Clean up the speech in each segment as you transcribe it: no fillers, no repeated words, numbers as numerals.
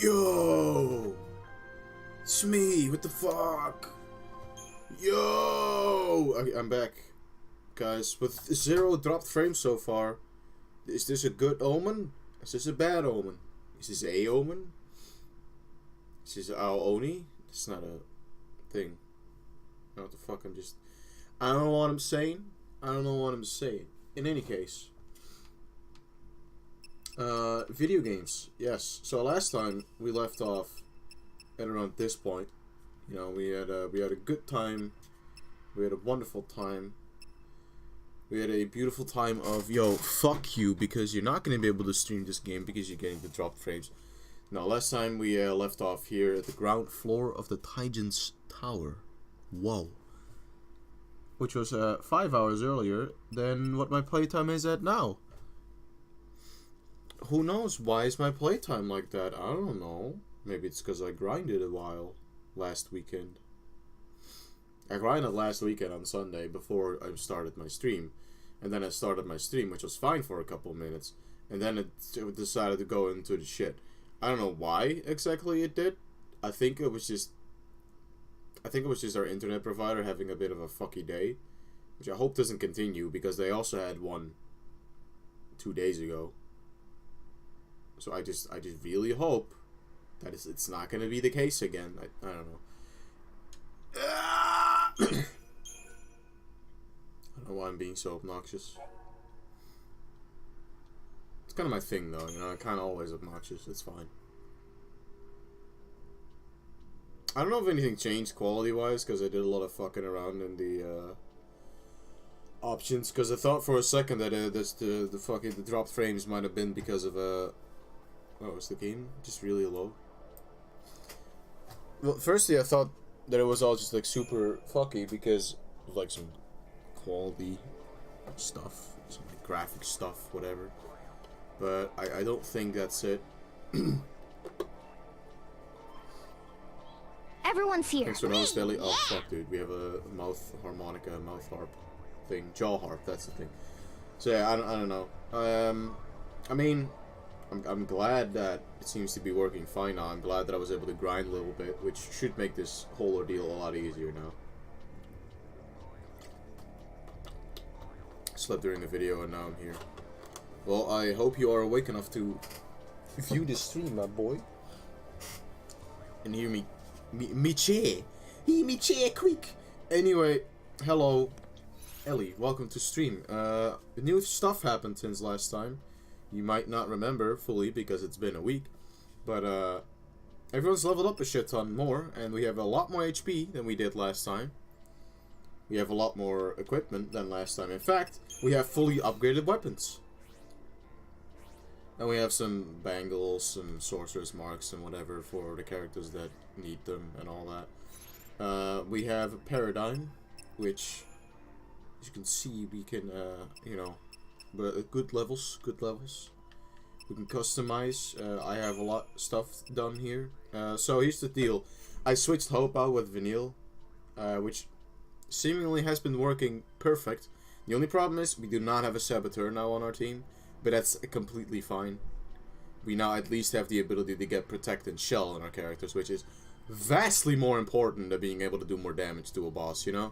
Yo! It's me, what the fuck? Yo! I'm back. Guys, with 0 dropped frames so far, is this a good omen? Is this a bad omen? Is this a omen? Is this our Oni? It's not a thing. What the fuck, I don't know what I'm saying. In any case. Video games, yes. So last time we left off at around this point. You know, we had a good time. We had a wonderful time. We had a beautiful time of, yo, fuck you, because you're not going to be able to stream this game because you're getting the dropped frames. Now, last time we left off here at the ground floor of the Taigen's Tower. Whoa. Which was 5 hours earlier than what my playtime is at now. Who knows? Why is my playtime like that? I don't know. Maybe it's because I grinded a while last weekend. I grinded last weekend on Sunday before I started my stream. And then I started my stream, which was fine for a couple minutes. And then it decided to go into the shit. I don't know why exactly it did. I think it was just our internet provider having a bit of a fucky day. Which I hope doesn't continue, because they also had one 2 days ago. So I just really hope that it's not going to be the case again. I don't know. I don't know why I'm being so obnoxious. It's kind of my thing, though. You know, I'm kind of always obnoxious. It's fine. I don't know if anything changed quality-wise, because I did a lot of fucking around in the options. Because I thought for a second that the dropped frames might have been because of oh, is the game just really low? Well, firstly, I thought that it was all just like super fucky because of like some quality stuff, some like graphic stuff, whatever. But I don't think that's it. Everyone's here. Thanks for those, Deli. Oh fuck, dude, we have a mouth harmonica, mouth harp thing, jaw harp. That's the thing. So yeah, I don't know. I mean, I'm glad that it seems to be working fine now. I'm glad that I was able to grind a little bit, which should make this whole ordeal a lot easier now. Slept during the video and now I'm here. Well, I hope you are awake enough to view the stream, my boy. And hear me chair. Hear me chair quick. Anyway, hello, Ellie. Welcome to stream. New stuff happened since last time. You might not remember fully because it's been a week, but everyone's leveled up a shit ton more, and we have a lot more HP than we did last time. We have a lot more equipment than last time. In fact, we have fully upgraded weapons. And we have some bangles, some sorcerer's marks, and whatever for the characters that need them and all that. We have a paradigm, which, as you can see, we can, you know, but good levels. We can customize. I have a lot of stuff done here. So here's the deal. I switched Hope out with Vanille, which seemingly has been working perfect. The only problem is we do not have a Saboteur now on our team, but that's completely fine. We now at least have the ability to get Protect and Shell on our characters, which is vastly more important than being able to do more damage to a boss, you know?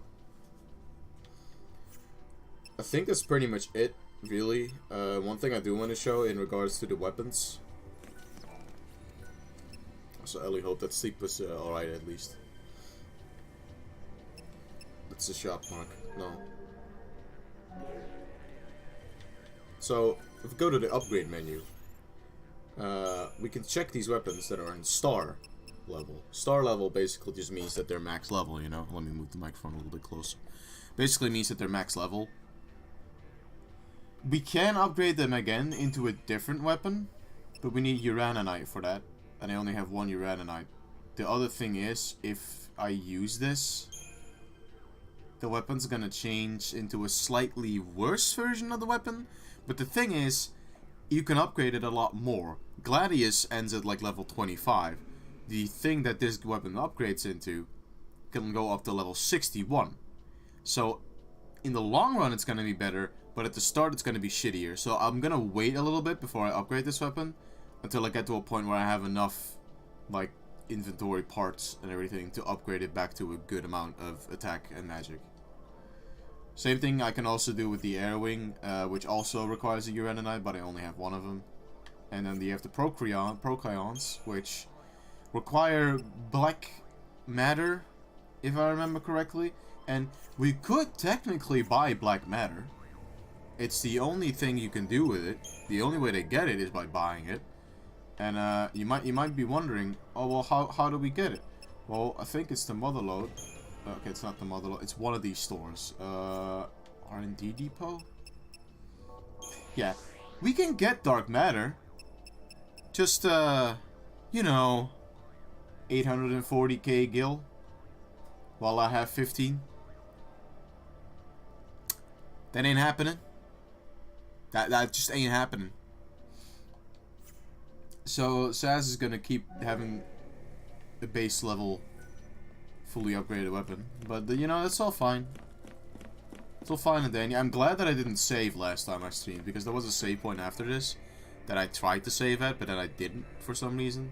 I think that's pretty much it. Really, one thing I do want to show in regards to the weapons. So Ellie, hope that sleep was alright at least. That's a shop mark. No. So, if we go to the upgrade menu, we can check these weapons that are in star level. Star level basically just means that they're max level, you know? Let me move the microphone a little bit closer. Basically means that they're max level. We can upgrade them again into a different weapon, but we need Uraninite for that, and I only have one Uraninite. The other thing is, if I use this, the weapon's gonna change into a slightly worse version of the weapon, but the thing is, you can upgrade it a lot more. Gladius ends at like level 25. The thing that this weapon upgrades into can go up to level 61. So, in the long run it's gonna be better, but at the start it's going to be shittier. So I'm going to wait a little bit before I upgrade this weapon until I get to a point where I have enough like inventory parts and everything to upgrade it back to a good amount of attack and magic. Same thing I can also do with the air wing, which also requires a Uraninite, but I only have one of them. And then you have the Procleons, which require black matter, if I remember correctly. And we could technically buy black matter. It's the only thing you can do with it. The only way to get it is by buying it. And you might be wondering, oh well, how do we get it? Well, I think it's the Motherlode. Okay, it's not the Motherlode. It's one of these stores. R&D Depot. Yeah, we can get dark matter. Just you know, 840k gil. While I have 15. That ain't happening. That just ain't happening. So Saz is gonna keep having a base level, fully upgraded weapon, but you know, it's all fine. It's all fine and dandy. I'm glad that I didn't save last time I streamed, because there was a save point after this that I tried to save at, but then I didn't for some reason.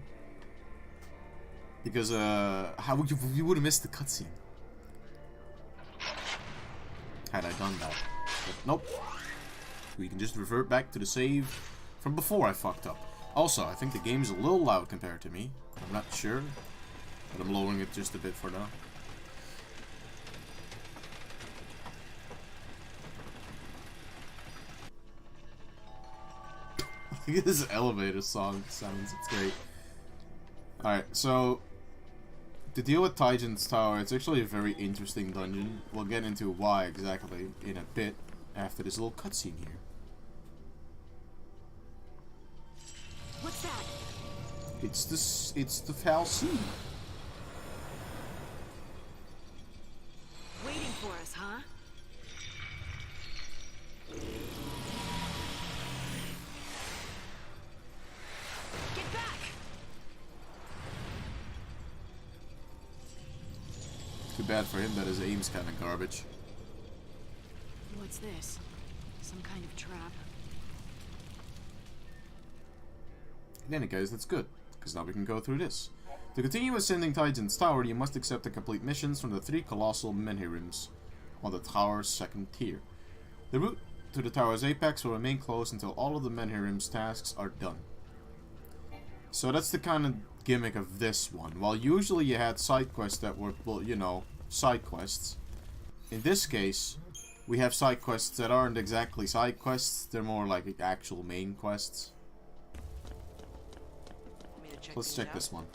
Because how would you would have missed the cutscene had I done that. But nope. We can just revert back to the save from before I fucked up. Also, I think the game's a little loud compared to me. I'm not sure, but I'm lowering it just a bit for now. Look at this elevator song sounds, it's great. Alright, so to deal with Titan's Tower, it's actually a very interesting dungeon. We'll get into why exactly in a bit after this little cutscene here. What's that? It's the Foul Sea. Waiting for us, huh? Get back! Too bad for him that his aim's kind of garbage. What's this? Some kind of trap? In any case, that's good, because now we can go through this. To continue ascending Titan's Tower, you must accept and complete missions from the 3 colossal menhirs on the tower's 2nd tier. The route to the tower's apex will remain closed until all of the menhirs tasks are done. So that's the kind of gimmick of this one. While usually you had side quests that were, well, you know, side quests. In this case, we have side quests that aren't exactly side quests, they're more like actual main quests. Let's check this one.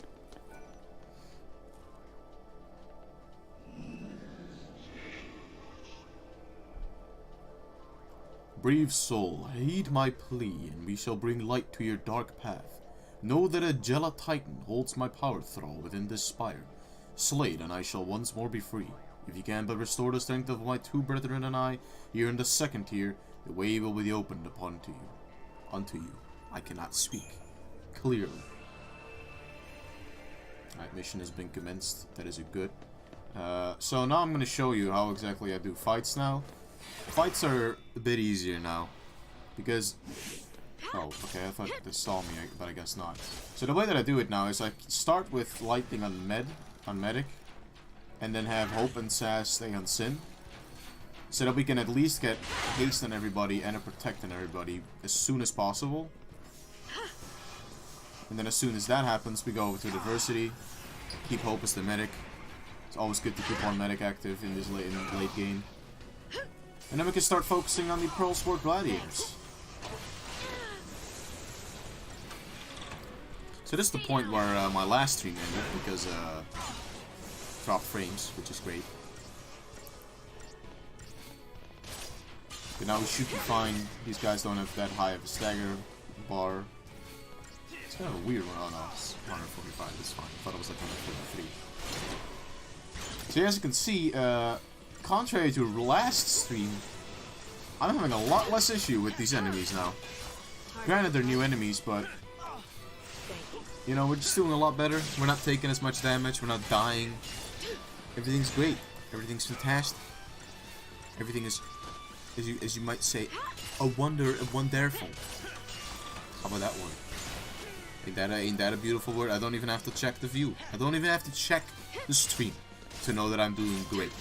Brave soul, heed my plea, and we shall bring light to your dark path. Know that a Jella Titan holds my power thrall within this spire. Slay it, and I shall once more be free. If you can but restore the strength of my 2 brethren and I, here in the 2nd tier, the way will be opened unto you. I cannot speak clearly. Alright, mission has been commenced. That is a good. So now I'm going to show you how exactly I do fights now. Fights are a bit easier now. Because... oh, okay, I thought this saw me, but I guess not. So the way that I do it now is I start with lightning on medic. And then have Hope and Sass stay on Sin. So that we can at least get haste on everybody and a protect on everybody as soon as possible. And then as soon as that happens, we go over to Diversity. Keep Hope as the medic. It's always good to keep one medic active in this late game. And then we can start focusing on the Pearl Sword Gladiators. So this is the point where my last stream ended, because dropped frames, which is great. But now we should be fine. These guys don't have that high of a stagger bar. It's kind of a weird one. Oh no, it's 145. That's fine. I thought it was like 143. So as you can see, contrary to last stream, I'm having a lot less issue with these enemies now. Granted, they're new enemies, but you know, we're just doing a lot better. We're not taking as much damage. We're not dying. Everything's great. Everything's fantastic. Everything is, as you might say, a wonderful. How about that one? Ain't that a beautiful word? I don't even have to check the view. I don't even have to check the stream to know that I'm doing great.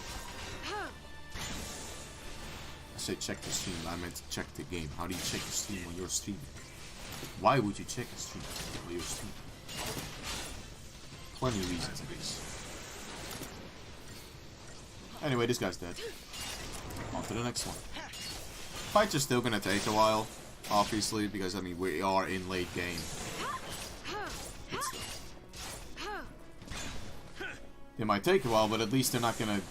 I say check the stream, I meant to check the game. How do you check the stream when you're streaming? Why would you check the stream when you're streaming? Plenty of reasons, at least. Anyway, this guy's dead. On to the next one. Fights are still gonna take a while, obviously, because I mean we are in late game. It might take a while, but at least they're not gonna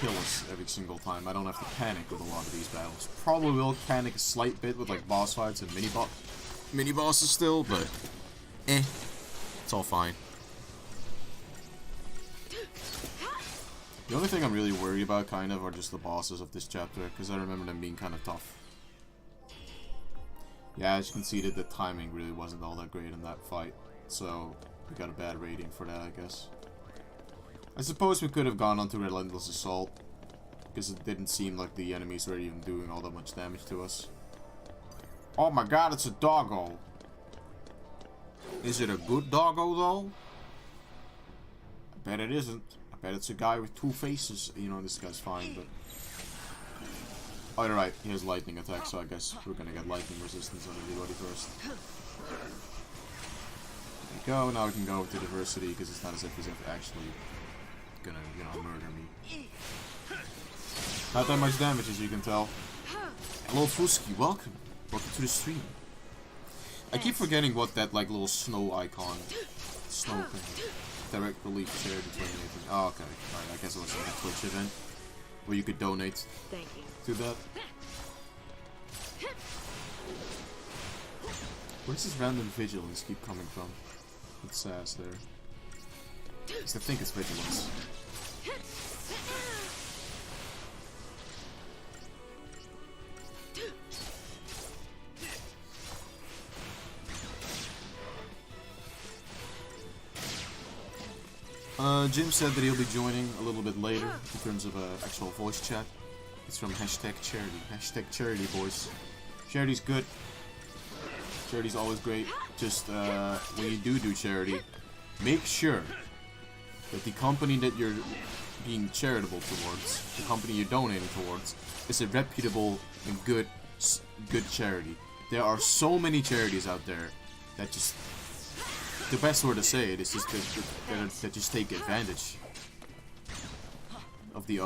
kill us every single time. I don't have to panic with a lot of these battles. Probably will panic a slight bit with like boss fights and mini bosses still, but it's all fine. The only thing I'm really worried about, kind of, are just the bosses of this chapter, because I remember them being kind of tough. Yeah, as you can see, that the timing really wasn't all that great in that fight, so we got a bad rating for that, I guess. I suppose we could have gone on to Relentless Assault, because it didn't seem like the enemies were even doing all that much damage to us. Oh my god, it's a doggo! Is it a good doggo, though? I bet it isn't. I bet it's a guy with two faces. You know, this guy's fine, but... Oh, you're right. He has lightning attack, so I guess we're gonna get lightning resistance on everybody first. There we go. Now we can go to diversity, because it's not as if he's actually gonna, you know, murder me. Not that much damage, as you can tell. Hello, Fusky. Welcome. Welcome to the stream. I keep forgetting what that, like, little snow icon, snow thing, direct relief charity 2018. Oh, okay. Alright, I guess it was like a Twitch event where you could donate to that. Where does this random vigilance keep coming from? It's sass there. At least I think it's vigilance. Jim said that he'll be joining a little bit later in terms of actual voice chat. It's from hashtag charity. Hashtag charity, boys. Charity's good. Charity's always great. Just when you do charity, make sure that the company that you're being charitable towards, the company you're donating towards, is a reputable and good charity. There are so many charities out there that just... The best word to say it is just that just take advantage of the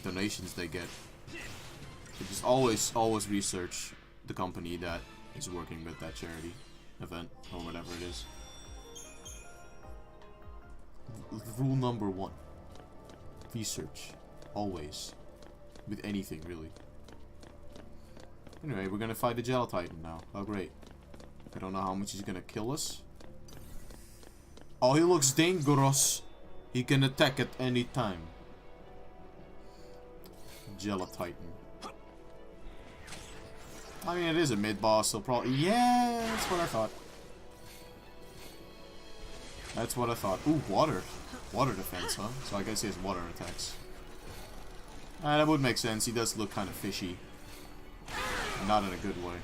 donations they get. So just always research the company that is working with that charity event or whatever it is. Rule number 1: research always with anything really. Anyway, we're gonna fight the Gel Titan now. Oh great! I don't know how much he's gonna kill us. Oh, he looks dangerous. He can attack at any time. Titan. I mean, it is a mid-boss, so probably... Yeah, that's what I thought. That's what I thought. Ooh, water. Water defense, huh? So I guess he has water attacks. That would make sense. He does look kind of fishy. Not in a good way.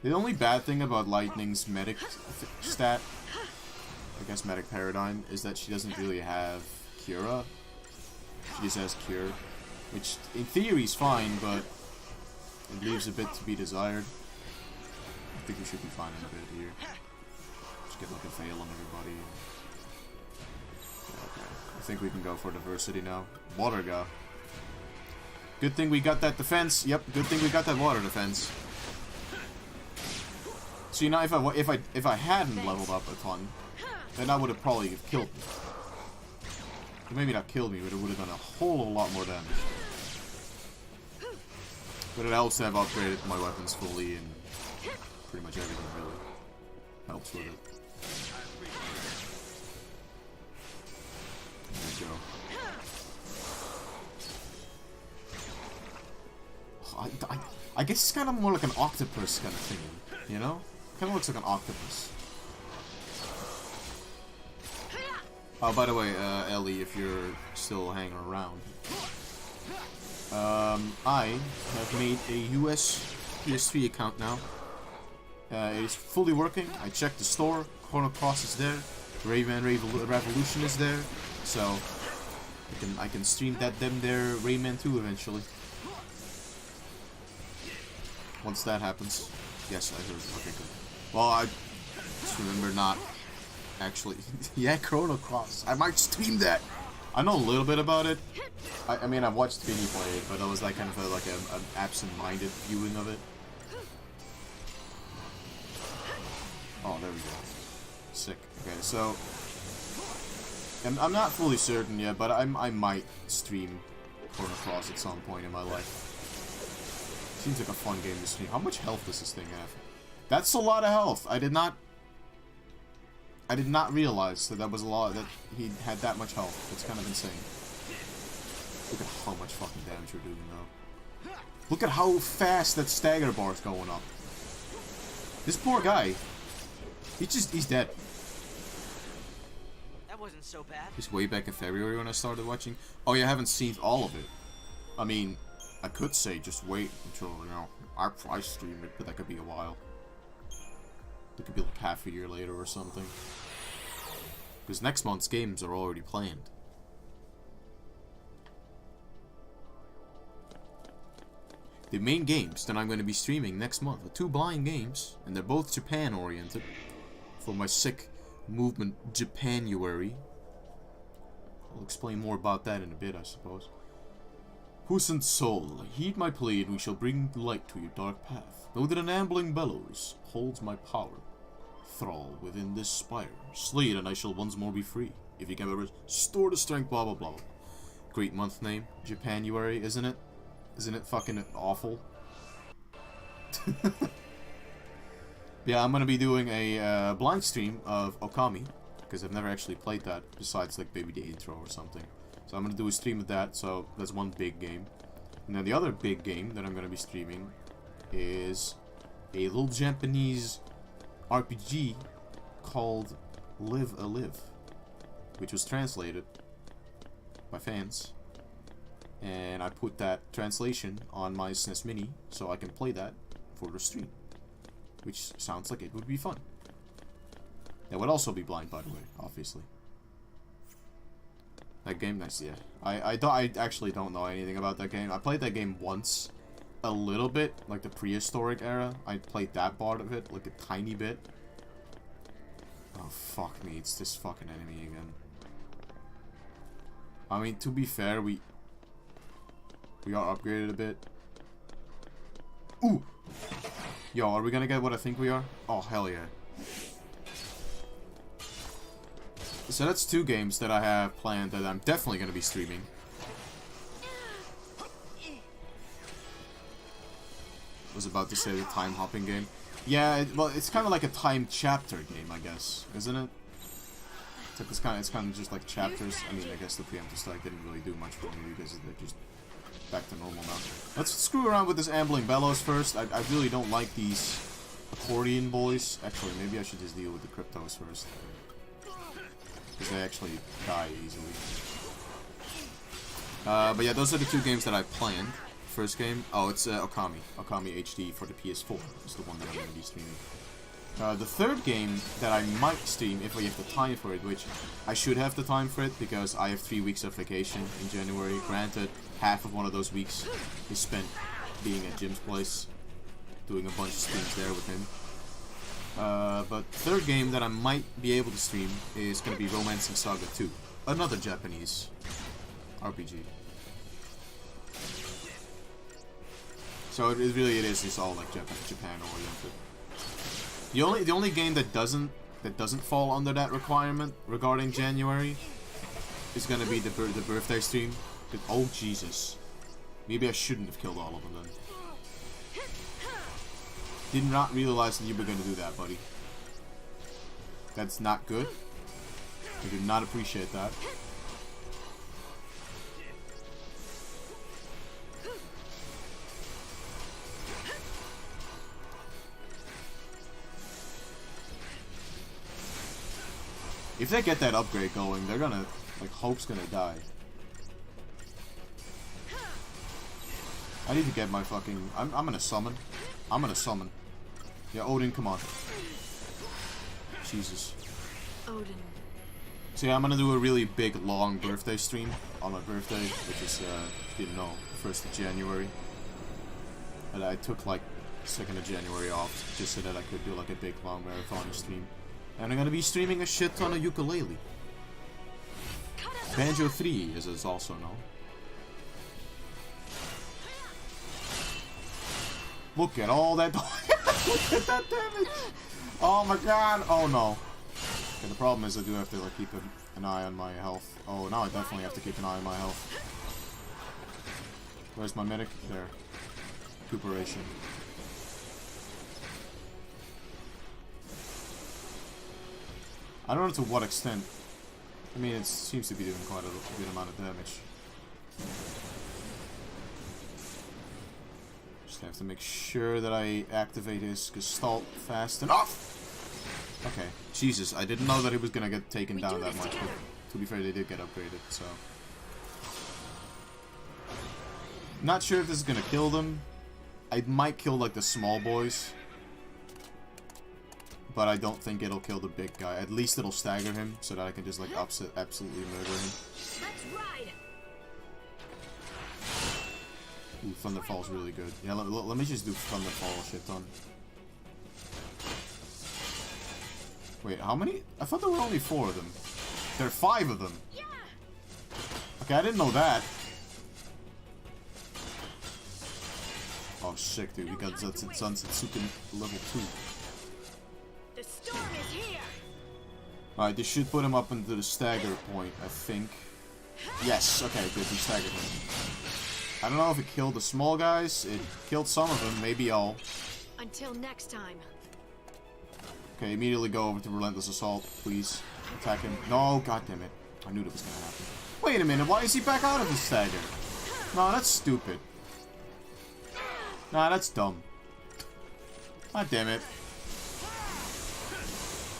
The only bad thing about Lightning's medic stat, I guess medic paradigm, is that she doesn't really have Cura. She just has Cure, which in theory is fine, but it leaves a bit to be desired. I think we should be fine in a bit here. Just get like a fail on everybody. Yeah, okay. I think we can go for diversity now. Water go. Good thing we got that defense. Yep, good thing we got that water defense. So you know, if I hadn't leveled up a ton, then I would have probably killed me. Maybe not killed me, but it would have done a whole lot more damage. But it helps to have upgraded my weapons fully, and pretty much everything really helps with it. There we go. I guess it's kind of more like an octopus kind of thing, you know? Kind of looks like an octopus. Oh, by the way, Ellie, if you're still hanging around, I have made a US PS3 account now, It is fully working. I checked the store. Chrono Cross is there. Rayman Revolution is there. So I can stream them there Rayman 2 eventually. Once that happens. Yes, I heard. Okay, good. Well, I just remember not actually. Yeah, Chrono Cross. I might stream that. I know a little bit about it. I mean, I've watched Vinny play it, but it was like kind of an absent-minded viewing of it. Oh, there we go. Sick. Okay, so I'm not fully certain yet, but I might stream Chrono Cross at some point in my life. Seems like a fun game to stream. How much health does this thing have? That's a lot of health. I did not realize that was a lot. That he had that much health. That's kind of insane. Look at how much fucking damage you're doing, though. Look at how fast that stagger bar is going up. This poor guy. He's dead. That wasn't so bad. Just way back in February when I started watching. Oh, yeah, I haven't seen all of it. I mean, I could say just wait until, you know, I stream it, but that could be a while. It could be like half a year later or something. Because next month's games are already planned. The main games that I'm going to be streaming next month are 2 blind games, and they're both Japan oriented. For my sick movement Japanuary. I'll explain more about that in a bit, I suppose. Puissant soul, heed my plea and we shall bring light to your dark path. Know that an ambling bellows holds my power. Thrall within this spire. Slay it and I shall once more be free. If you can ever restore the strength, blah blah blah. Great month name, Japanuary, isn't it? Isn't it fucking awful? Yeah, I'm gonna be doing a blind stream of Okami, because I've never actually played that, besides like maybe the intro or something. So I'm gonna do a stream of that, so that's one big game. And then the other big game that I'm gonna be streaming is a little Japanese RPG called Live a Live, which was translated by fans. And I put that translation on my SNES Mini, so I can play that for the stream. Which sounds like it would be fun. That would also be blind, by the way, obviously. That game, nice, yeah. I actually don't know anything about that game. I played that game once, a little bit, like the prehistoric era. I played that part of it, like a tiny bit. Oh, fuck me, it's this fucking enemy again. I mean, to be fair, we are upgraded a bit. Ooh! Yo, are we gonna get what I think we are? Oh, hell yeah. So that's 2 games that I have planned that I'm definitely gonna be streaming. I was about to say the time hopping game. Yeah, well, it's kind of like a time chapter game, I guess, isn't it? It's kind of just like chapters. I mean, I guess the preemptive strike didn't really do much for me because they're just back to normal now. Let's screw around with this ambling bellows first. I really don't like these accordion boys. Actually, maybe I should just deal with the cryptos first. Because they actually die easily. But yeah, those are the 2 games that I planned. First game, oh, it's Okami. Okami HD for the PS4 is the one that I'm going to be streaming. The third game that I might stream, if we have the time for it, which I should have the time for it, because I have 3 weeks of vacation in January. Granted, half of one of those weeks is spent being at Jim's place, doing a bunch of streams there with him. But third game that I might be able to stream is going to be Romancing Saga 2. Another Japanese RPG. So it is just all like Japan oriented. The only game that doesn't fall under that requirement regarding January is gonna be the birthday stream. Oh Jesus! Maybe I shouldn't have killed all of them then. Did not realize that you were gonna do that, buddy. That's not good. I do not appreciate that. If they get that upgrade going, they're gonna, like, Hope's gonna die. I need to get my fucking... I'm gonna summon. I'm gonna summon. Yeah, Odin, come on. Jesus. Odin. So yeah, I'm gonna do a really big, long birthday stream on my birthday, which is, if you didn't know, 1st of January. And I took like 2nd of January off just so that I could do like a big, long marathon stream. And I'm gonna be streaming a shit ton of ukulele. Banjo 3, as it's also known. Look at all that. Look at that damage. Oh my god. Oh no. Okay, the problem is I do have to like keep an eye on my health. Oh, now I definitely have to keep an eye on my health. Where's my medic? There. Recuperation. I don't know to what extent. I mean, it seems to be doing quite a good amount of damage. Just have to make sure that I activate his Gestalt fast enough! Okay. Jesus, I didn't know that he was gonna get taken down that much, but to be fair, they did get upgraded, so... Not sure if this is gonna kill them. I might kill, like, the small boys. But I don't think it'll kill the big guy. At least it'll stagger him, so that I can just, like, absolutely murder him. Let's ride. Ooh, Thunderfall's really good. Yeah, let me just do Thunderfall a shit ton. Wait, how many? I thought there were only 4 of them. There are 5 of them. Okay, I didn't know that. Oh, sick, dude. We got Zansetsuken level 2. The storm is here. Alright, this should put him up into the stagger point, I think. Yes, okay, good. We staggered him. I don't know if it killed the small guys. It killed some of them, maybe all. Until next time. Okay, immediately go over to Relentless Assault, please. Attack him. No, goddammit. I knew that was gonna happen. Wait a minute, why is he back out of the stagger? No, that's stupid. Nah, that's dumb. God damn it.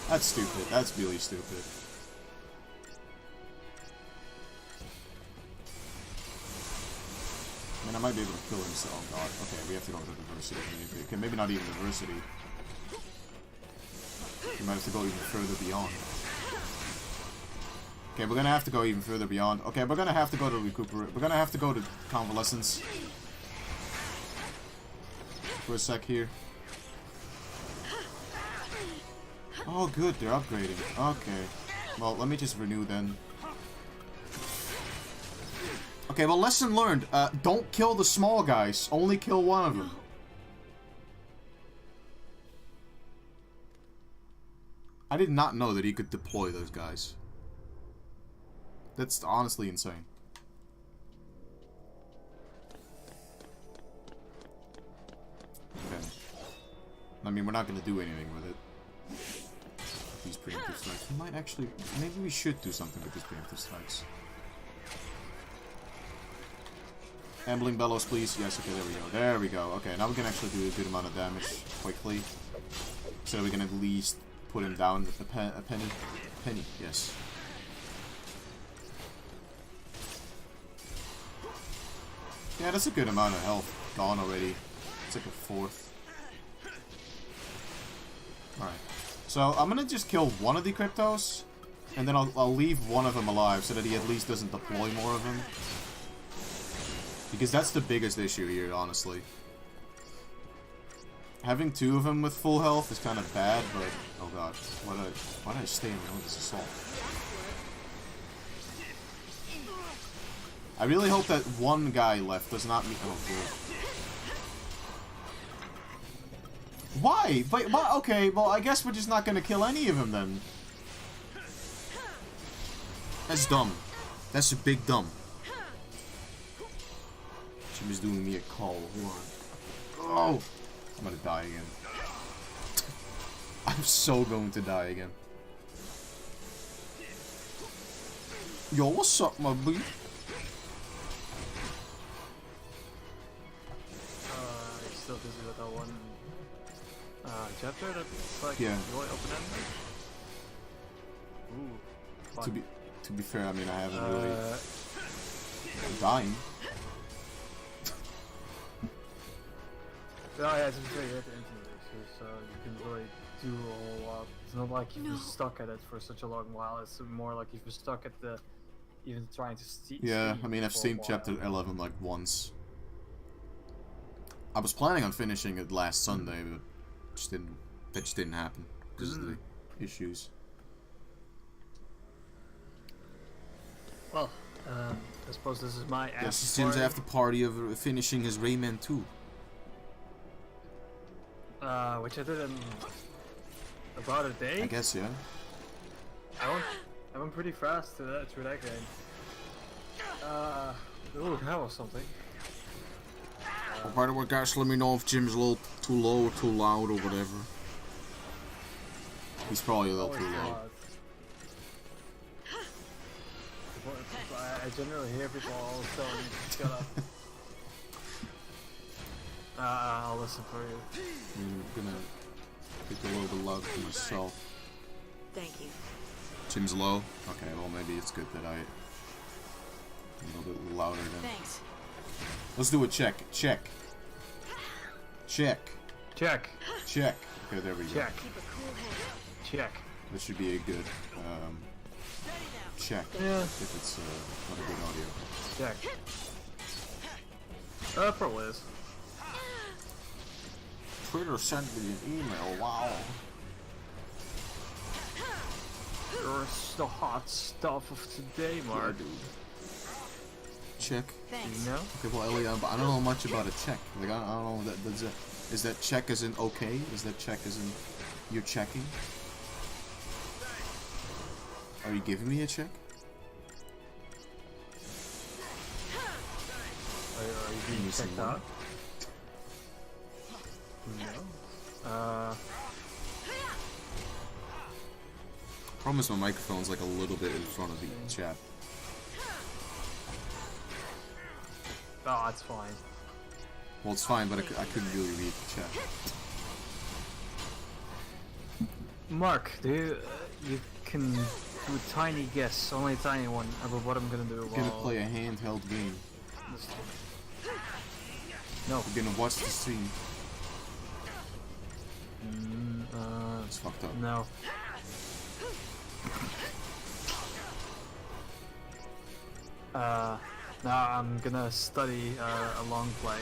That's stupid. That's really stupid. I mean, I might be able to kill him, so... Oh god. Okay, we have to go to diversity. Okay, maybe not even diversity. We might have to go even further beyond. Okay, we're gonna have to go even further beyond. Okay, we're gonna have to go to recuperate. We're gonna have to go to convalescence. For a sec here. Oh, good, they're upgrading. Okay. Well, let me just renew then. Okay, well, lesson learned. Don't kill the small guys. Only kill one of them. I did not know that he could deploy those guys. That's honestly insane. Okay. I mean, we're not going to do anything with it. These preemptive strikes. We might actually... Maybe we should do something with these preemptive strikes. Ambling Bellows, please. Yes, okay, there we go. There we go. Okay, now we can actually do a good amount of damage quickly. So that we can at least put him down a penny. Penny, yes. Yeah, that's a good amount of health gone already. It's like a 4th. Alright. So, I'm gonna just kill one of the Cryptos, and then I'll leave one of them alive so that he at least doesn't deploy more of them. Because that's the biggest issue here, honestly. Having 2 of them with full health is kind of bad, but... Oh god. Why did I stay in this assault? I really hope that one guy left does not mean... Oh, good. Why? But okay, well, I guess we're just not gonna kill any of them then. That's dumb. That's a big dumb. She was doing me a call. Oh! I'm gonna die again. I'm so going to die again. Yo, what's up, my boy? Still busy with that one chapter that's like yeah. really open-ended. Ooh, fun. To be fair, I mean I haven't really. I'm dying. Oh yeah, to be fair, you have to enter this, so so you can really do a whole lot. It's not like you've been stuck at it for such a long while. It's more like you've been stuck at the even trying to Yeah, I mean, I've seen chapter 11 like once. I was planning on finishing it last Sunday, but that just didn't happen because of the issues. Well, I suppose this is my Yes, Jim's after party of finishing his Rayman 2. Which I did in about a day. I guess, yeah. I went pretty fast through that game. Ooh, that was something. Well, by the way, guys, let me know if Jim's a little too low or too loud or whatever. He's probably a little too low. I generally hear people always telling me to shut up. I'll listen for you. I'm gonna get a little bit loud for myself. Thank you. Jim's low? Okay, well maybe it's good that I'm a little bit louder then. Thanks. Let's do a check. Check. Check. Check. Check. Okay, there we go. Check. Keep a cool head. Check. That should be a good check. Yeah. If it's not a good audio. Check. Probably is. Twitter sent me an email. Wow. Here's the hot stuff of today, Mark. Yeah, dude. Check. Thanks. You know? Okay, well, Ellie, I don't know much about a check. Like, I don't know. Is that check as in okay? Is that check as in you're checking? Are you giving me a check? Are you being checked out? No. Promise my microphone's like a little bit in front of the chat. Oh, that's fine. Well, it's fine, but I couldn't really read the chat. Mark, you can do a tiny guess, only a tiny one, about what I'm gonna do. You're gonna play a handheld game. No. You're gonna watch the stream. It's fucked up. No. Now I'm gonna study a long play,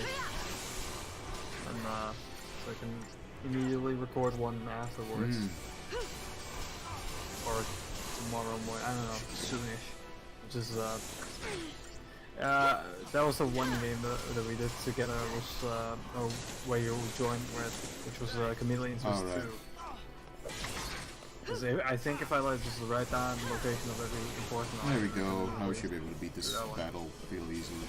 and so I can immediately record one afterwards, or tomorrow morning. I don't know, soonish. Which is that was the one game that we did together. Was where you joined with, which was Chameleon Twist 2. Because I think if I just write down the location of every important There we item, go. Now we should be able to beat this battle real easily.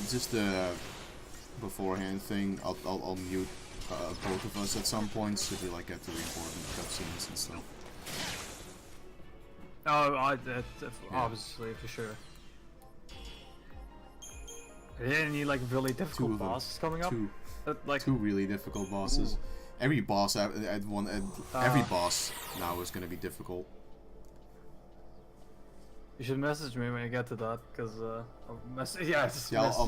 Just a beforehand thing. I'll mute both of us at some points if we like get to the important cutscenes and stuff. Oh, obviously, for sure. Are there any like really difficult bosses coming up? Like two really difficult bosses. Ooh. Every boss every boss now is gonna be difficult. You should message me when you get to that, because I'll message you. I'll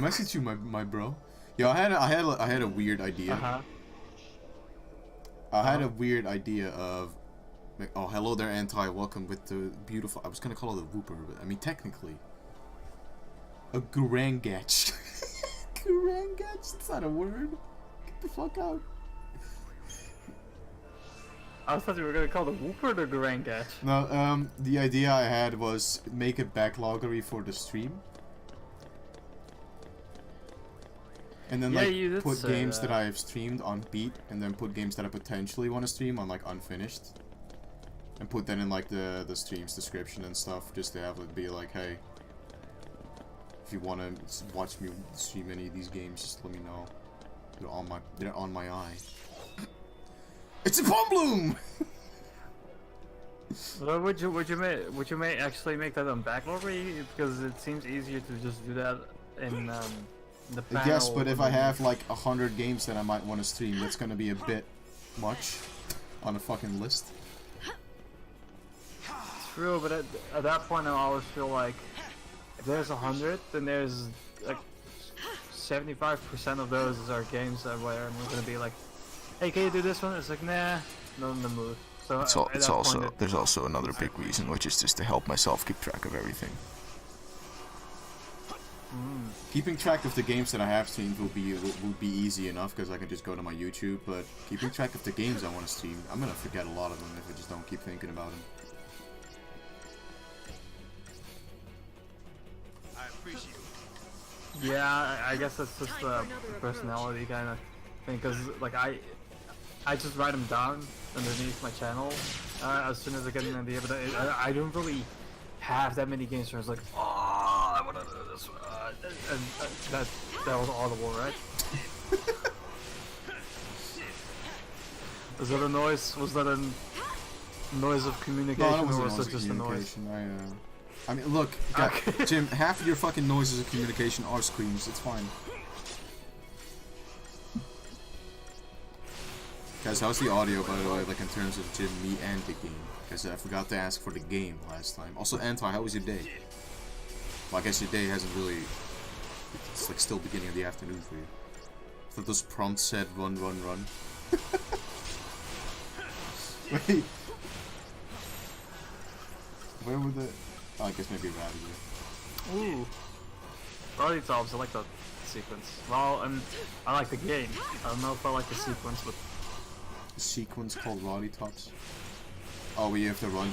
message you, my bro. Yo, I had a weird idea. I had a weird idea of, oh, hello there, Anti. Welcome with the beautiful. I was gonna call it a Wooper, but I mean technically, a Gurangach. Gurangach? That's not a word. Get the fuck out. I thought you were gonna call the Wooper the Gurangach. No, the idea I had was make a backloggery for the stream. And then like put games that I have streamed on beat, and then put games that I potentially want to stream on like unfinished, and put that in like the stream's description and stuff, just to have it be like, hey, if you want to watch me stream any of these games, just let me know. They're on my eye. It's a Palm Bloom. Well, would you actually make that on backloggery, because it seems easier to just do that in the panel. Yes, but if I have like 100 games that I might want to stream, that's gonna be a bit much on a fucking list. True, but at that point I always feel like if there's 100, then there's like 75% of those are games that where I'm gonna be like, hey, can you do this one? It's like, nah, not in the mood. So It's also there's also another big reason, which is just to help myself keep track of everything. Keeping track of the games that I have streamed would be easy enough because I can just go to my YouTube. But keeping track of the games I want to stream, I'm gonna forget a lot of them if I just don't keep thinking about them. I appreciate it. Yeah, I guess that's just a personality kind of thing, because like I just write them down underneath my channel as soon as I get an idea, but I don't really have that many games where it's like, oh, I want to do this one. And that was audible, right? Is that a noise? Was that a noise of communication, No, that or wasn't was it just a noise? I mean, look, Okay. Jim, half of your fucking noises of communication are screams. It's fine. Guys, how's the audio, by the way, like in terms of Jim, me, and the game? Because I forgot to ask for the game last time. Also, Anti, how was your day? Well, I guess your day hasn't really... It's like still beginning of the afternoon for you. I thought those prompts said run, run, run. Wait. Where were the... Oh, I guess maybe around here. Ooh. Rally Tops, I like that sequence. Well, I like the game. I don't know if I like the sequence, but... A sequence called Roddy Tops. Oh, we have to run.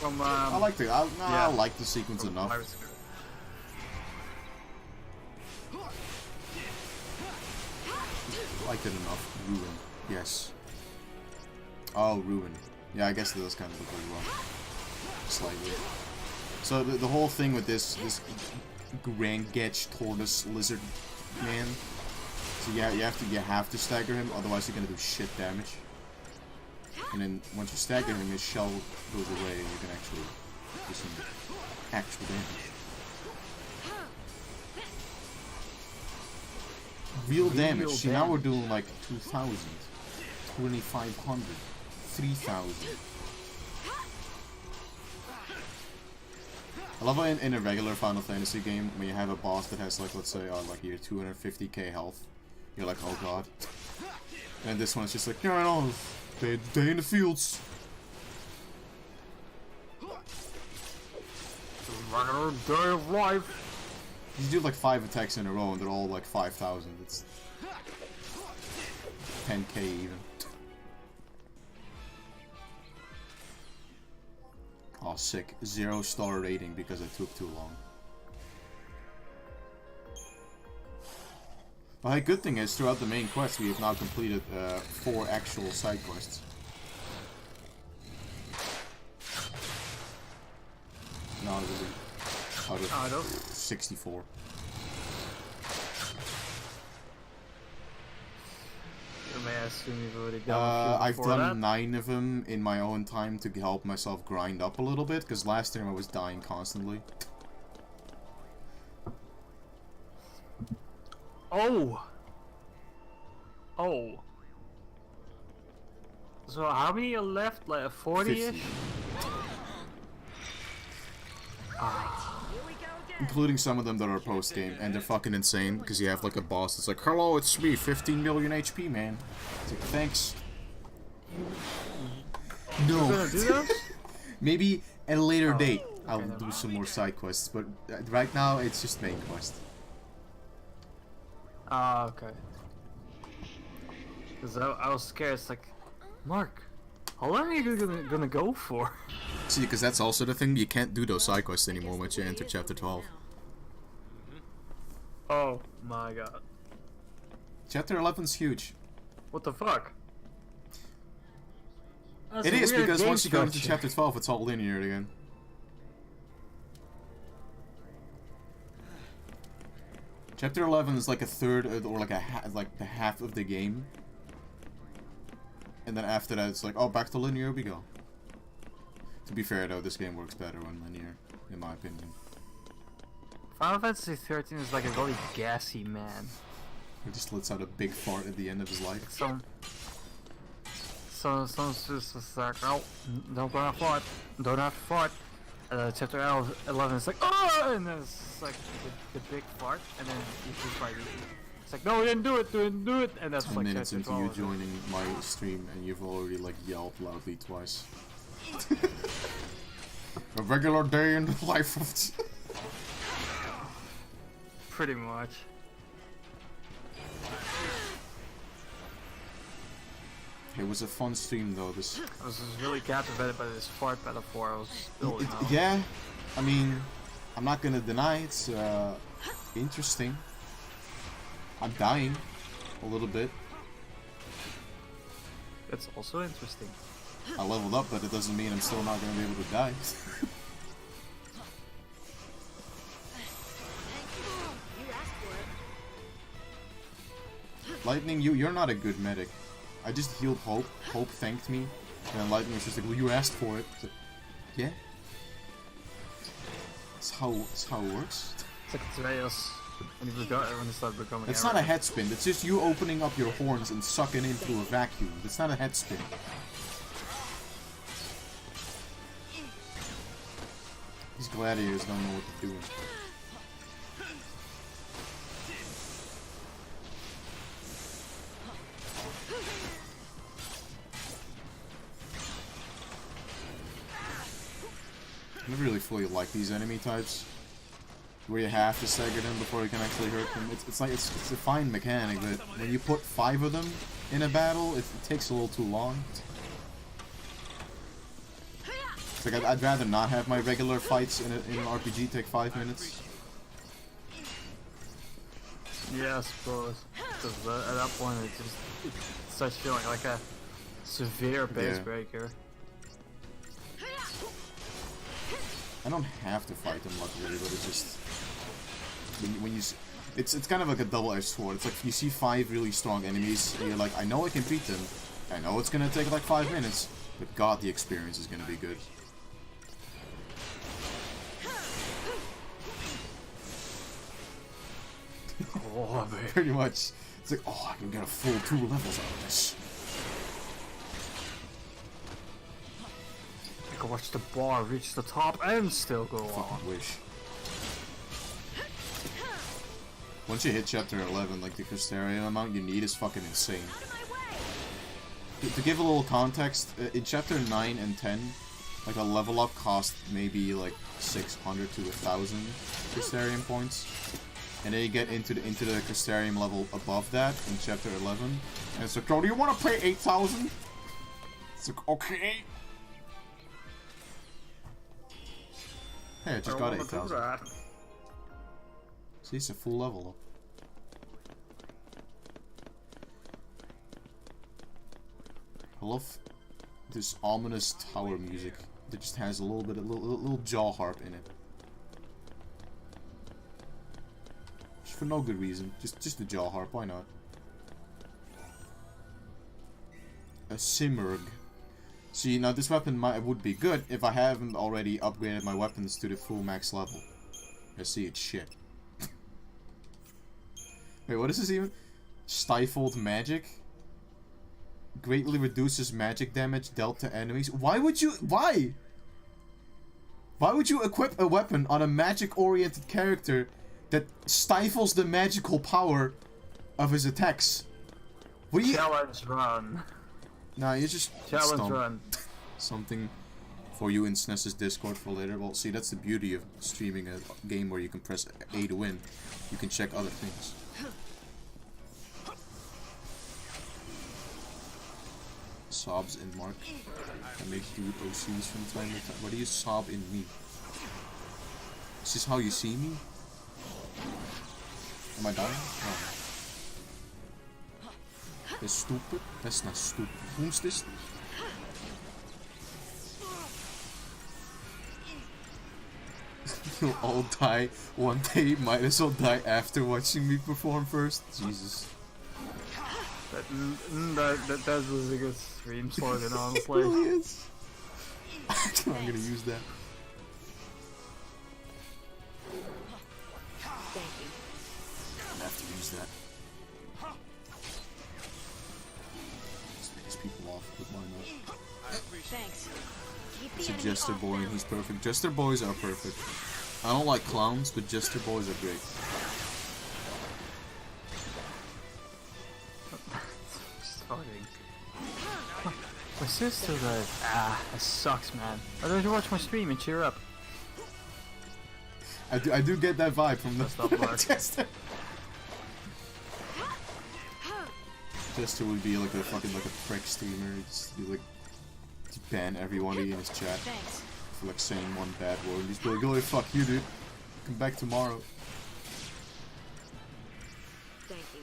From, I like the... I like the sequence enough. Pirates Spirit. Liked it enough. Ruin. Yes. Oh, Ruin. Yeah, I guess it does kind of look really well. Slightly. So the whole thing with this Grangetch tortoise lizard man. So yeah, you have to stagger him, otherwise you're gonna do shit damage. And then once you stagger him, his shell goes away, and you can actually do some actual damage. Real damage. See, now we're doing like 2,000, 2,500, 3,000. I love how in a regular Final Fantasy game, when you have a boss that has like, let's say, like your 250k health, you're like, oh god. And this one is just like, yeah, I know, day in the fields. Regular day of life. You do like 5 attacks in a row and they're all like 5,000. It's 10k even. Oh, sick. 0-star rating because it took too long. Well, hey, good thing is, throughout the main quest, we have now completed 4 actual side quests. No, really. Out of 64. May I assume you've already done a few I've before done that? 9 of them in my own time to help myself grind up a little bit, because last time I was dying constantly. Oh! Oh. So how many are left? Like 40-ish? 50. Including some of them that are post-game, and they're fucking insane, because you have like a boss that's like, hello, it's me, 15 million HP, man. It's like, thanks. You're No. gonna do those? Maybe at a later date, I'll do some more side quests, but right now, it's just main quest. Ah, okay. Because I was scared, it's like, Mark, how long are you gonna go for? See, because that's also the thing, you can't do those side quests anymore once you enter Chapter 12. Oh my god. Chapter 11's huge. What the fuck? That's It a is, weird because game once you go into structure. Chapter 12, it's all linear again. Chapter 11 is like a third, or like like the half of the game. And then after that, it's like, oh, back to linear we go. To be fair, though, this game works better when linear, in my opinion. Final Fantasy XIII is like a really gassy man. He just lets out a big fart at the end of his life. Someone's just like, oh, don't have to fight. Don't have to fight. chapter 11 is like, oh, and then it's like the big fart, and then you just like, it's like, no, we didn't do it, and that's 10 like minutes chapter into you 12. joining my stream and you've already like yelled loudly twice. A regular day in the life of... Pretty much. It was a fun stream though, this... I was just really captivated by this fart metaphor I was building out. Yeah, I mean, I'm not gonna deny it's interesting. I'm dying a little bit. It's also interesting. I leveled up, but it doesn't mean I'm still not gonna be able to die. Lightning, you're not a good medic. I just healed Hope. Hope thanked me, and then Lightning was just like, "Well, you asked for it." So, yeah. That's how it works. It's like Atreus when he started becoming. It's not a head spin. It's just you opening up your horns and sucking in through a vacuum. It's not a head spin. These gladiators don't know what they're doing. I never really fully like these enemy types, where you have to stagger them before you can actually hurt them. It's like it's a fine mechanic, but when you put 5 of them in a battle, it takes a little too long. It's like I'd rather not have my regular fights in an RPG take 5 minutes. Yeah, I suppose. Because at that point, it starts feeling like a severe base breaker. I don't have to fight them, luckily, but it's just when you it's kind of like a double-edged sword. It's like if you see 5 really strong enemies, and you're like, I know I can beat them. I know it's gonna take like 5 minutes, but God, the experience is gonna be good. Oh, pretty much. It's like, oh, I can get a full 2 levels out of this. I can watch the bar reach the top and still go on. Fucking wish. Once you hit chapter 11, like the crystarium amount you need is fucking insane. To give a little context, in chapter 9 and 10, like a level up cost maybe like 600 to 1,000 crystarium points. And then you get into the crystarium level above that in chapter 11. And it's like, oh, do you want to pay 8,000? It's like, okay. Hey, I just got 8,000. See, it's a full level up. I love this ominous tower music that just has a little bit of little jaw harp in it. Just for no good reason. Just the jaw harp, why not? A Simurg. See, now this weapon would be good if I haven't already upgraded my weapons to the full max level. I see, it's shit. Wait, what is this even? Stifled magic? Greatly reduces magic damage dealt to enemies. Why would you... Why? Why would you equip a weapon on a magic-oriented character that stifles the magical power of his attacks? What do you... Challenge run. Nah, you just... Challenge run. Something for you in SNES's Discord for later. Well, see, that's the beauty of streaming a game where you can press A to win. You can check other things. Sobs in Mark. I make dude OCs from time to time. Why do you sob in me? Is this how you see me? Am I dying? No. That's stupid. That's not stupid. Who's this? You'll all die one day. Might as well die after watching me perform first. Jesus. That's the biggest stream slogan, honestly. It really is. I'm gonna use that. Thank you. I have to use that. Just piss people off with my note. Thanks. It's a Jester boy and he's perfect. Jester boys are perfect. I don't like clowns, but Jester boys are great. Just fucking. My sister died. Ah, that sucks, man. Why don't you watch my stream and cheer up? I do get that vibe from the Jester. Jester would be like a fucking like a prick streamer. Just be like to ban everybody in his chat for like saying one bad word. Just be like, oh fuck you, dude. Come back tomorrow. Thank you.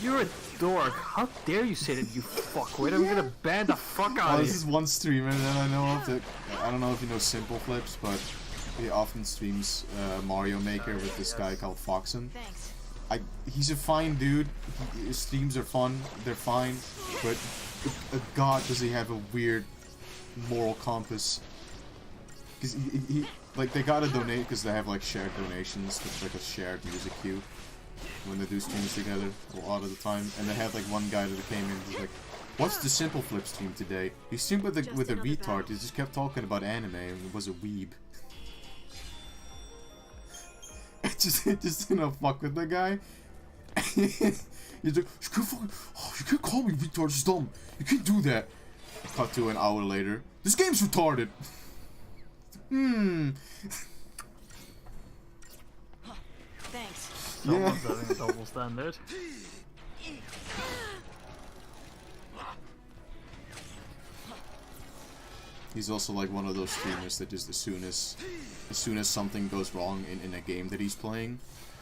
You're a dork. How dare you say that, you fuckwit? I'm gonna ban the fuck out of you. This is one streamer that I know of that, I don't know if you know Simple Flips, but he often streams Mario Maker with this guy called Foxen. Thanks. He's a fine dude. His streams are fun. They're fine, but God, does he have a weird moral compass? Because he like they gotta donate because they have like shared donations. It's like a shared music queue when they do streams together a lot of the time. And they had like one guy that came in and was like, "What's the Simple Flip stream today?" He streamed with a retard. He just kept talking about anime and was a weeb. Just you know, fuck with the guy. He's like, you can't call me retard, it's dumb. You can't do that. Cut to an hour later. This game's retarded. Thanks. Someone's having a double standard. He's also like one of those streamers that just as soon as something goes wrong in a game that he's playing,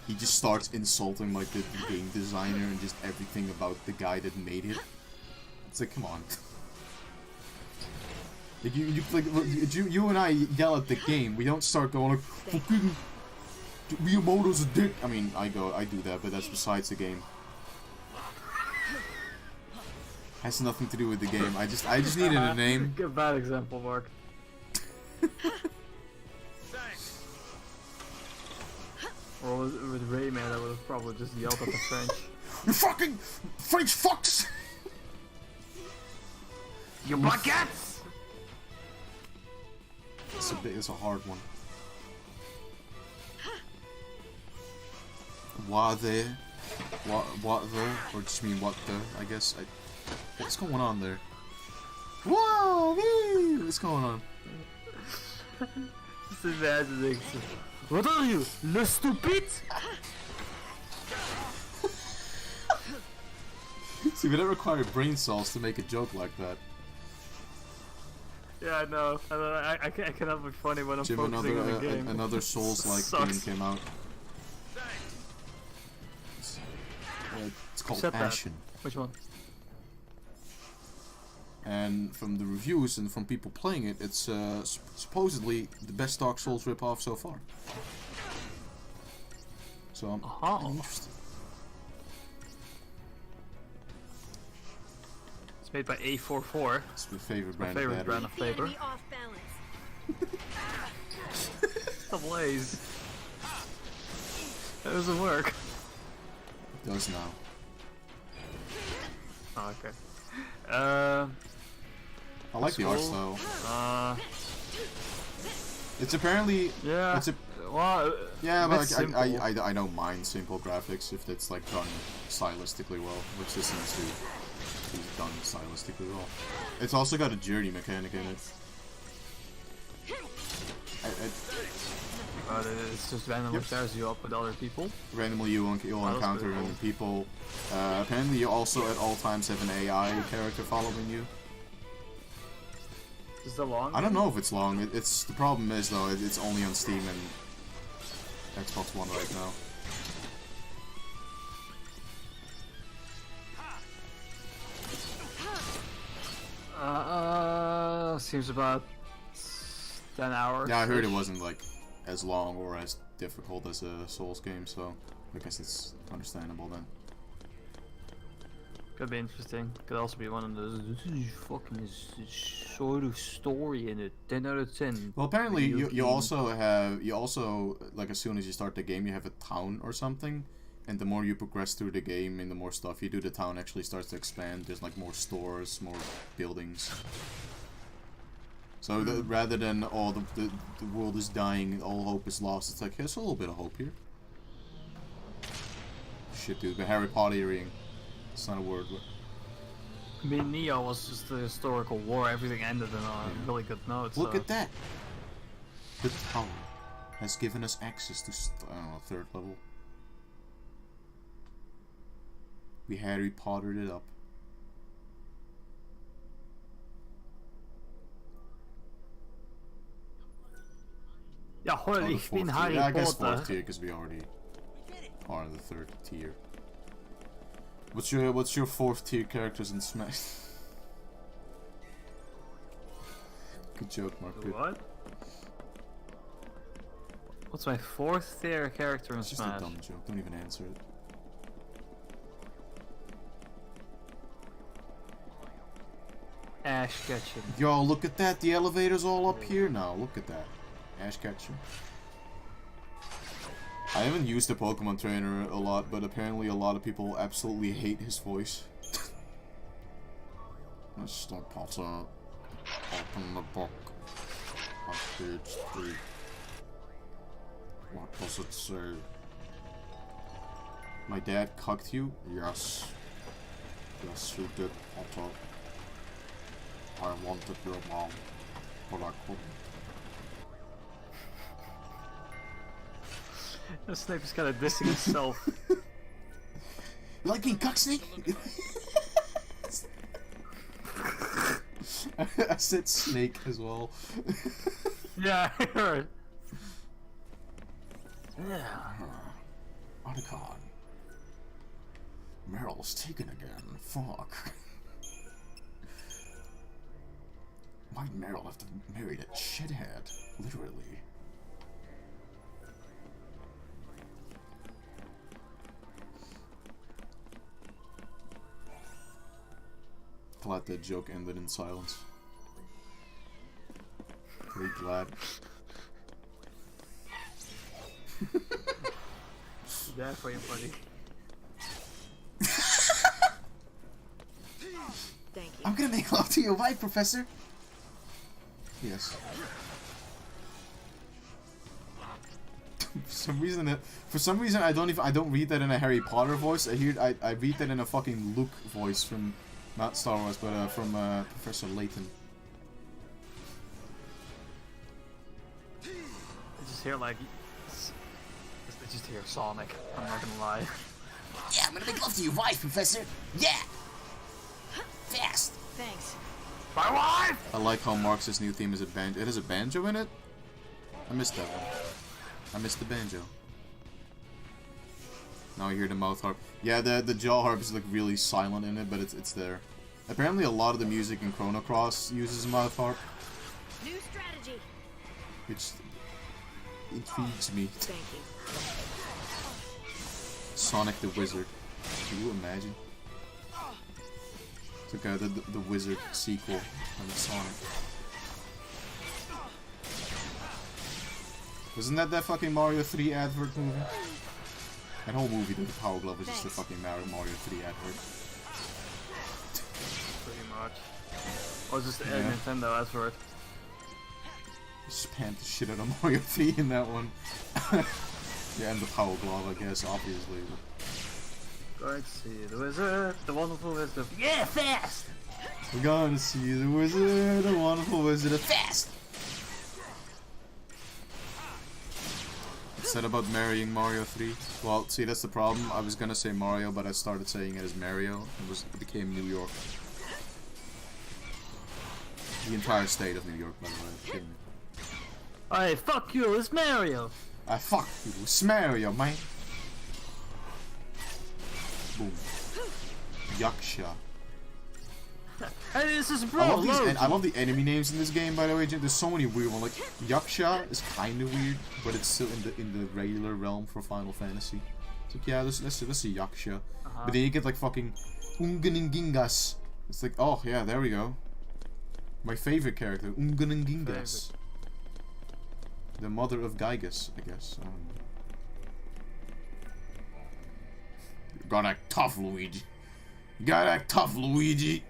he just starts insulting like the game designer and just everything about the guy that made it. It's like, come on. Like you and I yell at the game. We don't start going like, fucking Miyamoto's a dick. I mean, I do that, but that's besides the game. Has nothing to do with the game. I just needed a name. Good bad example, Mark. Or with Rayman, I would have probably just yelled at the French. You fucking French fucks! You baguettes! It's a hard one. What the? Or just mean what the? I guess. What's going on there? Whoa! Wee! What's going on? Just imagining. What are you? Le stupid? See, we don't require brain cells to make a joke like that. Yeah, I know. I cannot be funny when I'm Jim, focusing on the game. another Souls-like game came out. It's called Ashen. Which one? And from the reviews and from people playing it, it's supposedly the best Dark Souls ripoff so far. So I'm interested. It's made by A44. It's my favorite My brand favorite of brand of battery. paper. Off balance. The blaze. That doesn't work. It does now. Oh, okay. I like the art cool. style. It's apparently... Yeah. It's a, well, yeah, but it's I don't mind simple graphics if it's like done stylistically well, which this seems to be done stylistically well. It's also got a journey mechanic in it. It's just randomly pairs you up with other people. Randomly you'll encounter random people. Apparently you also at all times have an AI character following you. Is it long? I don't know if it's long. It's the problem is though it's only on Steam and Xbox One right now. Seems about 10 hours. Yeah, I heard it wasn't like as long or as difficult as a Souls game, so I guess it's understandable then. Could be interesting. Could also be one of those. This is fucking sort of story in it. 10 out of 10. Well, apparently you also like as soon as you start the game, you have a town or something, And the more you progress through the game and the more stuff you do, the town actually starts to expand. There's like more stores, more buildings. So rather than all the world is dying, all hope is lost, it's like, there's a little bit of hope here. Shit, dude, the Harry Potter earring. It's not a word, but... I mean, Neo was just a historical war. Everything ended in a really good note. Look at that! The tower has given us access to, I don't know, 3rd level. We Harry Pottered it up. Ja, hoi, ich bin Harry I guess Potter. 4th tier, because we already are in the 3rd tier. What's your 4th tier characters in Smash? Good joke, Mark. What? What's my 4th tier character in It's just Smash? a dumb joke. Don't even answer it. Ash Ketchum. Yo, look at that. The elevator's all up here now. Look at that. Ash Ketchum. I haven't used the Pokemon Trainer a lot, but apparently a lot of people absolutely hate his voice. Mr. Potter, open the book on page 3. What does it say? My dad cucked you? Yes. Yes, you did, Potter. I wanted your mom, but I couldn't. Snape is kind of dissing himself. You like being cuck, Snake? I said snake as well. Yeah, I heard. Yeah. Otacon. Meryl's taken again. Fuck. Why'd Meryl have to marry that shithead? Literally. Glad that joke ended in silence. Very glad. Yeah, for you, buddy. Thank you. I'm gonna make love to your wife, Professor. Yes. For some reason I don't read that in a Harry Potter voice. I read that in a fucking Luke voice from not Star Wars, but from Professor Layton. I just hear like, I just hear Sonic. I'm not gonna lie. Yeah, I'm gonna make love to your wife, Professor. Yeah. Fast. Thanks. My wife! I like how Marx's new theme is a banjo. It has a banjo in it? I missed that one. I missed the banjo. Now I hear the mouth harp. Yeah, the jaw harp is like really silent in it, but it's there. Apparently a lot of the music in Chrono Cross uses mouth harp, New strategy. which intrigues me. Thank you. Sonic the Wizard. Can you imagine? It's like the Wizard sequel of Sonic. Wasn't that fucking Mario 3 advert movie? That whole movie, the Power Glove, was just a fucking Mario 3 advert. Pretty much. Or just a Yeah. Nintendo advert. Spammed the shit out of Mario 3 in that one. Yeah, and the Power Glove, I guess, obviously. Going to see the wizard, the wonderful wizard. Yeah, fast. We're gonna see the wizard, the wonderful wizard. Fast. Said about marrying Mario 3. Well, see, that's the problem. I was gonna say Mario, but I started saying it as Mario. It became New York. The entire state of New York, by the way. Hey, fuck you, it's Mario! I fuck you, it's Mario, man. Boom. Yaksha. Hey, this is bro. I love the enemy names in this game, by the way. There's so many weird ones. Like Yaksha is kind of weird, but it's still in the regular realm for Final Fantasy. It's like, yeah, let's see Yaksha. But then you get like fucking Unganingingas. It's like, oh yeah, there we go. My favorite character, Unganingingas. The mother of Gygas, I guess. Gotta act tough, Luigi. You gotta act tough, Luigi.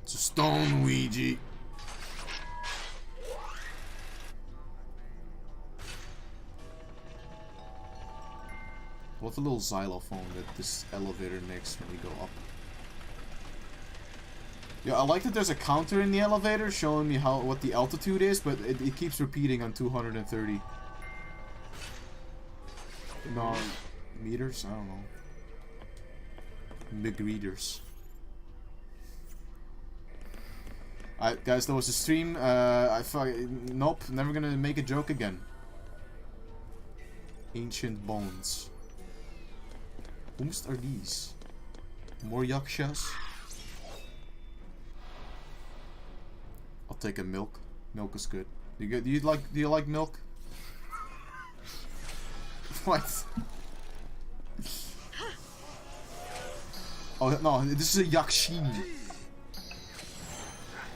It's a stone, Luigi. What's a little xylophone that this elevator makes when we go up? Yeah, I like that there's a counter in the elevator showing me what the altitude is, but it keeps repeating on 230. No, meters? I don't know. Big readers. Alright, guys, that was a stream. Nope, never gonna make a joke again. Ancient bones. Whomst are these? More yakshas? I'll take a milk. Milk is good. Do you like milk? What? Oh no, this is a yakshi.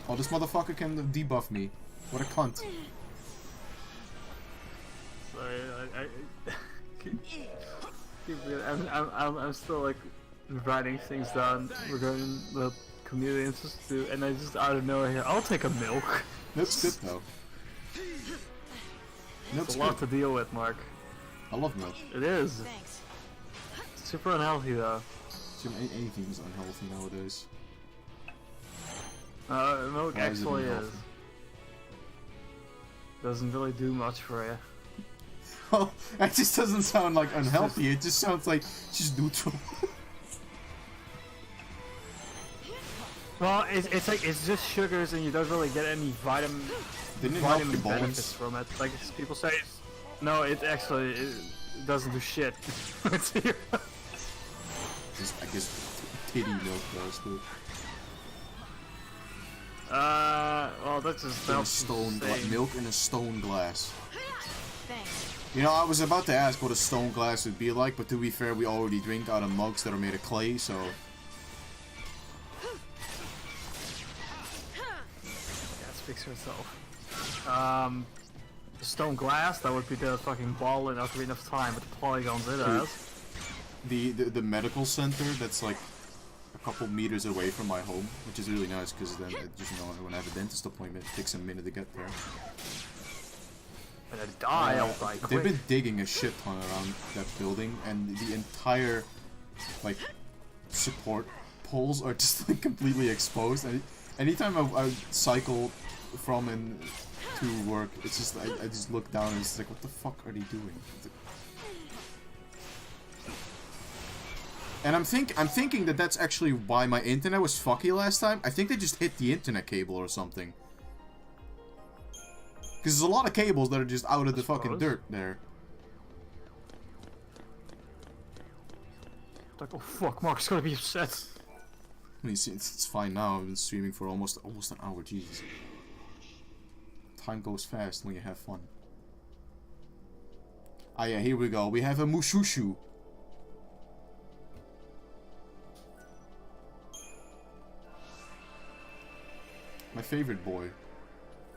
Oh, this motherfucker can debuff me. What a cunt. Sorry, I'm still like writing things down regarding the community institute, and I just out of nowhere here, I'll take a milk. Milk's good though. Milk's It's a lot to deal with, Mark. I love milk. It is. Thanks. It's super unhealthy though. Anything's unhealthy nowadays. Milk Why is it actually is. unhealthy? Doesn't really do much for you. Oh, that just doesn't sound like unhealthy. It just sounds like just neutral. Well, it's like it's just sugars, and you don't really get any vitamin Bones? benefits from it. Like people say, no, it actually doesn't do shit. It's here. I guess titty milk does, but well, that's just in a helps stone say- milk in a stone glass. Thanks. You know, I was about to ask what a stone glass would be like, but to be fair, we already drink out of mugs that are made of clay, so. Yeah, it speaks for itself. Stone glass, that would be the fucking ball in Ocarina of Time with the polygons it has. The medical center that's like a couple meters away from my home, which is really nice because then just when I have a dentist appointment, it takes a minute to get there. When I die, I'll die quick. They've been digging a shit ton around that building, and the entire like support poles are just like completely exposed. And anytime I cycle from and to work, it's just I just look down and it's like, what the fuck are they doing? And I'm thinking that that's actually why my internet was fucky last time. I think they just hit the internet cable or something. Because there's a lot of cables that are just out of the fucking dirt there. Like, oh fuck, Mark's gonna be upset. I mean, it's fine now. I've been streaming for almost an hour. Jesus. Time goes fast when you have fun. Ah yeah, here we go. We have a Mushushu. My favorite boy.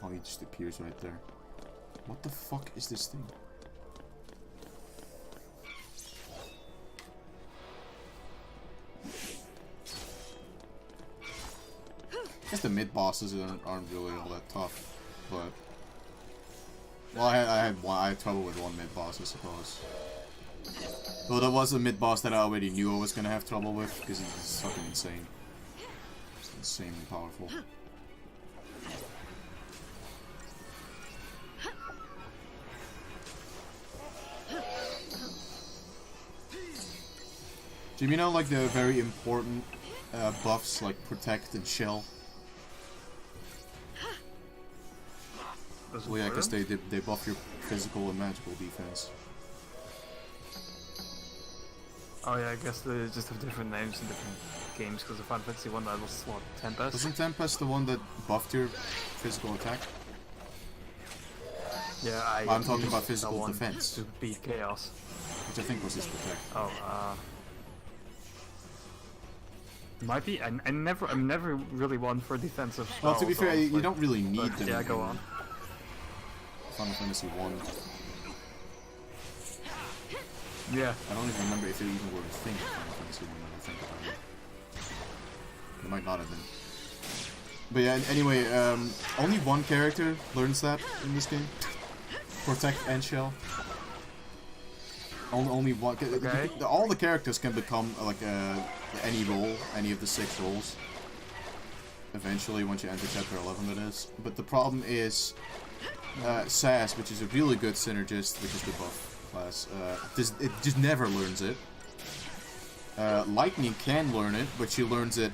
Oh, he just appears right there. What the fuck is this thing? I guess the mid bosses aren't really all that tough, but well, I had trouble with one mid boss, I suppose. Though there was a mid boss that I already knew I was gonna have trouble with because he's fucking insane. It's insanely powerful. Jim, you know, like the very important buffs like Protect and Shell? Well, yeah, because they buff your physical and magical defense. Oh yeah, I guess they just have different names in different games, because the Final Fantasy one that was, what, Tempest? Wasn't Tempest the one that buffed your physical attack? Yeah, I'm talking about used physical that one defense. to beat Chaos. Which I think was his Protect. Oh, might be. I'm never really one for defensive spells. Well, to be fair, you like, don't really need them. Yeah, go on. Final Fantasy 1. Yeah. I don't even remember if they even were a thing in Final Fantasy when I think about it. It might not have been. But yeah, anyway, only one character learns that in this game. Protect and Shell. Only one. Okay. All the characters can become like any role, any of the 6 roles. Eventually, once you enter chapter 11, that is. But the problem is, Sass, which is a really good synergist, which is the buff class, it just never learns it. Lightning can learn it, but she learns it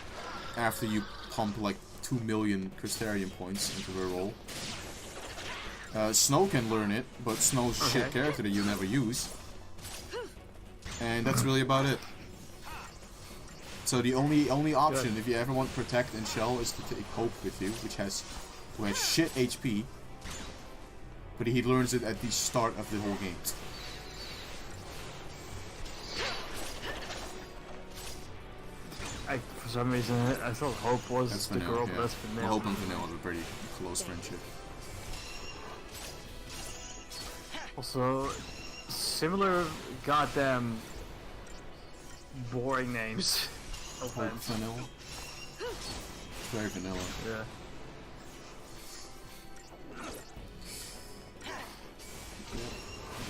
after you pump like 2 million Crystarium points into her role. Snow can learn it, but Snow's a shit character that you never use. And that's really about it. So the only option, if you ever want Protect and Shell, is to take Hope with you, who has shit HP. But he learns it at the start of the whole game. For some reason, I thought Hope was That's the Vanilla, girl, yeah. but that's Vanilla. Well, Hope and Vanilla have a pretty close friendship. Also, similar goddamn boring names. Hope, Vanilla. Very vanilla. Yeah.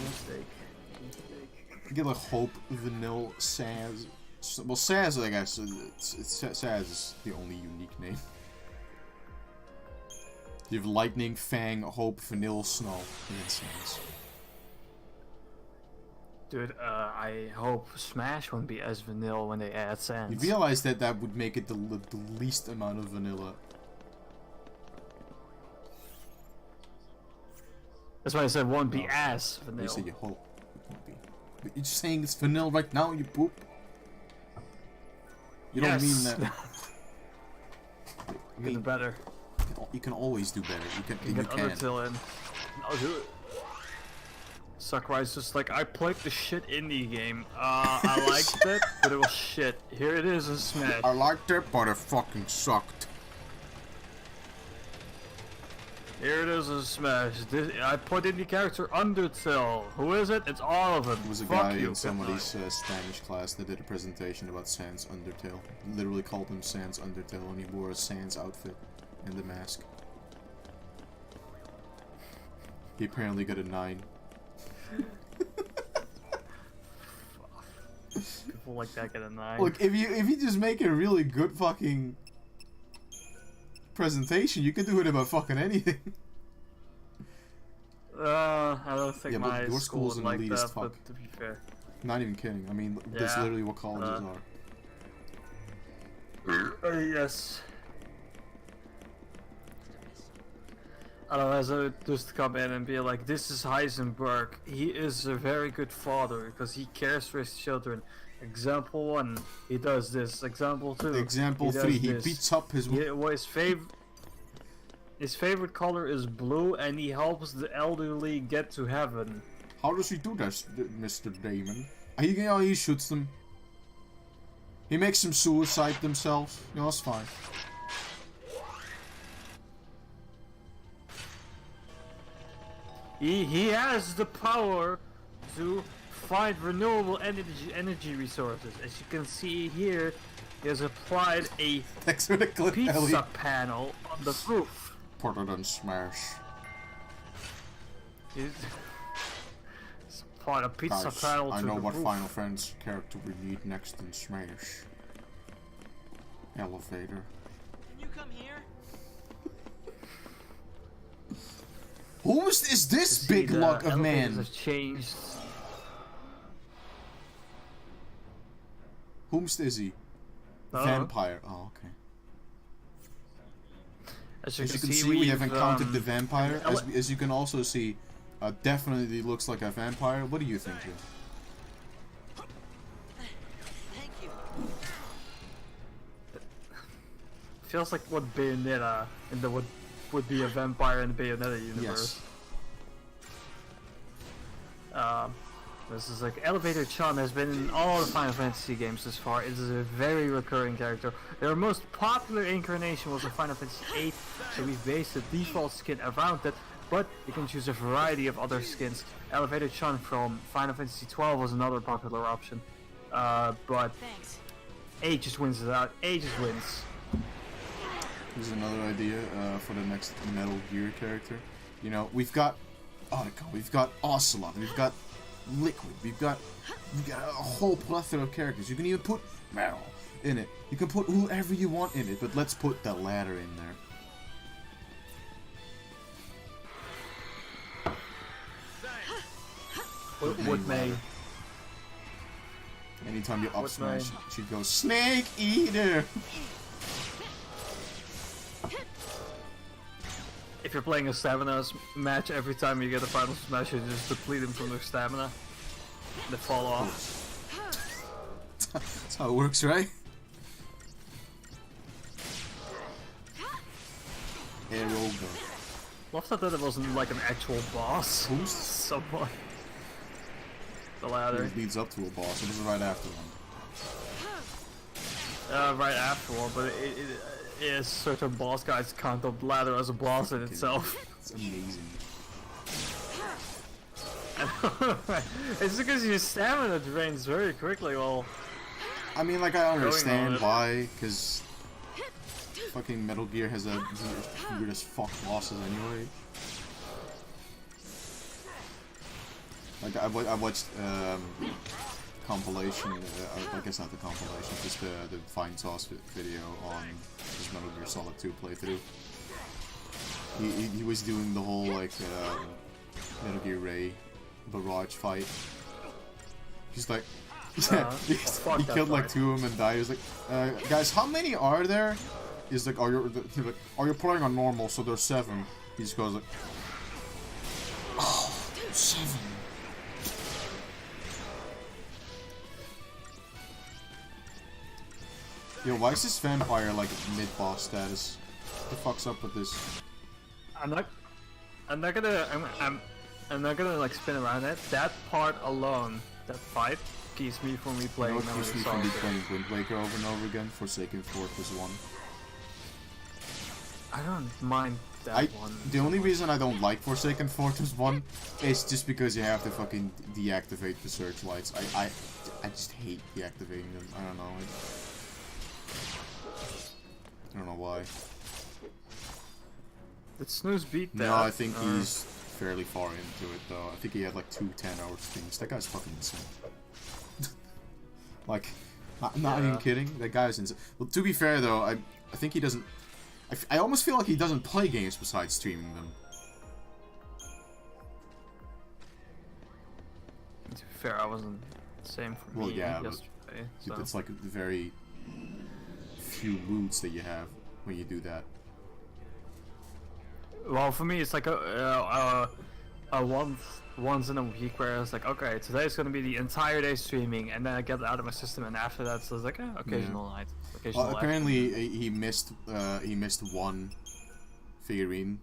Mistake. Get like Hope, Vanilla, Saz. Well, Saz, I guess, Saz is the only unique name. You have Lightning, Fang, Hope, Vanilla, Snow, and then Saz. Dude, I hope Smash won't be as vanilla when they add Sans. You realize that that would make it the least amount of vanilla. That's why I said won't be as vanilla. You say you hope it won't be. But you're just saying it's vanilla right now, you poop. You don't mean that. I mean, better. You can always do better. You Get can. Undertale in. I'll do it. Sakurai's just like, I played the shit indie game. I liked it, but it was shit. Here it is in Smash. I liked it, but it fucking sucked. Here it is in Smash. I put in the character Undertale. Who is it? It's all of them. There was a Fuck guy you. in somebody's Spanish class that did a presentation about Sans Undertale. Literally called him Sans Undertale, and he wore a Sans outfit and the mask. He apparently got a 9. People like that get a 9. Look, if you just make a really good fucking presentation, you can do it about fucking anything. I don't think Yeah, but my your school school's would an like elitist that, fuck. but to be fair. Not even kidding. I mean, that's Yeah. literally what colleges are. Yes. I don't know, as I just come in and be like, this is Heisenberg. He is a very good father because he cares for his children. Example 1, he does this. Example 2, Example he 3, does he this. beats up his... Well, his favorite color is blue, and he helps the elderly get to heaven. How does he do this, Mr. Damon? He shoots them. He makes them suicide themselves. You know, it's fine. He has the power to find renewable energy resources. As you can see here, he has applied a Thanks for the clip, pizza Ellie. panel on the roof. Put it on Smash. He's applied a pizza Guys, panel to I know the what roof. Final Fantasy character we need next in Smash. Elevator. Can you come here? Who is this See, big the lug of elevators man? have changed. Whomst is he? Vampire. Oh, okay. As As you can see, we have encountered the vampire. As you can also see, definitely looks like a vampire. What do you think, Joe? Thank you. Feels like what Bayonetta in the would be a vampire in the Bayonetta universe. Yes. This is like Elevator Chun has been in all the Final Fantasy games thus far. It is a very recurring character. Their most popular incarnation was in Final Fantasy VIII, so we based the default skin around it. but you can choose a variety of other skins. Elevated Shun from Final Fantasy XII was another popular option, but Thanks. A just wins it out. A just wins. Here's another idea for the next Metal Gear character. You know, we've got Otacon, we've got Ocelot, we've got Liquid, we've got a whole plethora of characters. You can even put Metal in it. You can put whoever you want in it, but let's put the ladder in there. With May. Anytime you up With smash, May. she'd go Snake Eater. If you're playing a stamina match, every time you get a final smash, you just deplete them from their stamina. They fall off. That's how it works, right? Arrow go. Love that it wasn't like an actual boss. Who's Someone. The ladder. It leads up to a boss. It is right after one. Right after one, but it is certain boss guys count the ladder as a boss in itself. It's amazing. It's because your stamina drains very quickly. Well, I mean, like, I on understand it. why, because fucking Metal Gear has a weird as fuck bosses anyway. Like, I watched compilation, I guess not the compilation, just the Fine Sauce video on his Metal Gear Solid 2 playthrough. He was doing the whole, like, Metal Gear Ray barrage fight. He's like, yeah, he killed like 2 of them and died. He was like, guys, how many are there? He's like, are you playing on normal? So there's 7. He just goes like, oh, 7. Yo, why is this vampire like mid-boss status? What the fuck's up with this? I'm not gonna like spin around it. That part alone, that fight, keeps me from You replaying know what Metal keeps Gear me from Solid. replaying Wind Waker over and over again? Forsaken Fortress 1. I don't mind that one. The only reason I don't like Forsaken Fortress 1 is just because you have to fucking deactivate the searchlights. I just hate deactivating them. I don't know. I don't know why. Did Snooze beat that? No, I think he's fairly far into it though. I think he had like 2 10-hour streams. That guy's fucking insane. Like, not even kidding. That guy's insane. Well, to be fair though, I think he doesn't. I almost feel like he doesn't play games besides streaming them. To be fair, I wasn't the same for Well, me yeah, but yesterday. So. it's like very few moods that you have when you do that. Well, for me, it's like a once in a week where it's like, okay, today's gonna be the entire day streaming, and then I get it out of my system, and after that, so it's like, occasional night, occasional. Well, apparently he missed 1 figurine.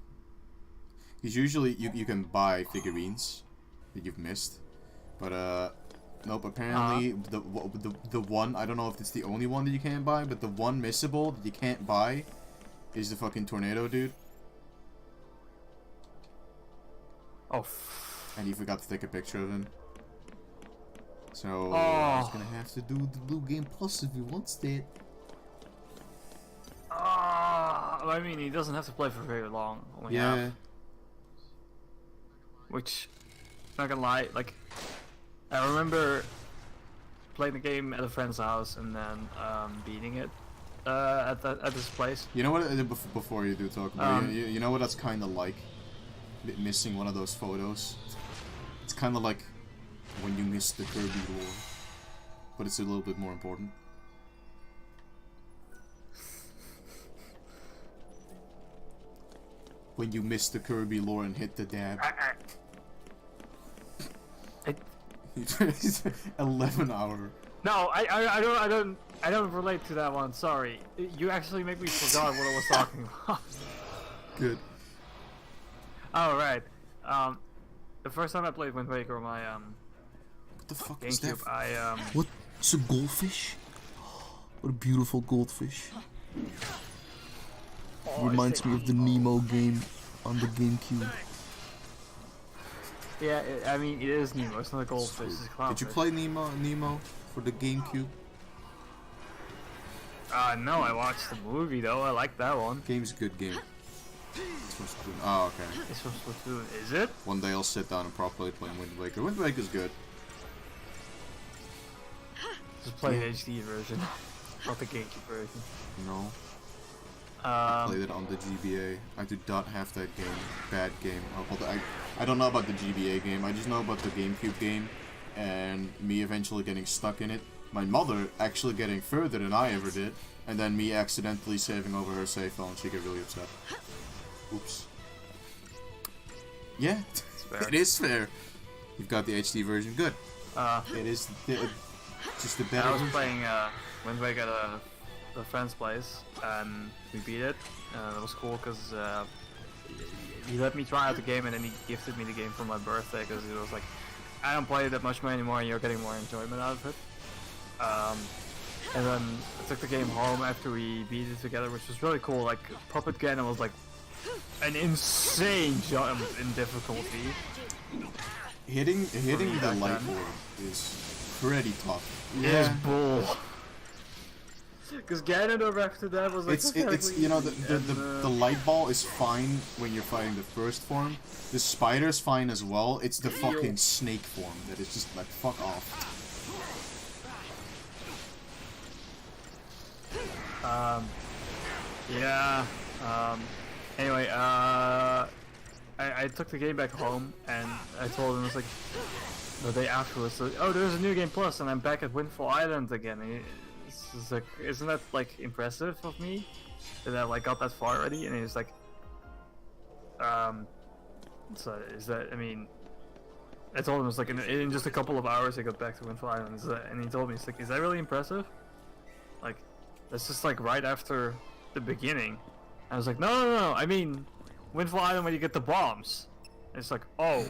Because usually you can buy figurines that you've missed, but nope. Apparently the one, I don't know if it's the only one that you can't buy, but the one missable that you can't buy is the fucking tornado dude. Oh. And he forgot to take a picture of him. So he's gonna have to do the Blue Game Plus if he wants that. I mean, he doesn't have to play for very long. Only half, which, not gonna lie, like, I remember playing the game at a friend's house and then beating it at this place. You know what? Before you do talk about it, you know what that's kind of like? Missing one of those photos. It's kind of like when you miss the Kirby lore, but it's a little bit more important. When you miss the Kirby lore and hit the dab. 11 hour. No, I don't relate to that one. Sorry, you actually make me forgot what I was talking about. Good. Oh right. The first time I played Wind Waker on my What the fuck is that? GameCube, What? It's a goldfish? What a beautiful goldfish. Reminds me of the Nemo game on the GameCube. Yeah, I mean, it is Nemo. It's not a goldfish. It's a clownfish. Did you play Nemo for the GameCube? No, I watched the movie though. I like that one. Game's a good game. It's from Splatoon. Oh, okay. It's from Splatoon. Is it? One day I'll sit down and properly play Wind Waker. Wind Waker's good. Just play the HD version, not the GameCube version. No. I played it on the GBA. I do not have that game. Bad game. I don't know about the GBA game. I just know about the GameCube game, and me eventually getting stuck in it. My mother actually getting further than I ever did, and then me accidentally saving over her save file, and she get really upset. Oops. Yeah, it is fair. You've got the HD version. Good. It is just the better. I was playing Wind Waker at a friend's place, and we beat it. It was cool because he let me try out the game, and then he gifted me the game for my birthday because he was like, "I don't play it that much more anymore, and you're getting more enjoyment out of it." And then I took the game home after we beat it together, which was really cool. Like Puppet Cannon was like an insane jump in difficulty. Hitting the light orb is pretty tough. Yeah. It's bull. Because Ganondorf after that was like it's you know the light ball is fine when you're fighting the first form. The spider's fine as well. It's the fucking snake form that is just like fuck off. Anyway, I took the game back home and I told him, it was like the day afterwards, like, oh, there's a new game plus and I'm back at Windfall Island again. And it's like, isn't that like impressive of me that I like got that far already? And he was like, so is that, I mean, I told him, it's like in just a couple of hours I got back to Windfall Island, and he told me, it's like, is that really impressive? Like, that's just like right after the beginning. I was like, no, I mean, Windfall Island when you get the bombs. And it's like, oh.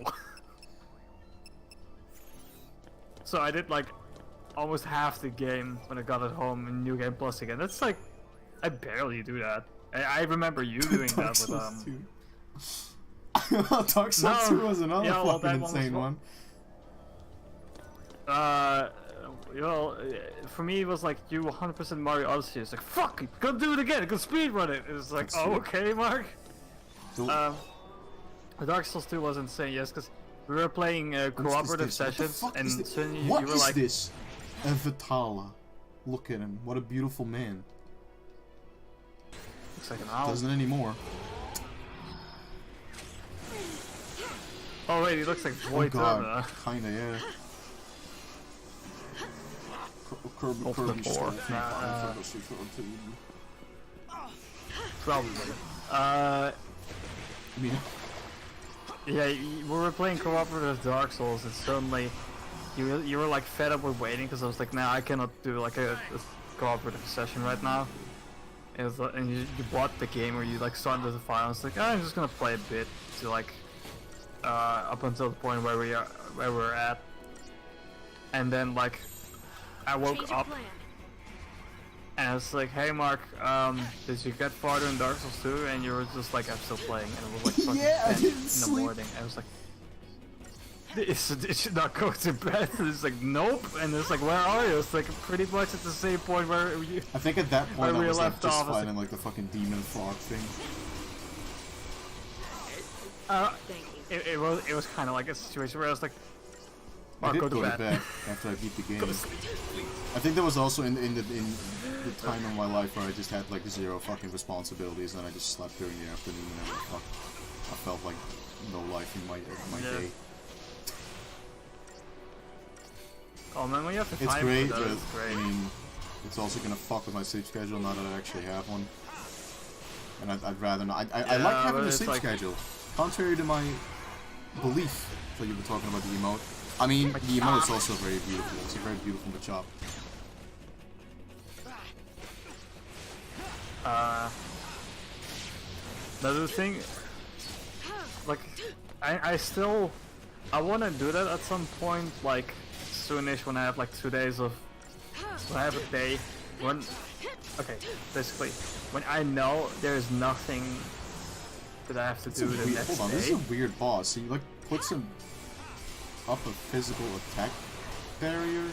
So I did like almost half the game when I got it home in New Game Plus again. That's like, I barely do that. I remember you doing that with Dark Souls 2 was another fucking insane one. Well, for me it was like, you 100% Mario Odyssey. It's like, fuck it, go do it again, go speedrun it. It was like, that's oh, okay, Mark. The Dark Souls 2 was insane, yes, because we were playing cooperative sessions, and suddenly you were like... What is this? Vitala. Look at him, what a beautiful man. Looks like an owl. Doesn't anymore. Oh wait, he looks like Void. Oh god, kinda, yeah. Kirby probably. Yeah, we were playing cooperative Dark Souls, and suddenly you were like fed up with waiting, because I was like, nah, I cannot do like a cooperative session right now. It was, and you bought the game, or you like started the file, and it's like, oh, I'm just gonna play a bit to like up until the point where we're at, and then like I woke up and I was like, hey Mark, did you get farther in Dark Souls 2? And you were just like, I'm still playing, and it was like fucking 10 in the morning. I was like, did you not go to bed? And it's like, nope. And it's like, where are you? It's like pretty much at the same point where you... I think at that point I was like just fighting like the fucking demon frog thing. It was kind of like a situation where I was like, Mark, go to bed after I beat the game. I think that was also in the time in my life where I just had like zero fucking responsibilities, and I just slept during the afternoon, and I felt like no life in my day. Oh man, when you have to it's time great, for that, but it's great. I mean, it's also gonna fuck with my sleep schedule now that I actually have one. And I'd rather not. I like having a sleep schedule, contrary to my belief. So you were talking about the emote. I mean, the emote's also very beautiful. It's a very beautiful machop. Another thing, like, I want to do that at some point, like, soonish, when I have like 2 days of, when I have a day, okay, basically, when I know there's nothing that I have to do the next day. Hold on, this is a weird boss. He like puts him up a physical attack barrier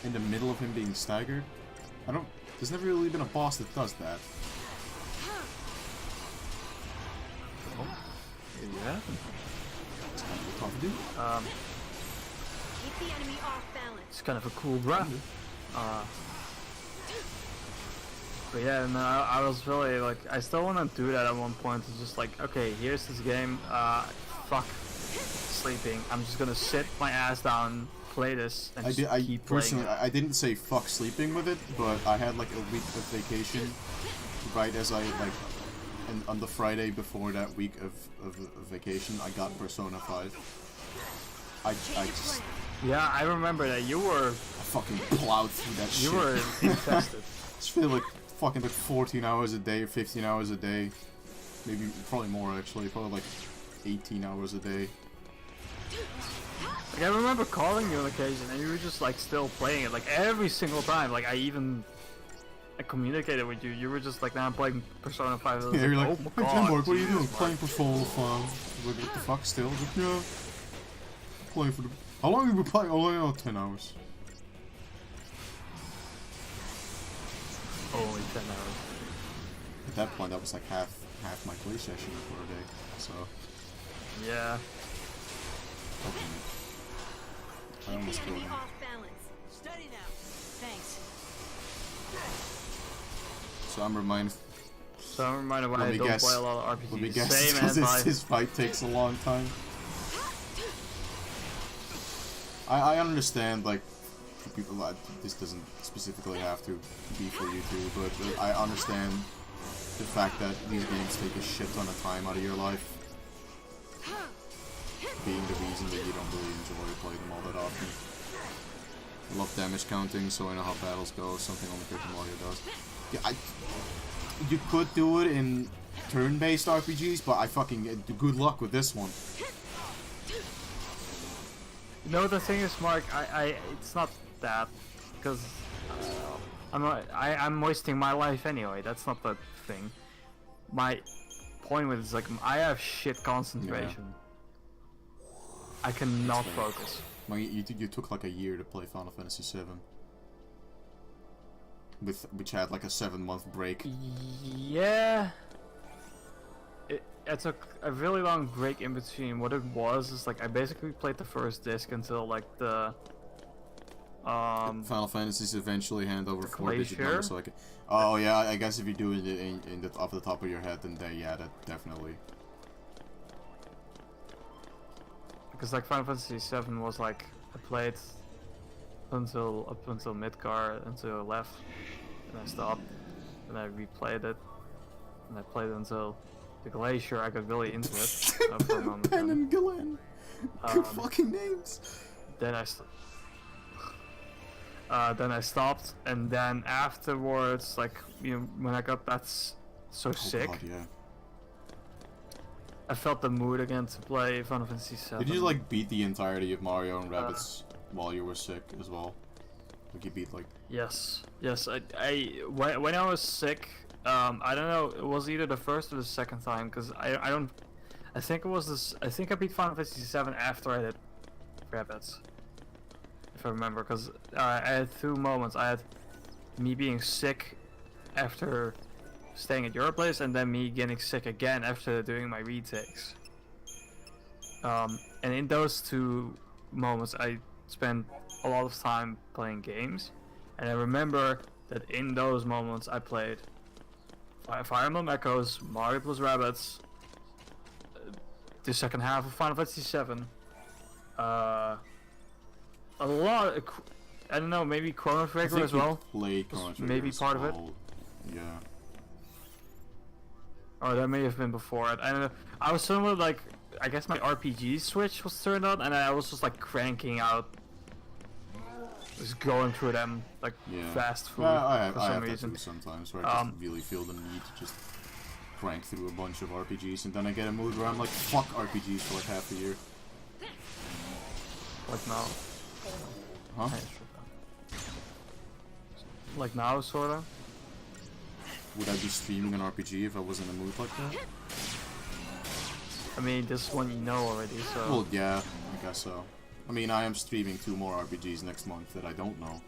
in the middle of him being staggered. There's never really been a boss that does that. Yeah. It's kind of tough to do. Keep the enemy off balance. It's kind of a cool run. But yeah, no, I was really like, I still want to do that at one point. It's just like, okay, here's this game. Fuck sleeping. I'm just gonna sit my ass down, play this, and keep playing. I didn't say fuck sleeping with it, but I had like a week of vacation right as I like. And on the Friday before that week of vacation, I got Persona 5. I just... Yeah, I remember that you were... I fucking plowed through that shit. You were infested. I just feel like fucking like 14 hours a day, or 15 hours a day. Maybe, probably more actually, probably like 18 hours a day. Like, I remember calling you on occasion and you were just like still playing it, like every single time. Like I communicated with you. You were just like, "Now I'm playing Persona 5." Yeah, you're like, "Oh my "Hey, god, Mark, what are you doing? Jesus, Playing Persona 5?" Like, what the fuck? Still? Like, yeah. Playing for the. How long have you been playing? Only 10 hours. Only 10 hours. At that point, that was like half my play session for a day. So. Yeah. I almost killed Enemy him. off balance. Steady now. Thanks. So I'm reminded. So I'm reminded why Let I me don't guess. play a lot of Let me RPGs. guess. Same Because as his fight takes a long time. I understand, like, for people that this doesn't specifically have to be for you two, but I understand the fact that these games take a shit ton of time out of your life, being the reason that you don't really enjoy playing them all that often. I love damage counting, so I know how battles go, something only Paper Mario does. Yeah, you could do it in turn-based RPGs, but I fucking good luck with this one. No, the thing is, Mark, it's not that, because I'm wasting my life anyway. That's not the thing. My point with it is like I have shit concentration. Yeah. I cannot focus. Well, you took like a year to play Final Fantasy VII, which had like a 7-month break. Yeah. It took a really long break in between. What it was is like I basically played the first disc until like the Final Fantasies eventually hand over 4-digit Glacier? numbers, so I can. Oh yeah, I guess if you do it in the off the top of your head, then yeah, that definitely. Because like Final Fantasy VII was like I played up until Midgar until I left, and I stopped, and I replayed it, and I played it until the Glacier. I got really into it for a moment. Ben and Glenn. Good fucking names. Then I stopped, and then afterwards, like when I got that so sick, God, yeah. I felt the mood again to play Final Fantasy VII. Did you like beat the entirety of Mario and Rabbids while you were sick as well? Like you beat like. Yes. When I was sick, I don't know, it was either the first or the second time, because I think it was this. I think I beat Final Fantasy VII after I did Rabbids, if I remember, because I had 2 moments. I had me being sick after staying at your place, and then me getting sick again after doing my retakes. And in those 2 moments, I spent a lot of time playing games, and I remember that in those moments I played Fire Emblem Echoes, Mario plus Rabbids, the second half of Final Fantasy VII, a lot of, I don't know, maybe Chrono Trigger as well. Played Chrono Trigger Maybe as part of it. well. Yeah. Or that may have been before it. I don't know. I was somewhat like, I guess my RPG switch was turned on, and I was just like cranking out, just going through them like fast food for some reason. That too sometimes, where I just really feel the need to just crank through a bunch of RPGs, and then I get a mood where I'm like, fuck RPGs for like half a year. Like now. Huh? Like now, sorta. Would I be streaming an RPG if I was in a mood like that? I mean, this one you know already, so. Well, yeah, I guess so. I mean, I am streaming 2 more RPGs next month that I don't know.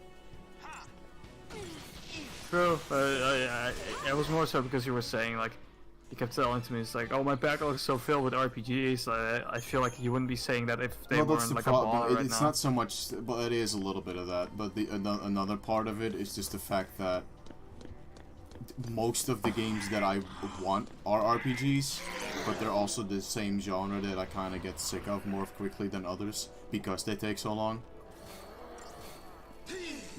True. It was more so because you were saying, like, you kept telling to me, it's like, oh, my backlog is so filled with RPGs. I feel like you wouldn't be saying that if they weren't like a baller right It's now. not so much, but it is a little bit of that. But another part of it is just the fact that most of the games that I want are RPGs, but they're also the same genre that I kind of get sick of more quickly than others because they take so long.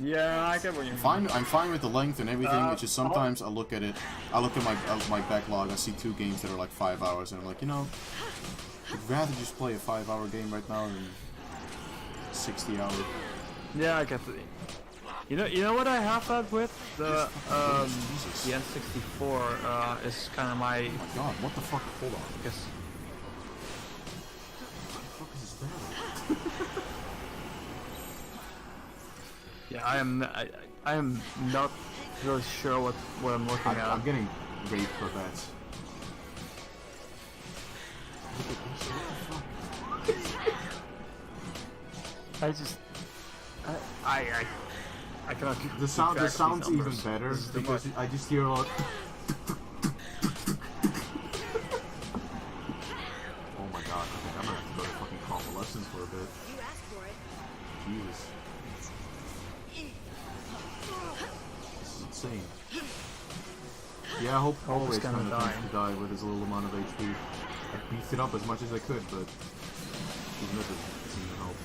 Yeah, I get what you mean. I'm fine with the length and everything. It's just sometimes I look at it, I look at my backlog. I see 2 games that are like 5 hours, and I'm like, you know, I'd rather just play a 5-hour game right now than 60 hours. Yeah, I get the. You know what I have that with the N64 is kind of my. Oh my god! What the fuck? Hold on. Guess. What the fuck is that? Yeah, I am not really sure what I'm looking at. I'm getting raped for bets. I just. I cannot keep The sound's even better because I just hear a lot. Oh my god! Okay, I'm gonna have to go to fucking convalescence for a bit. You asked for it. Jesus. This is insane. Yeah, I hope always it's gonna kind of die. to die with his little amount of HP. I beefed it up as much as I could, but even if it seemed to help.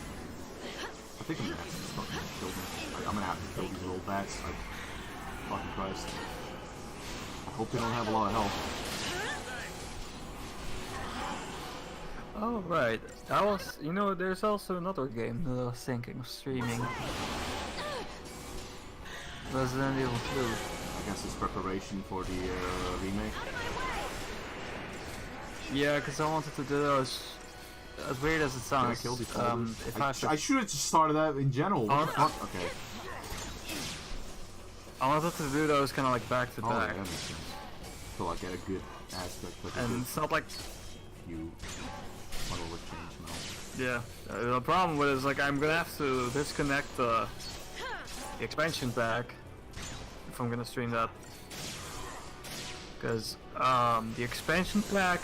I think I'm gonna have to just fucking kill them. I'm gonna have to kill these little bats. Like, fucking Christ. I hope they don't have a lot of health. Oh right, that was. You know, there's also another game that I was thinking of streaming. Resident Evil 2. I guess it's preparation for the remake. Yeah, because I wanted to do those. As weird as it Can I sounds, kill these folders? if I should have just started that in general. What the fuck? Okay. I wanted to do those kind of like back to Oh, yeah, back, that makes sense. So I get a good aspect of and it's not like you. What will it change now? yeah. The problem with it is like I'm gonna have to disconnect the expansion pack if I'm gonna stream that, because the expansion pack,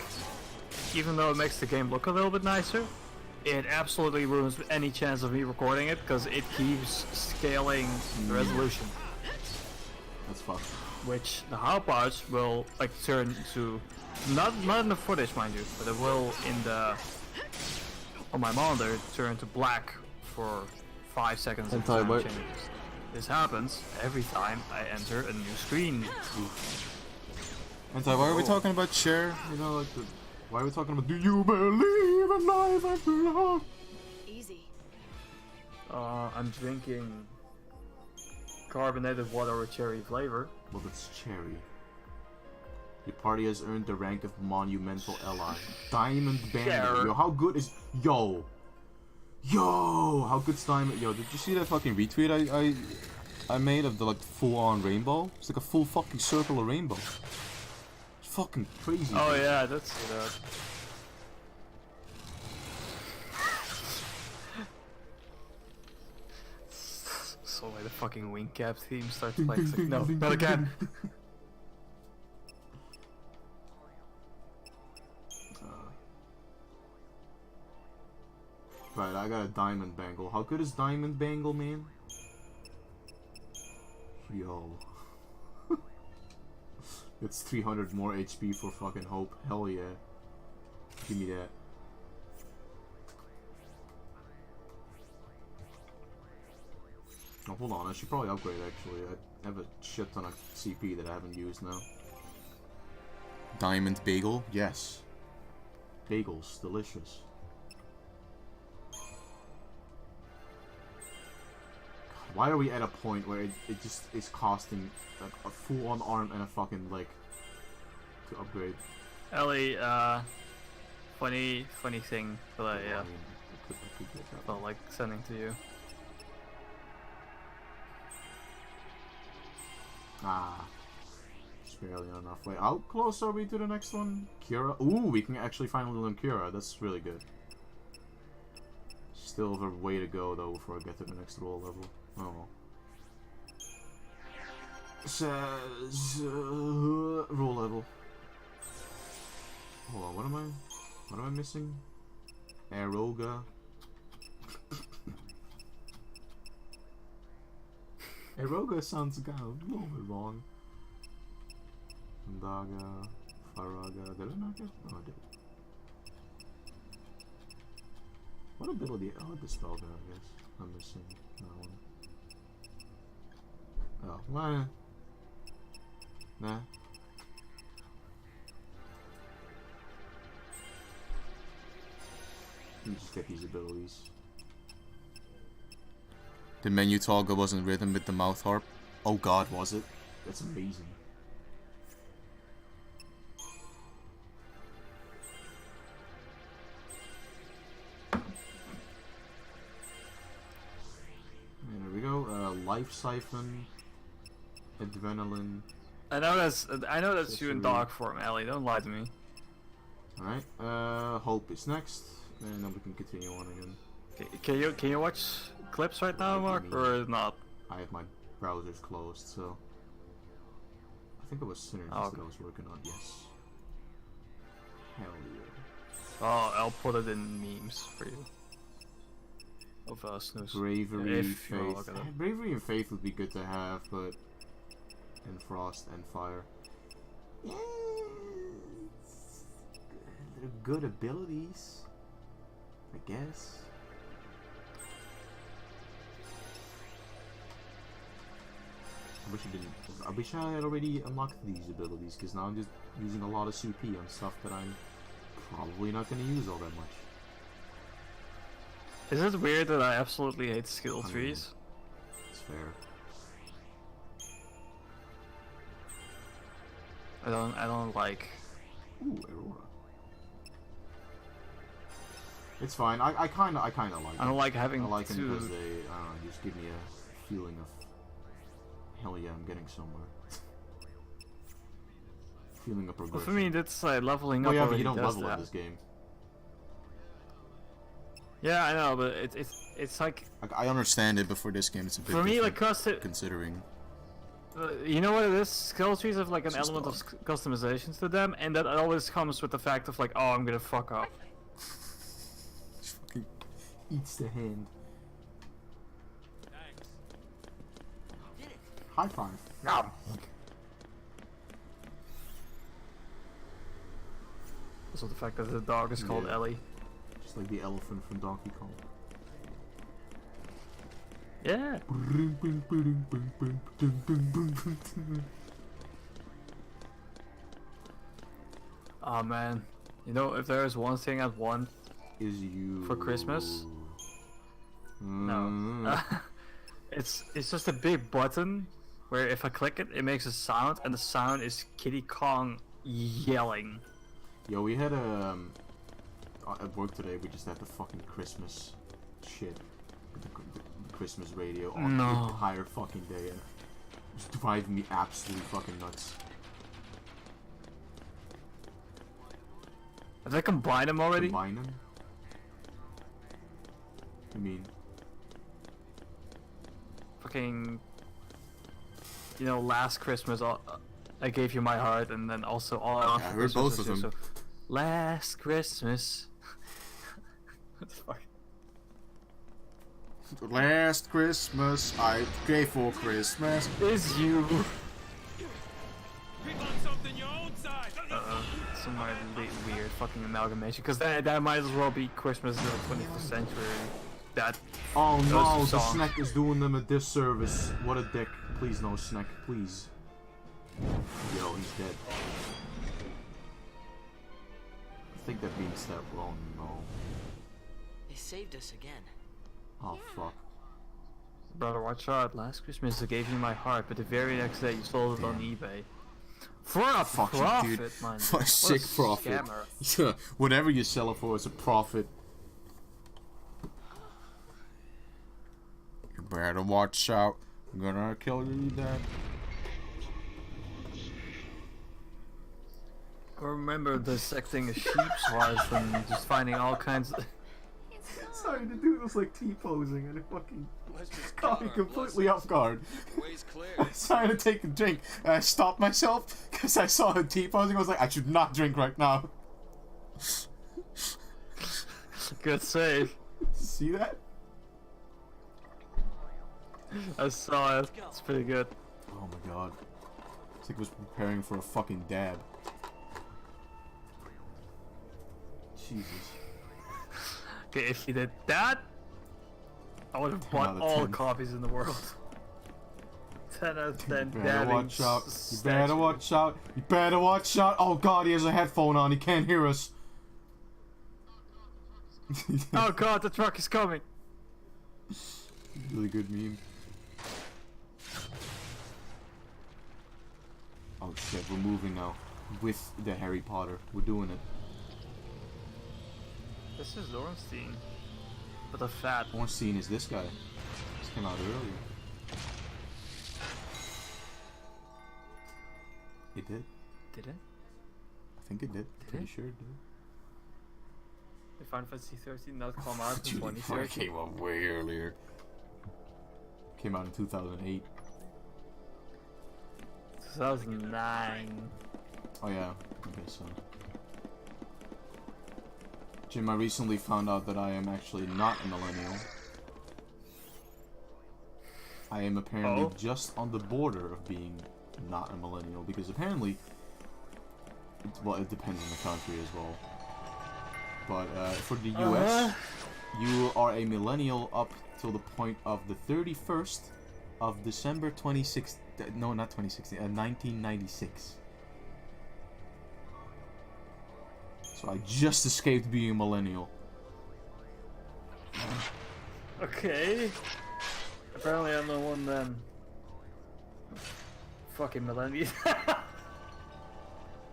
even though it makes the game look a little bit nicer, it absolutely ruins any chance of me recording it because it keeps scaling the resolution. That's fucked. Which the hard parts will like turn to not in the footage, mind you, but it will in the on my monitor turn to black for 5 seconds. If time changes. This happens every time I enter a new screen. Anti, why are we talking about Cher? You know, like the. Why are we talking about? Do you believe in life after love? Easy. I'm drinking carbonated water with cherry flavor. Well, it's cherry. Your party has earned the rank of monumental ally. Diamond Banner. Yo, how good is... Yo, how good's Diamond... Yo, did you see that fucking retweet I made of the, like, full-on rainbow? It's like a full fucking circle of rainbow. It's fucking crazy. Oh dude. yeah, that's that. So like the fucking wing cap theme starts playing. It's like, no, not again. Right, I got a diamond bangle. How good is diamond bangle, man? Yo. It's 300 more HP for fucking hope. Hell yeah. Give me that. Oh, hold on. I should probably upgrade, actually. I have a shit ton of CP that I haven't used now. Diamond bagel? Yes. Bagels. Delicious. Why are we at a point where it just is costing like a full-on arm and a fucking leg to upgrade? Ellie, funny thing that I I mean, I could get that. felt like sending to you. Ah, just barely enough. Wait, how close are we to the next one? Kira? Ooh, we can actually finally learn Kira. That's really good. Still have a way to go though before I get to the next roll level. Oh well. Says roll level. Hold on, what am I missing? Aeroga. Aeroga sounds kind of a little bit wrong. Daga, Faraga, did I not get? Oh, I did. What ability? Oh, Dispel Gun, I guess. I'm missing that one. Oh, nah. Nah. You just get these abilities. The menu toggle wasn't rhythm with the mouth harp. Oh god, was it? That's amazing. And there we go. Life Siphon, Adrenaline. I know that's you in dog form, Ellie. Don't lie to me. Alright, Hope is next, and then we can continue on again. Can you watch clips right now, Mark, or not? I have my browsers closed, so I think it was Synergies that I was working on. Yes. Hell yeah. Oh, I'll put it in memes for you. Of Snooze. Bravery, Faith. Bravery and Faith would be good to have, but and Frost and Fire. Yeah, they're good abilities, I guess. I wish I had already unlocked these abilities, because now I'm just using a lot of CP on stuff that I'm probably not going to use all that much. Is it weird that I absolutely hate skill trees? It's fair. I don't like. Ooh, Aurora. It's fine. I kinda like them. I don't like having I like them to. because they just give me a feeling of hell yeah, I'm getting somewhere. Feeling of progression. Well, for me, that's leveling Oh up. yeah, but already you don't does level that. in this game. Yeah, I know, but it's like. I understand it, but for this game, it's a bit For me, like considering. You know what it is? Skill trees have like an Just element of dog. customizations to them, and that always comes with the fact of like, oh, I'm gonna fuck up. Just fucking eats the hand. High five. Yeah. Also, the fact that the dog is called Yeah. Ellie. Just like the elephant from Donkey Kong. Yeah. Oh man, you know, if there is one thing I'd want Is you for Christmas, no, it's just a big button where if I click it, it makes a sound, and the sound is Kitty Kong yelling. Yo, we had at work today. We just had the fucking Christmas shit, the Christmas radio on the entire fucking day, and it was driving me absolutely fucking nuts. Have they combined them already? Combine them? I mean, fucking, you know, last Christmas I gave you my heart, and then also all. I heard both of them. So, last Christmas. What the fuck? Last Christmas I gave for Christmas. Is you. Pick on something your own size. Some weird fucking amalgamation, because that might as well be Christmas of the 21st century. That. Oh no, the songs. snack is doing them a disservice. What a dick. Please no snack, please. Yo, he's dead. I think that means that. Oh no. They saved us again. Oh fuck. Brother, watch out. Last Christmas I gave you my heart, but the very next day you sold it on eBay. For a Fuck you, profit, dude. man. For a sick profit. Scammer. Whatever you sell it for is a profit. You better watch out. I'm gonna kill you, Dad. I remember dissecting a sheep's heart and just finding all kinds of... Sorry, the dude was like T-posing and it fucking Let's just caught me count our completely off guard. blessings. Way's clear. I was trying to take a drink and I stopped myself because I saw him T-posing. I was like, I should not drink right now. Good save. See that? I saw it. It's pretty good. Oh my god. It's like I was preparing for a fucking dab. Jesus. Okay, if he did that, I would have 10 bought out of all 10. copies in the world. 10 out of 10. You better dabbing watch out. You statue. better watch out. You better watch out. Oh god, he has a headphone on. He can't hear us. Oh god, the truck is coming. Really good meme. Oh shit, we're moving now. With the Harry Potter. We're doing it. This is Ornstein. But a fat. Ornstein is this guy. This came out earlier. It did. Did it? I think it did. Pretty it? sure it did. The Final Fantasy 13 not come out in Dude, it 2013. came out way earlier. Came out in 2008. 2009. Oh yeah, I guess so. Jim, I recently found out that I am actually not a millennial. I am apparently just on the border of being not a millennial, because apparently, well, it depends on the country as well. But for the US, you are a millennial up till the point of the 31st of December 2016. No, not 2016. 1996. So I just escaped being a millennial. Okay. Apparently I'm the one then. Fucking millennial.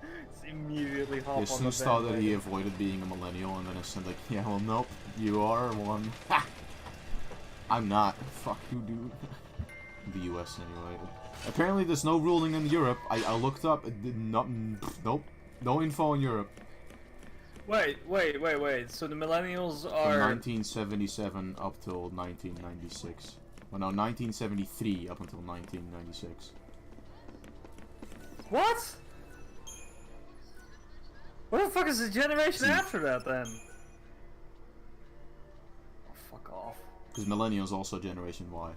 It's immediately hop on the Since thought that he bandwagon. avoided being a millennial, and then I said like, yeah, well, nope, you are one. Ha! I'm not. Fuck you, dude. The US anyway. Apparently there's no ruling in Europe. I looked up. It did not. Nope. No info in Europe. Wait. So the millennials From are 1977 up till 1996. Well, no, 1973 up until 1996. what? What the fuck is the generation after that then? Oh, fuck off. Because millennials also Generation Y.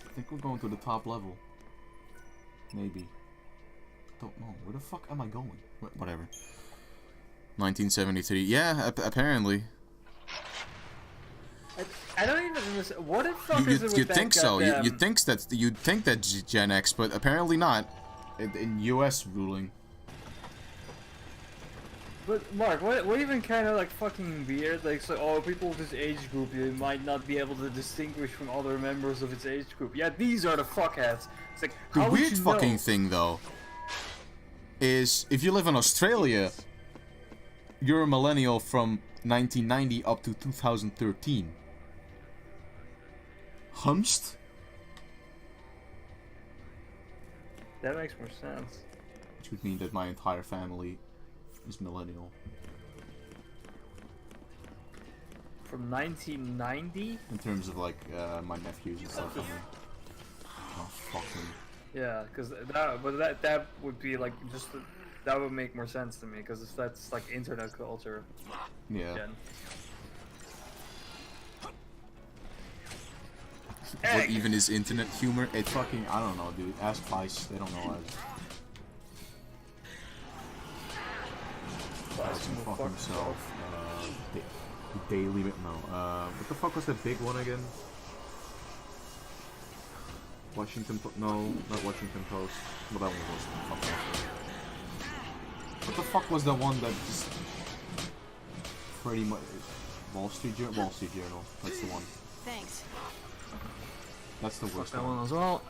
I think we're going to the top level. Maybe. Don't know. Where the fuck am I going? Whatever. 1973. Yeah, apparently. I don't even understand. What the fuck is it with You that think so? goddamn- You'd think that Gen X, but apparently not. In U.S. ruling. But Mark, what even kind of like fucking weird? Like, so, oh, people of this age group, you might not be able to distinguish from other members of its age group. Yeah, these are the fuckheads. It's like, The how would weird you fucking know? thing, though, is if you live in Australia, you're a millennial from 1990 up to 2013. Humst? That makes more sense. Which would mean that my entire family is millennial. From 1990? In terms of, like, my nephews and stuff. I mean. Oh, fuck me. Yeah, because that would be like just that would make more sense to me because that's like internet culture. Yeah. Gen. What even is internet humor? It fucking, I don't know, dude. Ask Vice. They don't know us. Vice can fuck himself. The Daily, no. What the fuck was that big one again? No, not Washington Post. Well, that one was fucking. What the fuck was the one that just pretty much Wall Street Journal? Wall Street Journal. That's the one. Thanks. That's the worst That one. one as well.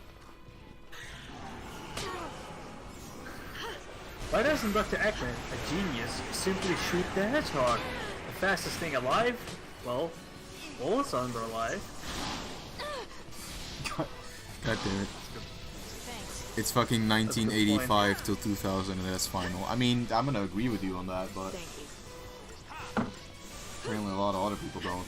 Why doesn't Dr. Eggman, a genius, simply shoot the hedgehog? The fastest thing alive? Well, bullets aren't alive. God damn it. Thanks. It's fucking 1985 till 2000, and that's final. I mean, I'm gonna agree with you on that, but apparently a lot of other people don't.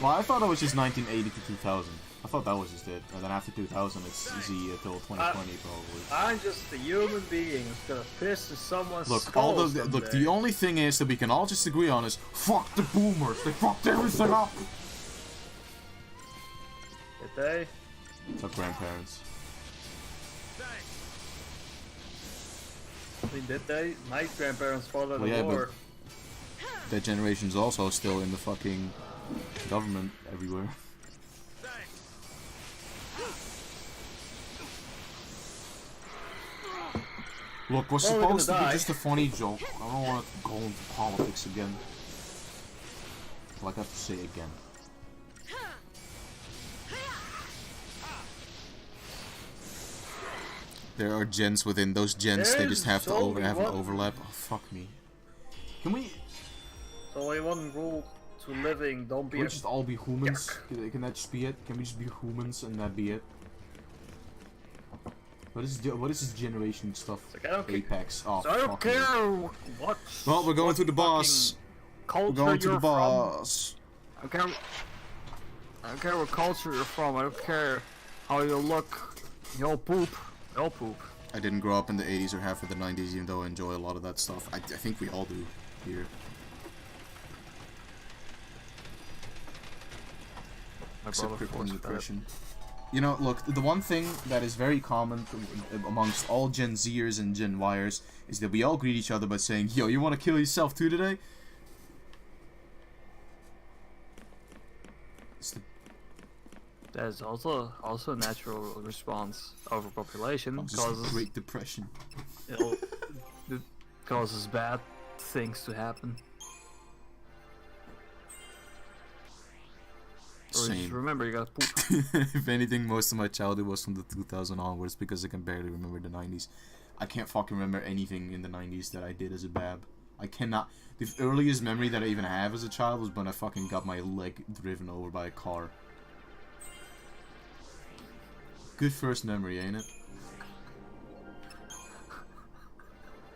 Well, I thought it was just 1980 to 2000. I thought that was just it. And then after 2000, it's Z until 2020 probably. I'm just a human being who's gonna piss in someone's Look, skull look. The only thing is that we can all just agree on is fuck the boomers. They fucked everything up. Did they? Fuck grandparents. I mean, did they? My grandparents fought in Well, yeah, the war. but that generation's also still in the fucking government everywhere. Look, we're supposed to be just a funny joke. I don't want to go into politics again. Like I have to say again. There are gens within those gens. They just have to have an overlap. Oh, fuck me. Can we? So only one rule to living: don't be. Can we just all be humans? Can that just be it? Can we just be humans and that be it? What is this generation stuff? Like, I don't Apex. Oh, so I don't care what. Well, we're going to the boss. Culture We're going to the you're boss. from. I don't care what culture you're from. I don't care how you look. You'll poop. You'll poop. I didn't grow up in the 80s or half of the 90s, even though I enjoy a lot of that stuff. I think we all do here. Except crippling depression. You know, look, the one thing that is very common amongst all Gen Zers and Gen Yers is that we all greet each other by saying, yo, you want to kill yourself too today? That is also a natural response. Overpopulation causes Great Depression. It causes bad things to happen. Or just remember, you gotta poop. If anything, most of my childhood was from the 2000 onwards because I can barely remember the 90s. I can't fucking remember anything in the 90s that I did as a bab. I cannot. The earliest memory that I even have as a child was when I fucking got my leg driven over by a car. Good first memory, ain't it?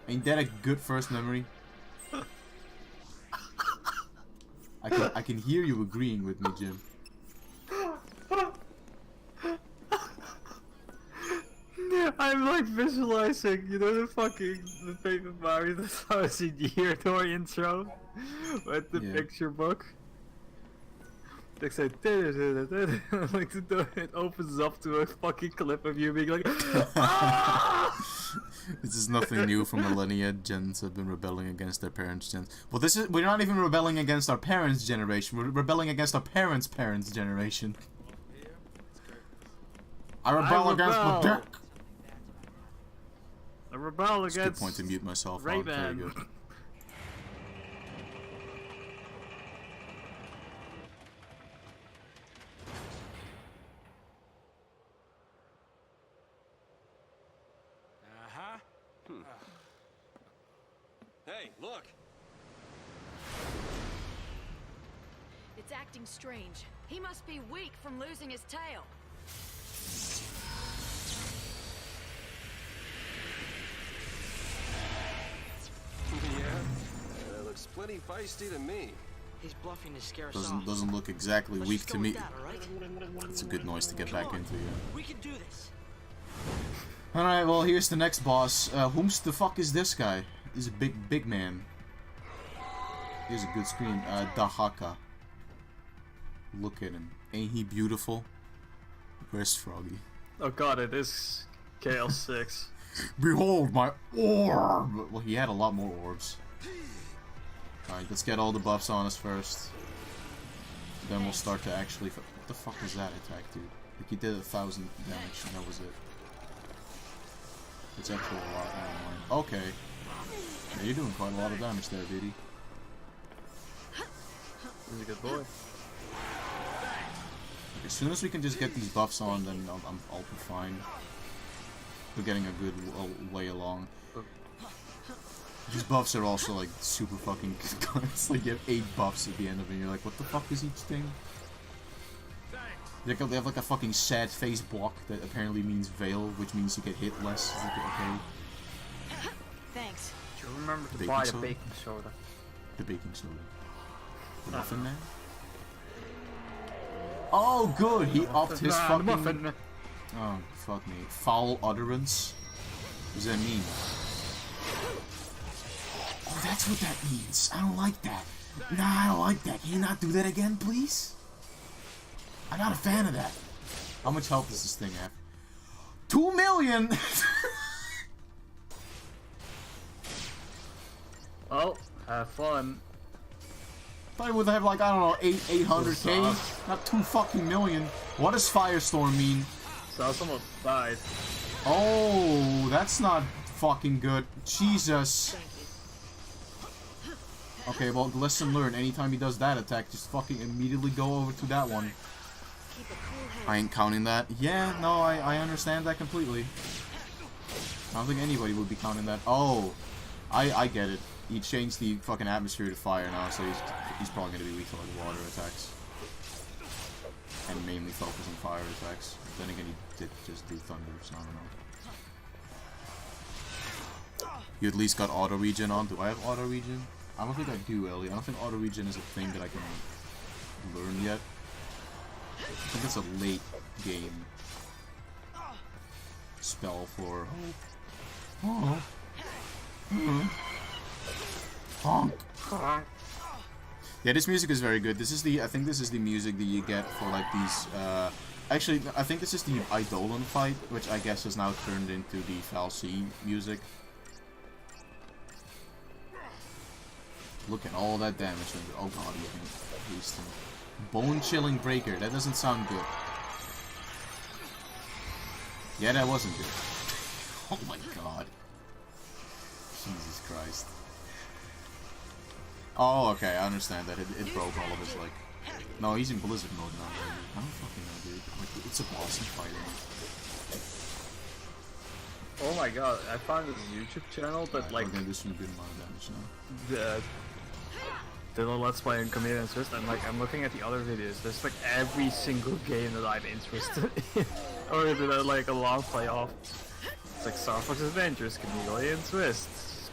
Ain't that a good first memory? I can hear you agreeing with me, Jim. I'm like visualizing, you know, the Paper Mario 1000-year door intro with the picture book. It's like, like it opens up to a fucking clip of you being like, ah! This is nothing new for millennia. Gens have been rebelling against their parents' gens. Well, we're not even rebelling against our parents' generation. We're rebelling against our parents' parents' generation. I rebel against my dick. I rebel against. It's a good point to mute myself. Very good. Hey, look! It's acting strange. He must be weak from losing his tail. Yeah, that looks plenty feisty to me. He's bluffing to scare us off. Doesn't look exactly weak to me. Right? It's a good noise to get back into, yeah. We can do this. Alright, well, here's the next boss. Whom's the fuck is this guy? He's a big man. Here's a good screen. Dahaka. Look at him. Ain't he beautiful? Where's Froggy? Oh god, it is KL6. Behold my orb! Well, he had a lot more orbs. Alright, let's get all the buffs on us first. Then we'll start to actually... What the fuck was that attack, dude? Like, he did 1,000 damage, and that was it. It's actually a lot. Okay. Yeah, you're doing quite a lot of damage there, dude. He's a good boy. As soon as we can just get these buffs on, then I'll be fine. We're getting a good way along. These buffs are also like super fucking good. It's like you have 8 buffs at the end of it and you're like, what the fuck is each thing? They have like a fucking sad face block that apparently means veil, which means you get hit less. It's like, okay. Thanks. Do you remember to Baking buy soda? a baking soda? The baking soda. The muffin man? Oh, good! He upped his Nah, the fucking... muffin. Oh, fuck me. Foul utterance? What does that mean? Oh, that's what that means. I don't like that. Nah, I don't like that. Can you not do that again, please? I'm not a fan of that. How much health does this thing have? 2 million! Oh, have fun. Thought it would have like, I don't know, 800k? Not 2 fucking million. What does Firestorm mean? So someone died. Oh, that's not fucking good. Jesus. Okay, well, lesson learned. Anytime he does that attack, just fucking immediately go over to that one. Keep a cool head. I ain't counting that. Yeah, no, I understand that completely. I don't think anybody would be counting that. Oh, I get it. He changed the fucking atmosphere to fire now, so he's probably going to be weak to like water attacks. And mainly focus on fire attacks. Then again, he did just do thunder, so I don't know. You at least got auto regen on. Do I have auto regen? I don't think I do, Ellie. I don't think auto regen is a thing that I can learn yet. I think it's a late game spell for hope. Oh. Honk. Yeah, this music is very good. This is I think this is the music that you get for like these, actually, I think this is the Eidolon fight, which I guess has now turned into the Fal'Cie music. Look at all that damage. Oh god, you can waste him. Bone-chilling breaker. That doesn't sound good. Yeah, that wasn't good. Oh my god. Jesus Christ. Oh, okay, I understand that. It broke all of his, like... No, he's in Blizzard mode now, baby. I don't fucking know, dude. Like, it's a boss fighting. Oh my god, I found this YouTube channel that Right, like we're gonna do some good amount of damage now. the Let's Play and Comedian Interest, and like I'm looking at the other videos, there's like every single game that I'm interested in. Or like a long play off. It's like Star Fox Adventures, Chameleon Twist,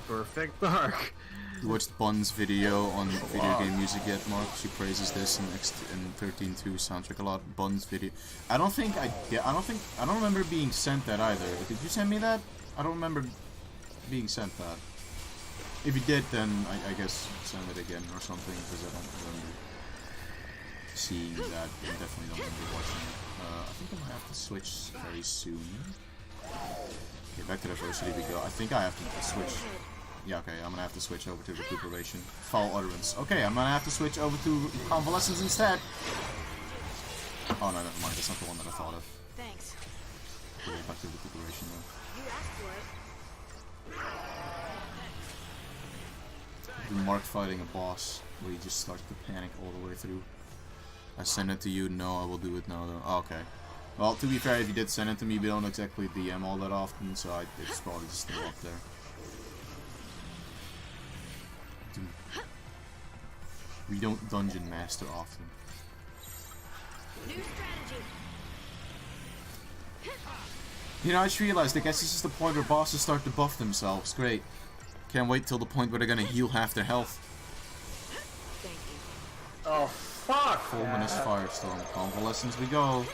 Perfect Dark. You watched Bun's video on video game music yet, Mark? She praises this in 13.2 soundtrack a lot. Bun's video. I don't remember being sent that either. Did you send me that? I don't remember being sent that. If you did, then I guess send it again or something, because I don't remember seeing that. I definitely don't remember watching it. I think I might have to switch very soon. Okay, back to diversity we go. I think I have to switch. Yeah, okay, I'm gonna have to switch over to recuperation. Foul utterance. Okay, I'm gonna have to switch over to convalescence instead. Oh no, never mind. That's not the one that I thought of. Thanks. Okay, back to recuperation then. You asked for it. The Mark fighting a boss where he just starts to panic all the way through. I send it to you. No, I will do it now though. Oh, okay. Well, to be fair, if you did send it to me, we don't exactly DM all that often, so it's probably just still up there. We don't dungeon master often. New strategy. You know, I just realized, I guess this is the point where bosses start to buff themselves. Great. Can't wait till the point where they're gonna heal half their health. Thank you. Oh fuck! Fulminous Firestorm. Convalescence we go.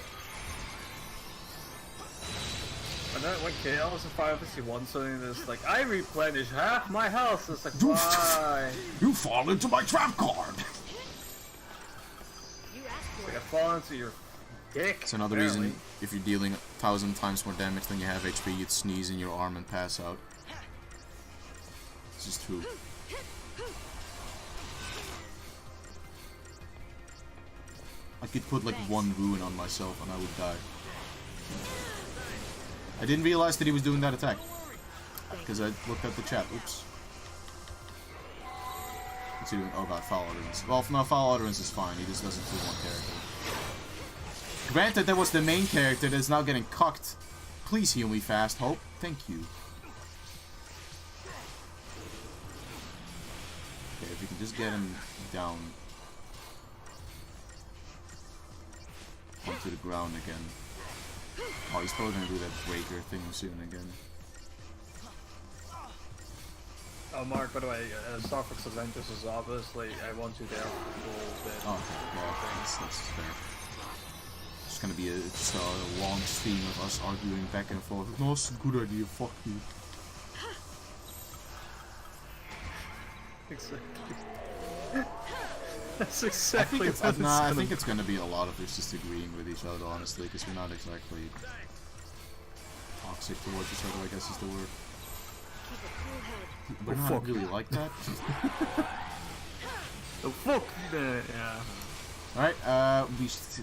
And then when Chaos in Final Fantasy 1 suddenly there's like, I replenish half my health, it's like, why? You fall into my trap card! You asked It's for like I it. fall into your dick. It's another apparently. reason, if you're dealing 1,000 times more damage than you have HP, you'd sneeze in your arm and pass out. This is true. I could put like one rune on myself and I would die. I didn't realize that he was doing that attack. Because I looked at the chat. Oops. What's he doing? Oh god, foul utterance. Well, no, foul utterance is fine. He just doesn't do one character. Granted, that was the main character that is now getting cucked. Please heal me fast, Hope. Thank you. Okay, if you can just get him down. Once to the ground again. Oh, he's probably gonna do that breaker thing soon again. Oh, Mark, by the way, Star Fox Adventures is obviously, I want you there for a little bit. Oh, okay, yeah, that's fair. It's gonna be just a long stream of us arguing back and forth. No, it's a good idea, fuck you. Exactly. That's exactly what it's I think it's gonna be a lot of us just agreeing with each other, honestly, because we're not exactly toxic towards each other, I guess is the word. We're not really like that. The fuck? Yeah. Alright,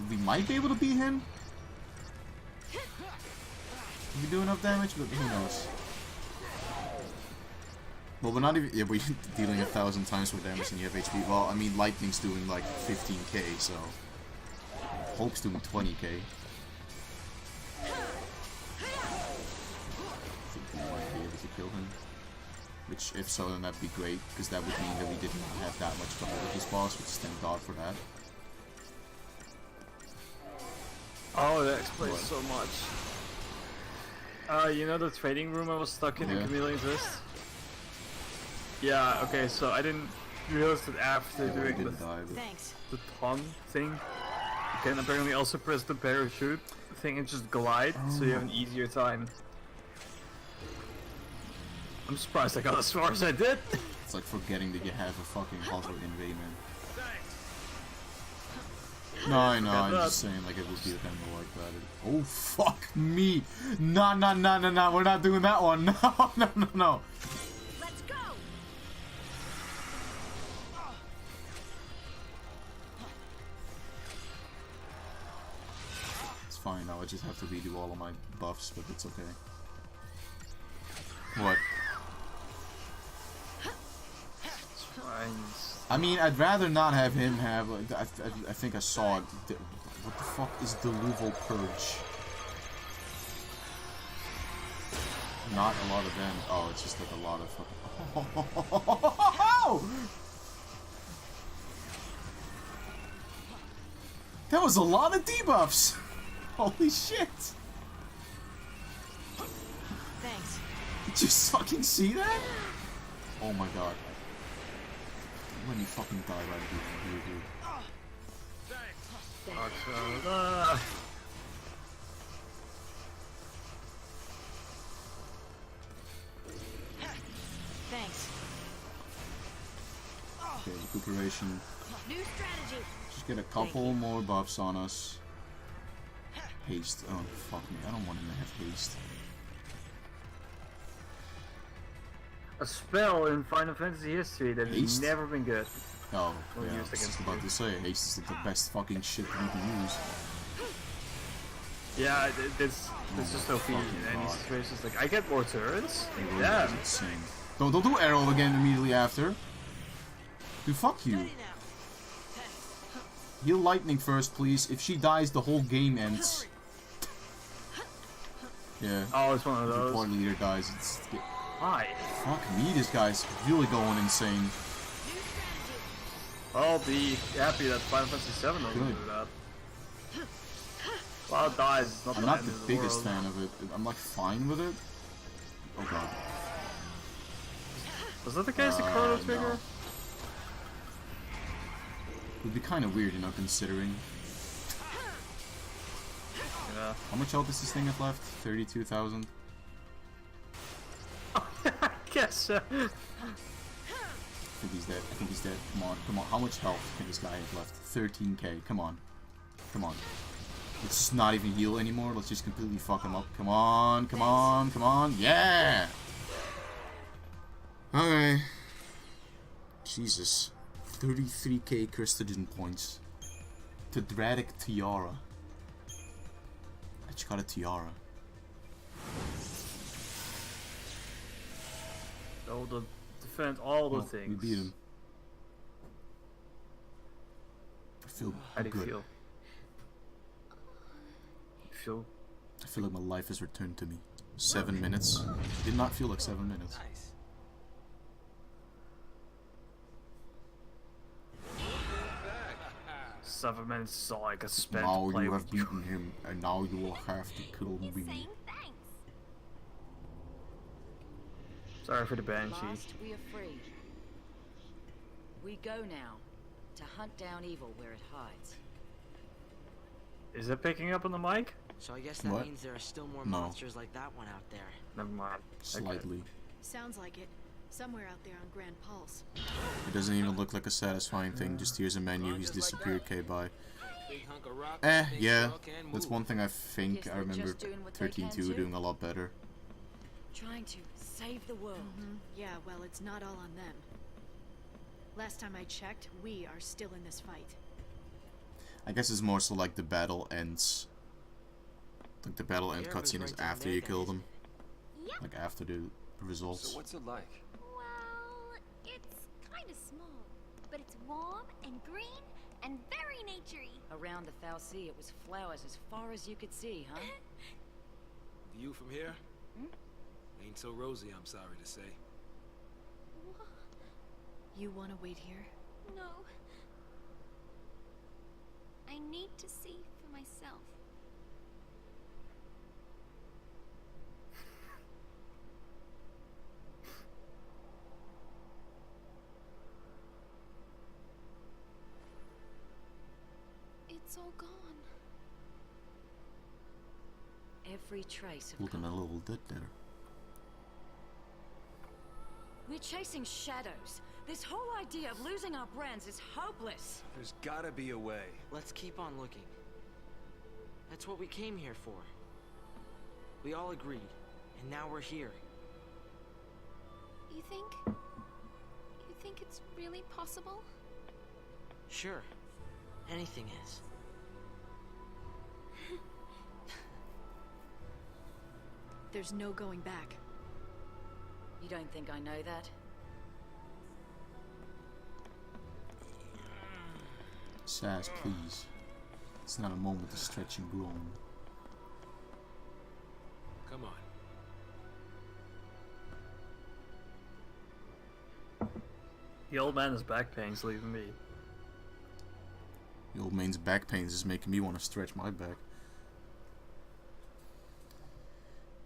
we might be able to beat him. We do enough damage, but who knows. Well, we're not even. Yeah, we're dealing 1,000 times more damage than you have HP. Well, I mean, Lightning's doing like 15k, so. Hulk's doing 20k. I think we might be able to kill him. Which, if so, then that'd be great, because that would mean that we didn't have that much trouble with this boss, which thank God for that. Oh, that explains so much. You know the trading room I was stuck in Chameleon's Wrist? Yeah, okay, so I didn't realize that after doing the ton thing, you can apparently also press the parachute thing and just glide, so you have an easier time. I'm surprised I got as far as I did. It's like forgetting that you have a fucking hover in Rayman. No, I know, I'm just saying like it would be kind of like that. Oh, fuck me! No, we're not doing that one. No. Let's go. It's fine now, I just have to redo all of my buffs, but it's okay. What? I mean, I'd rather not have him have. I think I saw it. What the fuck is the Louvel Purge? Not a lot of damage. Oh, it's just like a lot of fucking. That was a lot of debuffs. Holy shit! Thanks. Did you fucking see that? Oh my god. When you fucking die right here, dude. Thanks. Okay, recuperation. New strategy. Just get a couple more buffs on us. Haste. Oh, fuck me. I don't want him to have haste. A spell in Final Fantasy history that has never been good. Oh, yeah, I was just about to say, haste is like the best fucking shit that you can use. Yeah, this just OP in any situations. Like, I get more turns. Really Damn. insane. Don't do arrow again immediately after. Dude, fuck you. Heal lightning first, please. If she dies, the whole game ends. Yeah. Oh, it's one of If those. the point leader dies, it's. Why? Fuck me, this guy's really going insane. I'll be happy that Final Fantasy VII doesn't do that. Well, it dies. It's not I'm the not end the of biggest world. fan of it. I'm like fine with it. Oh god. Was that the case in Chrono Trigger? No. It would be kind of weird, you know, considering. Yeah. How much health does this thing have left? 32,000? I guess so. I think he's dead. I think he's dead. Come on. How much health can this guy have left? 13k. Come on. Let's just not even heal anymore. Let's just completely fuck him up. Come on. Yeah! Okay. Jesus. 33k Christogen points. Tedratic Tiara. I just got a tiara. So to defend all the things. We beat him. I feel How do you good. feel? You feel? I feel like my life has returned to me. 7 minutes. It did not feel like 7 minutes. Nice. 7 minutes is all I could spend Now to play you with have beaten him, and now you will have to kill He's me. saying thanks. Sorry for the At banshee. last we are free. We go now to hunt down evil where it hides. Is it picking up on the mic? So I guess that What? means there are still more No. monsters like that one out there. Never mind. Slightly. Sounds like it. Somewhere out there on Grand Pulse. It doesn't even look like a satisfying thing, just here's a menu he's disappeared K by. Big hunk of rock. Yeah, Makes you can that's move. one thing I think Guess I they're remember just doing what they can 13-2 too. doing a lot better. Trying to save the world. Yeah, well, it's not all on them. Last time I checked, we are still in this fight. I guess it's more so like the battle ends. Like the battle end Yeah, cutscene it was is right down after there, you kill guys. them. Yep. Like after the results. So what's it like? Well, it's kind of small, but it's warm and green and very naturey. Around the Foul Sea, it was flowers as far as you could see, huh? View from here? Ain't so rosy, I'm sorry to say. You want to wait here? No. I need to see for myself. It's all gone. Every trace of Looking a color. little dead there. We're chasing shadows. This whole idea of losing our brands is hopeless. There's gotta be a way. Let's keep on looking. That's what we came here for. We all agreed, and now we're here. You think it's really possible? Sure. Anything is. There's no going back. You don't think I know that? Saz, please. It's not a moment to stretch and groan. Come on. The old man's back pain's leaving me. The old man's back pains is making me want to stretch my back.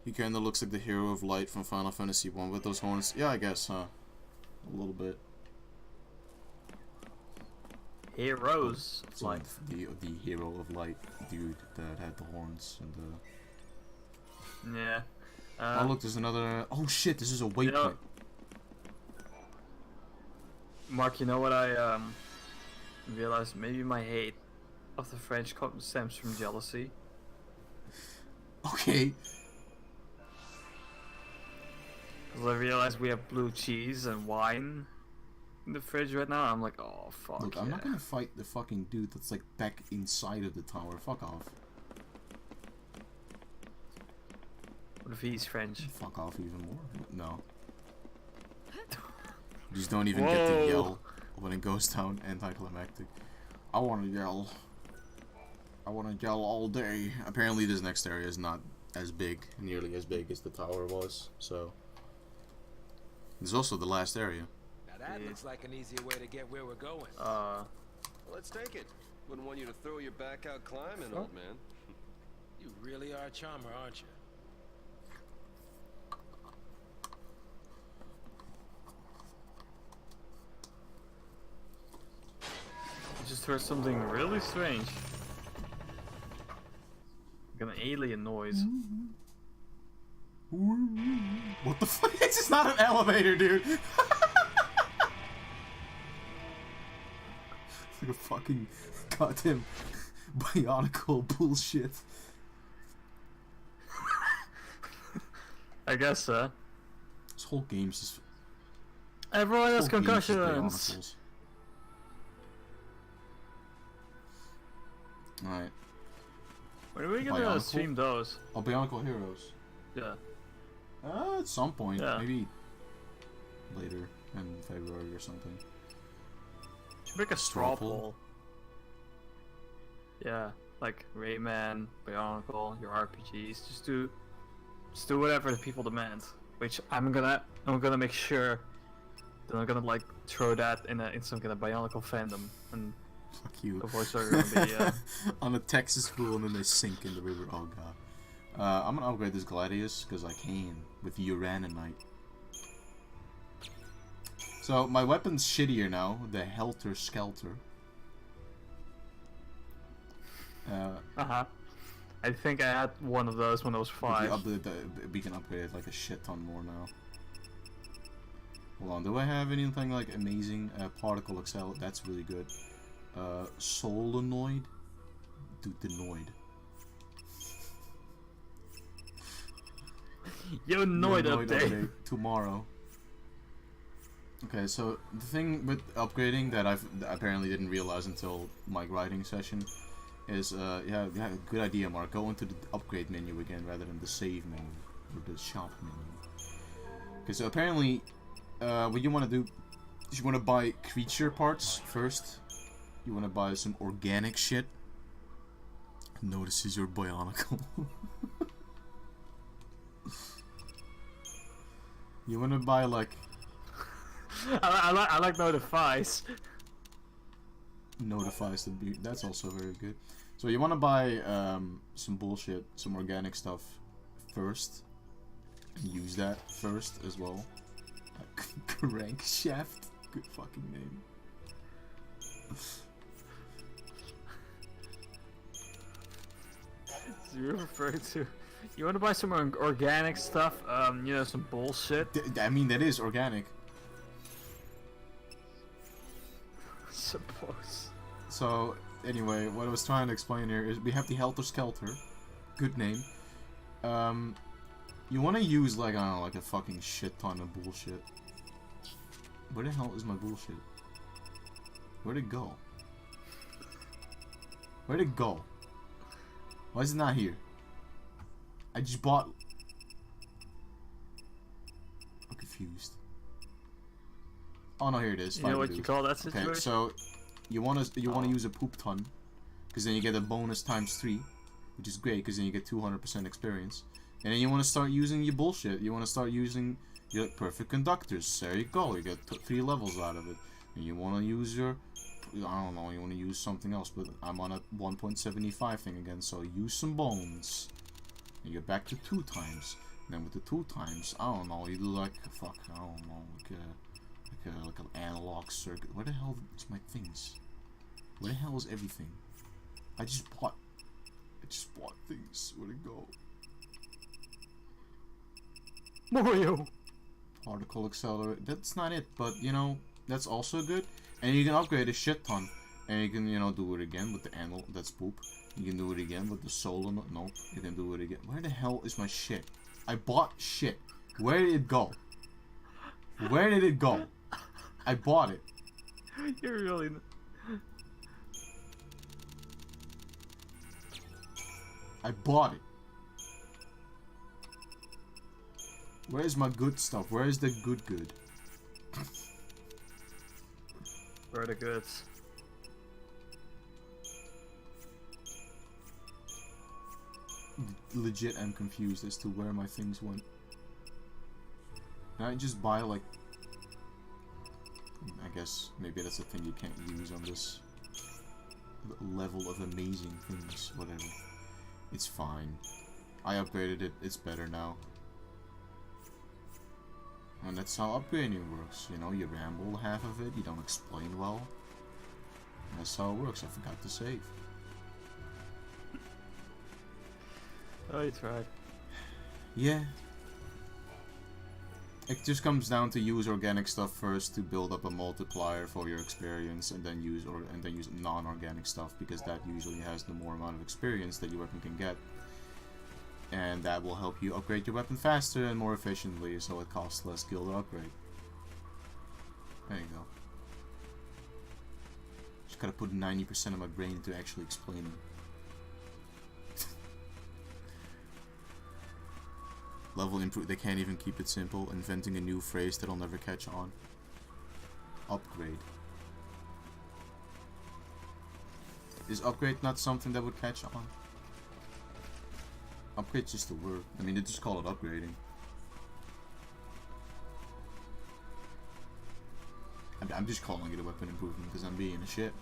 He kinda looks like the hero of light from Final Fantasy 1 with those horns. Yeah, I guess, huh? A little bit. Heroes. So Like, the hero of light dude that had the horns and the... yeah. oh look, there's another... Oh shit, this is a You know, waypoint. Mark, you know what I realized? Maybe my hate of the French stems from jealousy. Okay. Because I realized we have blue cheese and wine in the fridge right now. I'm like, oh fuck. Look, I'm not gonna fight the fucking dude that's like back inside of the tower. Fuck off. What if he's French? Fuck off even more. No. You just don't even get to Whoa. yell when it goes down anticlimactic. I wanna yell. I wanna yell all day. Apparently this next area is not as big, nearly as big as the tower was, so... It's also the last area. Now that looks like an easier way to get where we're going. Well, let's take it. Wouldn't want you to throw your back out climbing, old man. You really are a charmer, aren't you? I just heard something really strange. Like an alien noise. What the fuck? This is not an elevator, dude! It's like a fucking goddamn bionicle bullshit. I guess so. This whole game's just... Everyone has whole game's just concussions. bionicles. Alright. When are we gonna Bionicle? stream those? Oh, Bionicle Heroes. Yeah. At some point. Yeah. Maybe later in February or something. Should make a straw Straw poll? poll. Yeah, like Rayman, Bionicle, your RPGs. Just do whatever the people demand. Which I'm gonna make sure that I'm gonna like throw that in some kind of Bionicle fandom and Fuck you. The voice are gonna be, I'm a Texas fool and then they sink in the river. Oh god. I'm gonna upgrade this Gladius because I can with Uranite. So my weapon's shittier now. The Helter Skelter. I think I had one of those when I was 5. We can upgrade it like a shit ton more now. Hold on, do I have anything like amazing? Particle Excel, that's really good. Solenoid? Dude, the Noid. Yo, Noid update. Tomorrow. Okay, so the thing with upgrading that I apparently didn't realize until my writing session is, yeah, good idea, Mark. Go into the upgrade menu again rather than the save menu or the shop menu. Because apparently, what you want to do is you want to buy creature parts first. You want to buy some organic shit. Notices your bionicle. You want to buy like. I like notifies. Notifies the beauty. That's also very good. So you want to buy some bullshit, some organic stuff first, and use that first as well. Crankshaft, good fucking name. So you're referring to? You want to buy some organic stuff? You know, some bullshit. I mean, that is organic. Suppose. So anyway, what I was trying to explain here is we have the Helter Skelter, good name. You want to use like, I don't know, like a fucking shit ton of bullshit. Where the hell is my bullshit? Where'd it go? Where'd it go? Why is it not here? I just bought. I'm confused. Oh no, here it is. You know what you call that situation? Okay, so you wanna use a poop ton, because then you get a bonus ×3, which is great, because then you get 200% experience. And then you want to start using your bullshit. You want to start using your perfect conductors. There you go. You get 3 levels out of it. And you want to use your, I don't know, you want to use something else, but I'm on a 1.75 thing again, so use some bones. And you get back to 2 times. And then with the 2 times, I don't know, you do like, fuck, I don't know, like an analog circuit. Where the hell is my things? Where the hell is everything? I just bought things. Where'd it go? Mario! Particle Accelerator. That's not it, but you know, that's also good. And you can upgrade a shit ton. And you can, you know, do it again with the anvil. That's poop. You can do it again with the solenoid. Nope. You can do it again. Where the hell is my shit? I bought shit. Where did it go? Where did it go? I bought it. You're really... I bought it. Where's my good stuff? Where is the good? Where are the goods? Legit, I'm confused as to where my things went. Can I just buy like... I guess maybe that's a thing you can't use on this level of amazing things. Whatever. It's fine. I upgraded it. It's better now. And that's how upgrading works. You know, you ramble half of it. You don't explain well. That's how it works. I forgot to save. Oh, you tried. Yeah. It just comes down to use organic stuff first to build up a multiplier for your experience, and then use non-organic stuff, because that usually has the more amount of experience that your weapon can get, and that will help you upgrade your weapon faster and more efficiently, so it costs less skill to upgrade. There you go. Just gotta put 90% of my brain into actually explaining. Level improve. They can't even keep it simple. Inventing a new phrase that'll never catch on. Upgrade. Is upgrade not something that would catch on? Upgrade's just a word. I mean, they just call it upgrading. I'm just calling it a weapon improvement because I'm being a shit.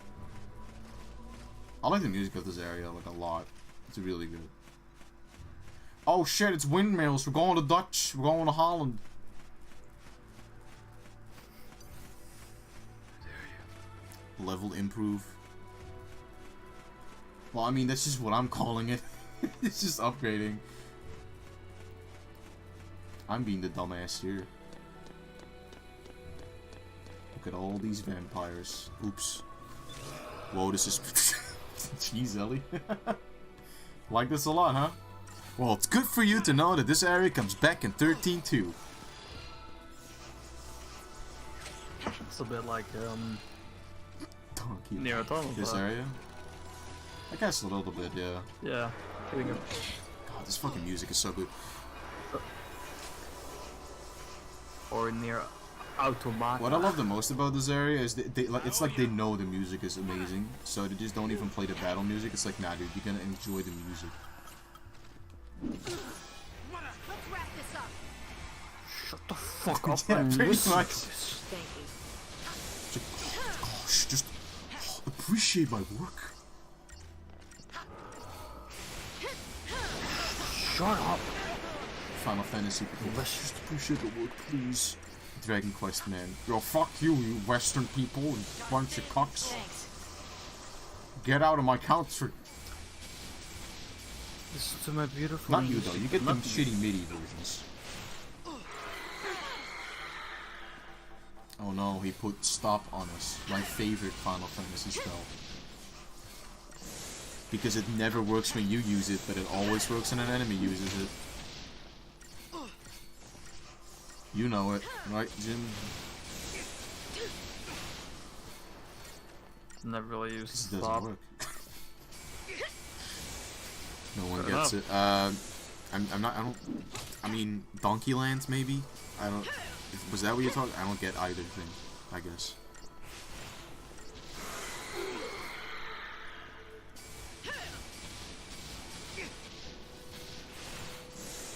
I like the music of this area like a lot. It's really good. Oh shit, it's windmills. We're going to Dutch. We're going to Holland. Level improve. Well, I mean, that's just what I'm calling it. It's just upgrading. I'm being the dumbass here. Look at all these vampires. Oops. Whoa, this is... Jeez, Ellie. Like this a lot, huh? Well, it's good for you to know that this area comes back in 13-2. It's a bit like, Donkey. near Automata. This area? I guess a little bit, yeah. Yeah. God, this fucking music is so good. Or near Automata. What I love the most about this area is it's like they know the music is amazing, so they just don't even play the battle music. It's like, nah, dude, you're gonna enjoy the music. Let's wrap this up. Shut the fuck up, Yeah, man. pretty much. Thank you. Just appreciate my work. Shut up. Final Fantasy people, let's just appreciate the work, please. Dragon Quest, man. Yo, fuck you, you Western people, you bunch of cocks. Thanks. Get out of my country. Listen to my beautiful Not you though, you get them Not shitty MIDI versions. Oh no, he put stop on us. My favorite Final Fantasy spell. Because it never works when you use it, but it always works when an enemy uses it. You know it, right, Jim? Never really used This doesn't stop. work. No one Fair gets enough. it. I don't. I mean, Donkey Lands maybe. I don't. Was that what you're talking? I don't get either thing. I guess.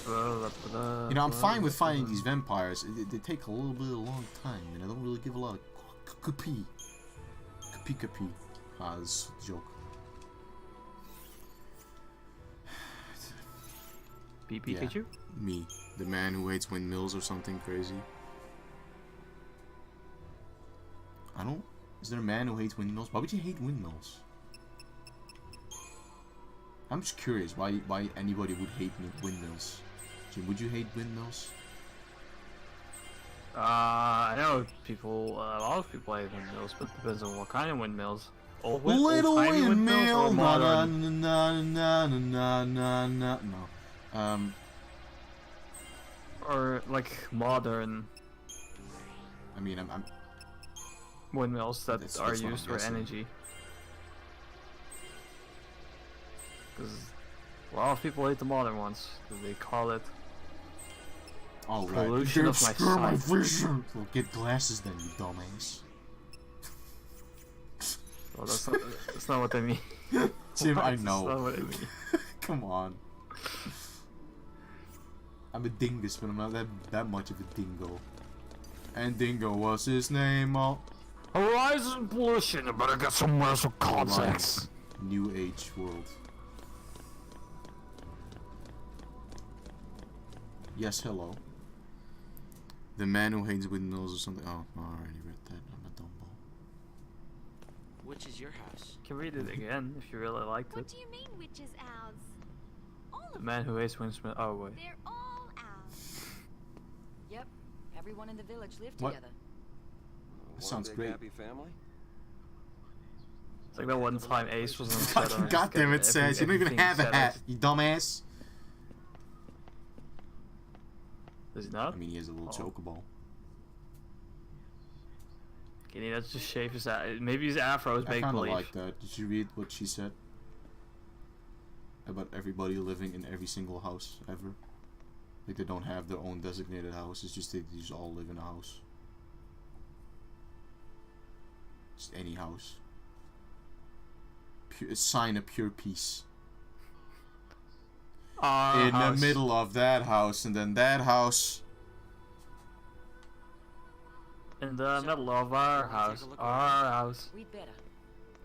You know, I'm fine with fighting these vampires. They take a little bit of a long time, and I don't really give a lot of kapi. Kapi. Ah, this is a joke. Pikachu? Yeah, me. The man who hates windmills or something crazy. I don't... Is there a man who hates windmills? Why would you hate windmills? I'm just curious why anybody would hate windmills. Jim, would you hate windmills? I know people, a lot of people hate windmills, but it depends on what kind of windmills. Old Little old-timey windmill, or modern? No. Or like modern I mean, I'm windmills that That's are what I'm used for guessing. energy. Because a lot of people hate the modern ones. 'Cause they call it all right. pollution You of my obscure my sight. vision. Well, get glasses then, you dumbass. Well, that's not what I mean. Jim, I That's know. not what I mean. Come on. I'm a dingus, but I'm not that much of a dingo. And Dingo was his name. Oh, Horizon pollution. I better get somewhere some context. New Age world. Yes, hello. The man who hates windmills or something. Oh, I already read that. I'm a dumbo. Which is your house? You can read it again if you really liked What it. do you mean, witches' owls? All The of man who hates windmills. Oh wait. They're all owls. Yep. Everyone in the village lived What? together. That sounds big great. happy family. It's like that one time Ace was on set. Fucking goddamn it, Saz. You don't even have a hat, you dumbass. Does he not? I mean, he has a little chocobo. Can he not just shave his maybe his afro is I make kind of believe. like that. Did you read what she said? About everybody living in every single house ever. Like they don't have their own designated house. It's just they just all live in a house. Just any house. Pure, a sign of pure peace. In the middle of that house, and then that house. In the middle of our house. Our house. We'd better.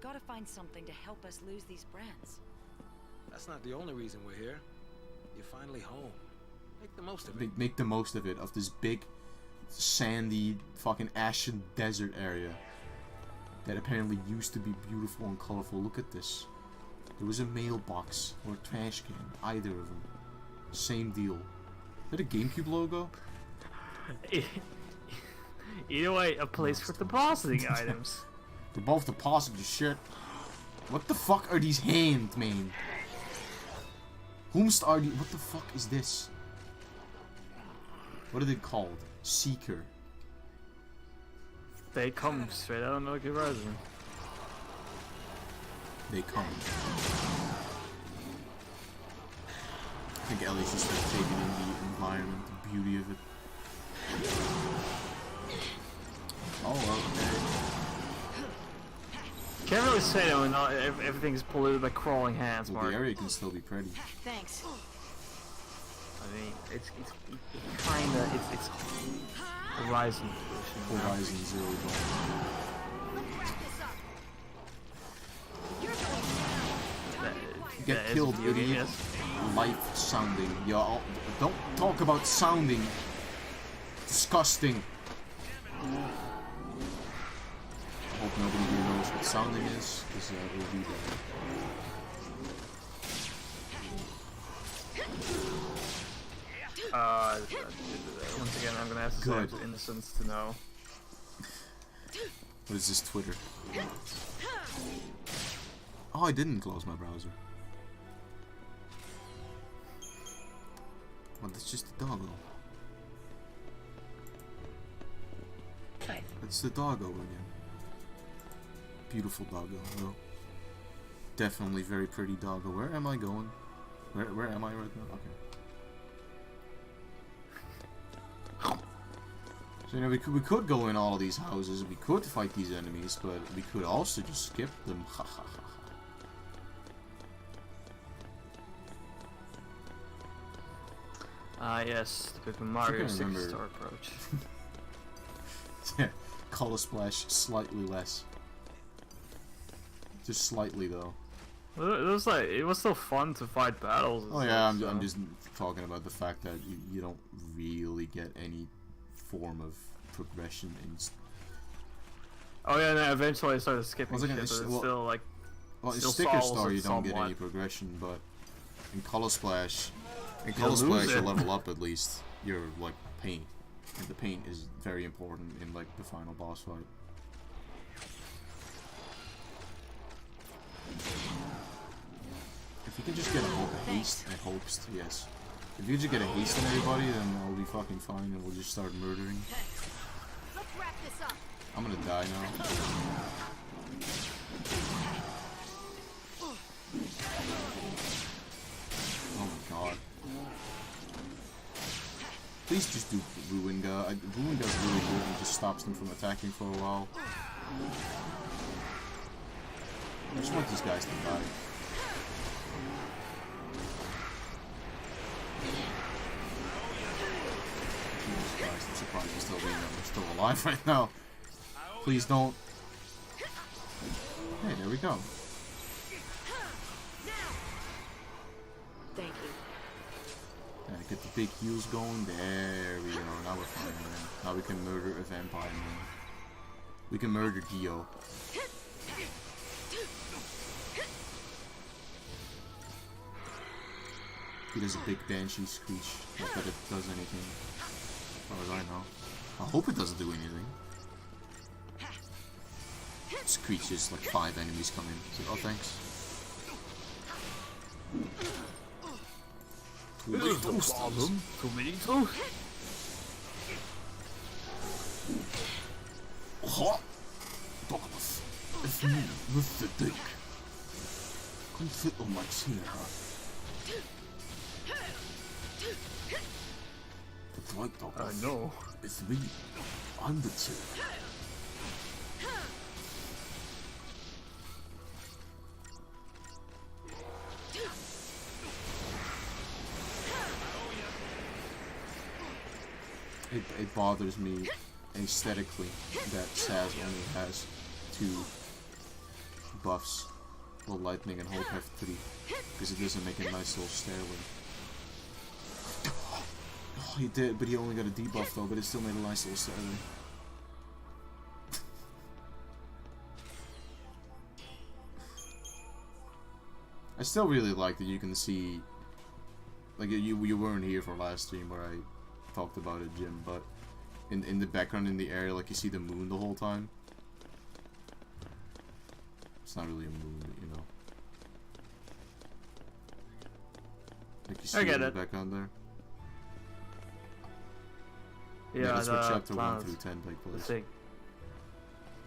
gotta find something to help us lose these brands. That's not the only reason we're here. You're finally home. Make the most of it. Make the most of it, of this big, sandy, fucking ashen desert area that apparently used to be beautiful and colorful. Look at this. There was a mailbox or a trash can, either of them. Same deal. Is that a GameCube logo? Either way, a place for depositing items. They're both depositing shit. What the fuck are these hands, man? Whomst are these? What the fuck is this? What are they called? Seeker. They come straight out of Milky Horizon. They come. I think Ellie's just like taking in the environment, the beauty of it. Oh, okay. Can't really say that when everything's polluted by crawling hands, Well, Mark. the area can still be pretty. Thanks. I mean, it's kinda, it's Horizon pollution. Horizon Zero Dawn. You get killed, idiot. Life sounding. Yo, don't talk about sounding. Disgusting. I hope nobody here knows what sounding is, because it will be once again, I'm gonna ask the Good. Innocence to know. What is this, Twitter? Oh, I didn't close my browser. Well, that's just the doggo. It's the doggo again. Beautiful doggo, though. Definitely very pretty doggo. Where am I going? Where am I right now? Okay. So, you know, we could go in all of these houses, we could fight these enemies, but we could also just skip them. Ha ha ha. Yes, the Paper Mario 6-star approach. Yeah, Color Splash slightly less. Just slightly though. It was still fun to fight battles. Oh yeah, I'm just talking about the fact that you don't really get any form of progression in. Oh yeah, no, eventually I started skipping shit, but it's still like. Well, in Sticker Star you don't get any progression, but in Color Splash, you level up at least. You're like paint, and the paint is very important in like the final boss fight. If you can just get a haste, yes. If you just get a haste on everybody, then I'll be fucking fine, and we'll just start murdering. Let's wrap this up. I'm gonna die now. Oh my god. Please just do Ruinga. Ruinga's really good and just stops them from attacking for a while. I just want these guys to die. Jesus Christ, I'm surprised I'm still alive right now. Please don't. Hey, there we go. Thank you. Yeah, get the big heals going. There we go. Now we're fine, man. Now we can murder a vampire, man. We can murder Dio. He does a big banshee screech. Not that it does anything. As far as I know. I hope it doesn't do anything. Screeches like 5 enemies come in. So, oh, thanks. Tomato. Hot Douglas, it's me, Mr. Dick. Come sit on my chair, huh? That's right, Douglas. I know. It's me. I'm the chair. It bothers me aesthetically that Saz only has 2 debuffs. Well, lightning and hope have 3, because it doesn't make a nice little stairway. Oh, he did, but he only got a debuff though, but it still made a nice little stairway. I still really like that you can see, like you weren't here for last stream where I talked about it, Jim, but in the background in the area, like you see the moon the whole time. It's not really a moon, you know. Like you see it in the background there. Yeah, that's where chapter 1 through 10 take place.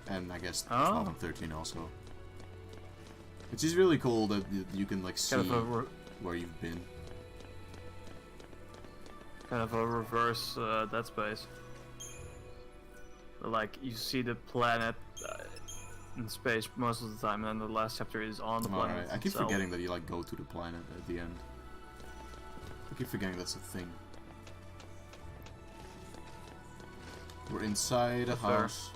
And I guess 12 and 13 also. It's just really cool that you can like see where you've been. Kind of a reverse Dead Space. Like you see the planet in space most of the time, and then the last chapter is on the planet. Alright, I keep forgetting that you like go to the planet at the end. I keep forgetting that's a thing. We're inside a house.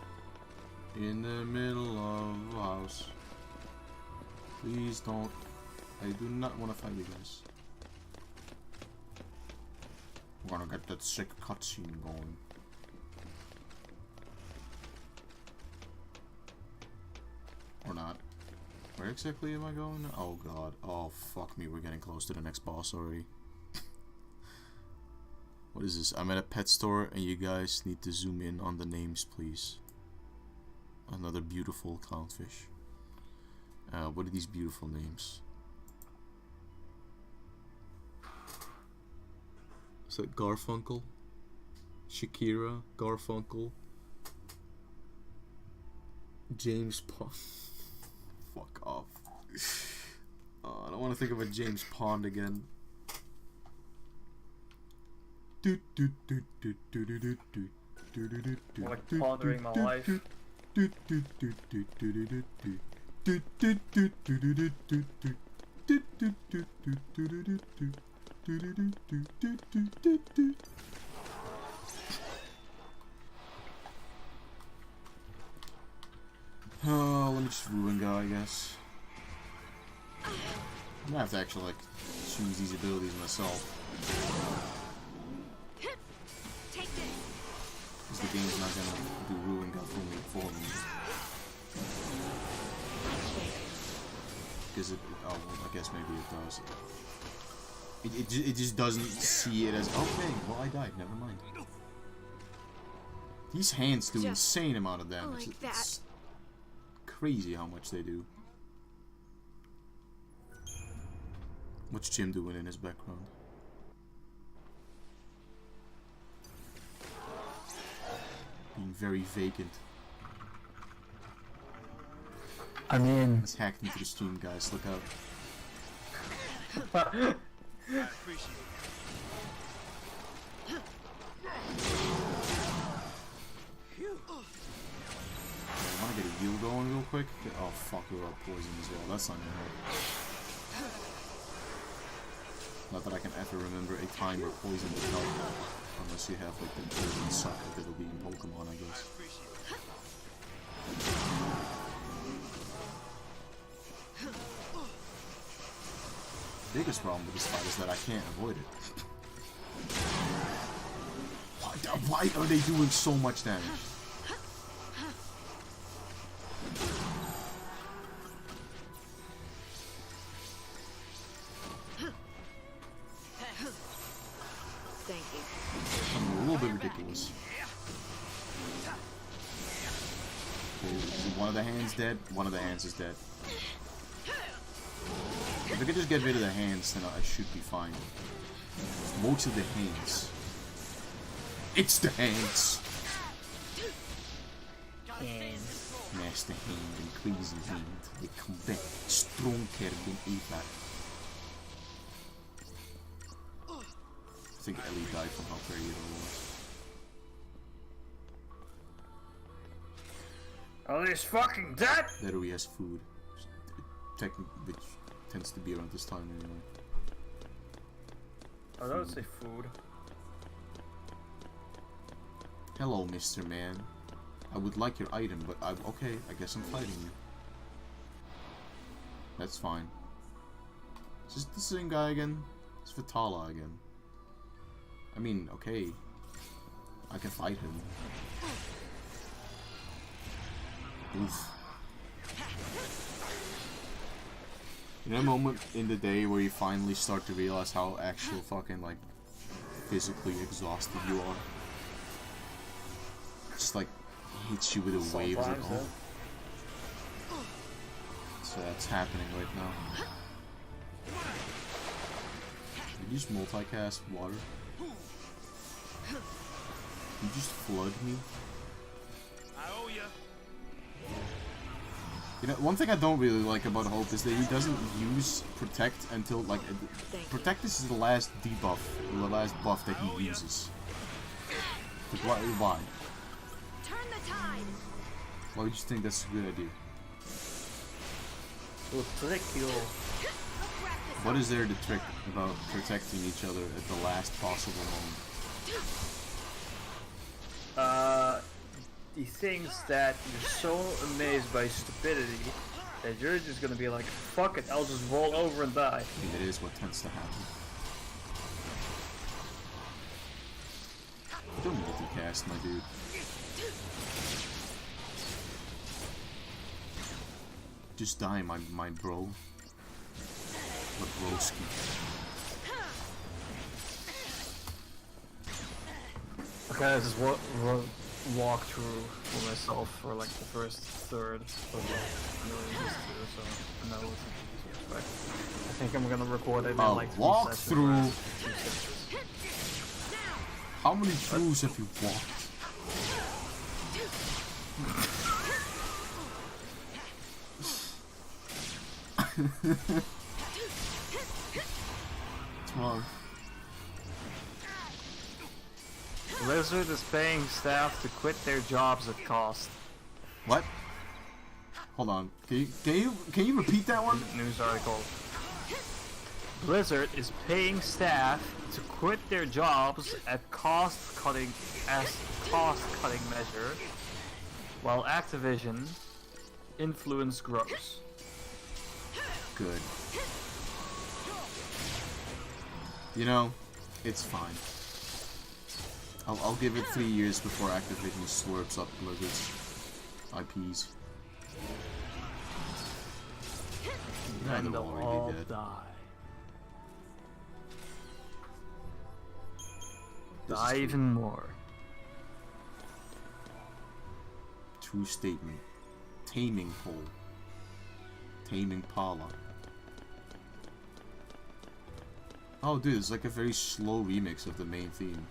In the middle of a house. Please don't. I do not want to fight you guys. We're gonna get that sick cutscene going. Or not. Where exactly am I going? Oh god. Oh fuck me, we're getting close to the next boss already. What is this? I'm at a pet store and you guys need to zoom in on the names, please. Another beautiful clownfish. What are these beautiful names? Is that Garfunkel? Shakira? Garfunkel? James Pond? Fuck off. I don't want to think about James Pond again. Like pondering my life. Oh, let me just ruin go, I guess. I'm gonna have to actually like choose these abilities myself. Because the game's not gonna do ruin go for me. Because it, oh, well, I guess maybe it does. It just doesn't see it as, okay, well I died, never mind. These hands do insane amount of damage. Like that. It's crazy how much they do. What's Jim doing in his background? Being very vacant. I mean, it's hacked into the stream, guys. Look out. I appreciate it. I want to get a heal going real quick. Oh fuck, we're all poisoned as well. That's not gonna hurt. Not that I can ever remember a time where poison did help, unless you have like the poison sucker that'll be in Pokemon, I guess. The biggest problem with this fight is that I can't avoid it. Why are they doing so much damage? Thank you. I'm a little bit ridiculous. Okay, one of the hands dead, one of the hands is dead. If I could just get rid of the hands, then I should be fine. Most of the hands. It's the hands! Master hand and crazy hand. They come back stronger than ever. I think Ellie died from how crazy it was. Ellie's fucking dead! There he has food. Which tends to be around this time anyway. I don't say food. Hello, Mr. Man. I would like your item, but okay, I guess I'm fighting you. That's fine. Is this the same guy again? It's Vitala again. I mean, okay. I can fight him. Oof. You know, a moment in the day where you finally start to realize how actual fucking, like, physically exhausted you are. Just like hits you with a wave. Like, oh. So that's happening right now. Did you just multicast water? You just flood me? I owe you. You know, one thing I don't really like about Hope is that he doesn't use Protect until, like, Protect is the last debuff, the last buff that he uses. Like, why? Turn the tide. Why would you think that's a good idea? Will trick you. What is there to trick about protecting each other at the last possible moment? He thinks that you're so amazed by stupidity that you're just gonna be like, fuck it, I'll just roll over and die. I mean, it is what tends to happen. Don't multicast, my dude. Just die, my bro. My broski. Okay, I just walk through for myself for like the first third of what I'm really used to, so I know what to expect. I think I'm gonna record it in like 3 walk sessions. through. 2 sessions. How many throughs have you walked? What's wrong? Blizzard is paying staff to quit their jobs at cost. What? Hold on. Can you repeat that one? News article. Blizzard is paying staff to quit their jobs at cost-cutting measure, while Activision influence grows. Good. You know, it's fine. I'll give it 3 years before Activision slurps up Blizzard's IPs. And they'll all die. Die even more. True statement. Taming pole. Taming Pala. Oh, dude, it's like a very slow remix of the main theme.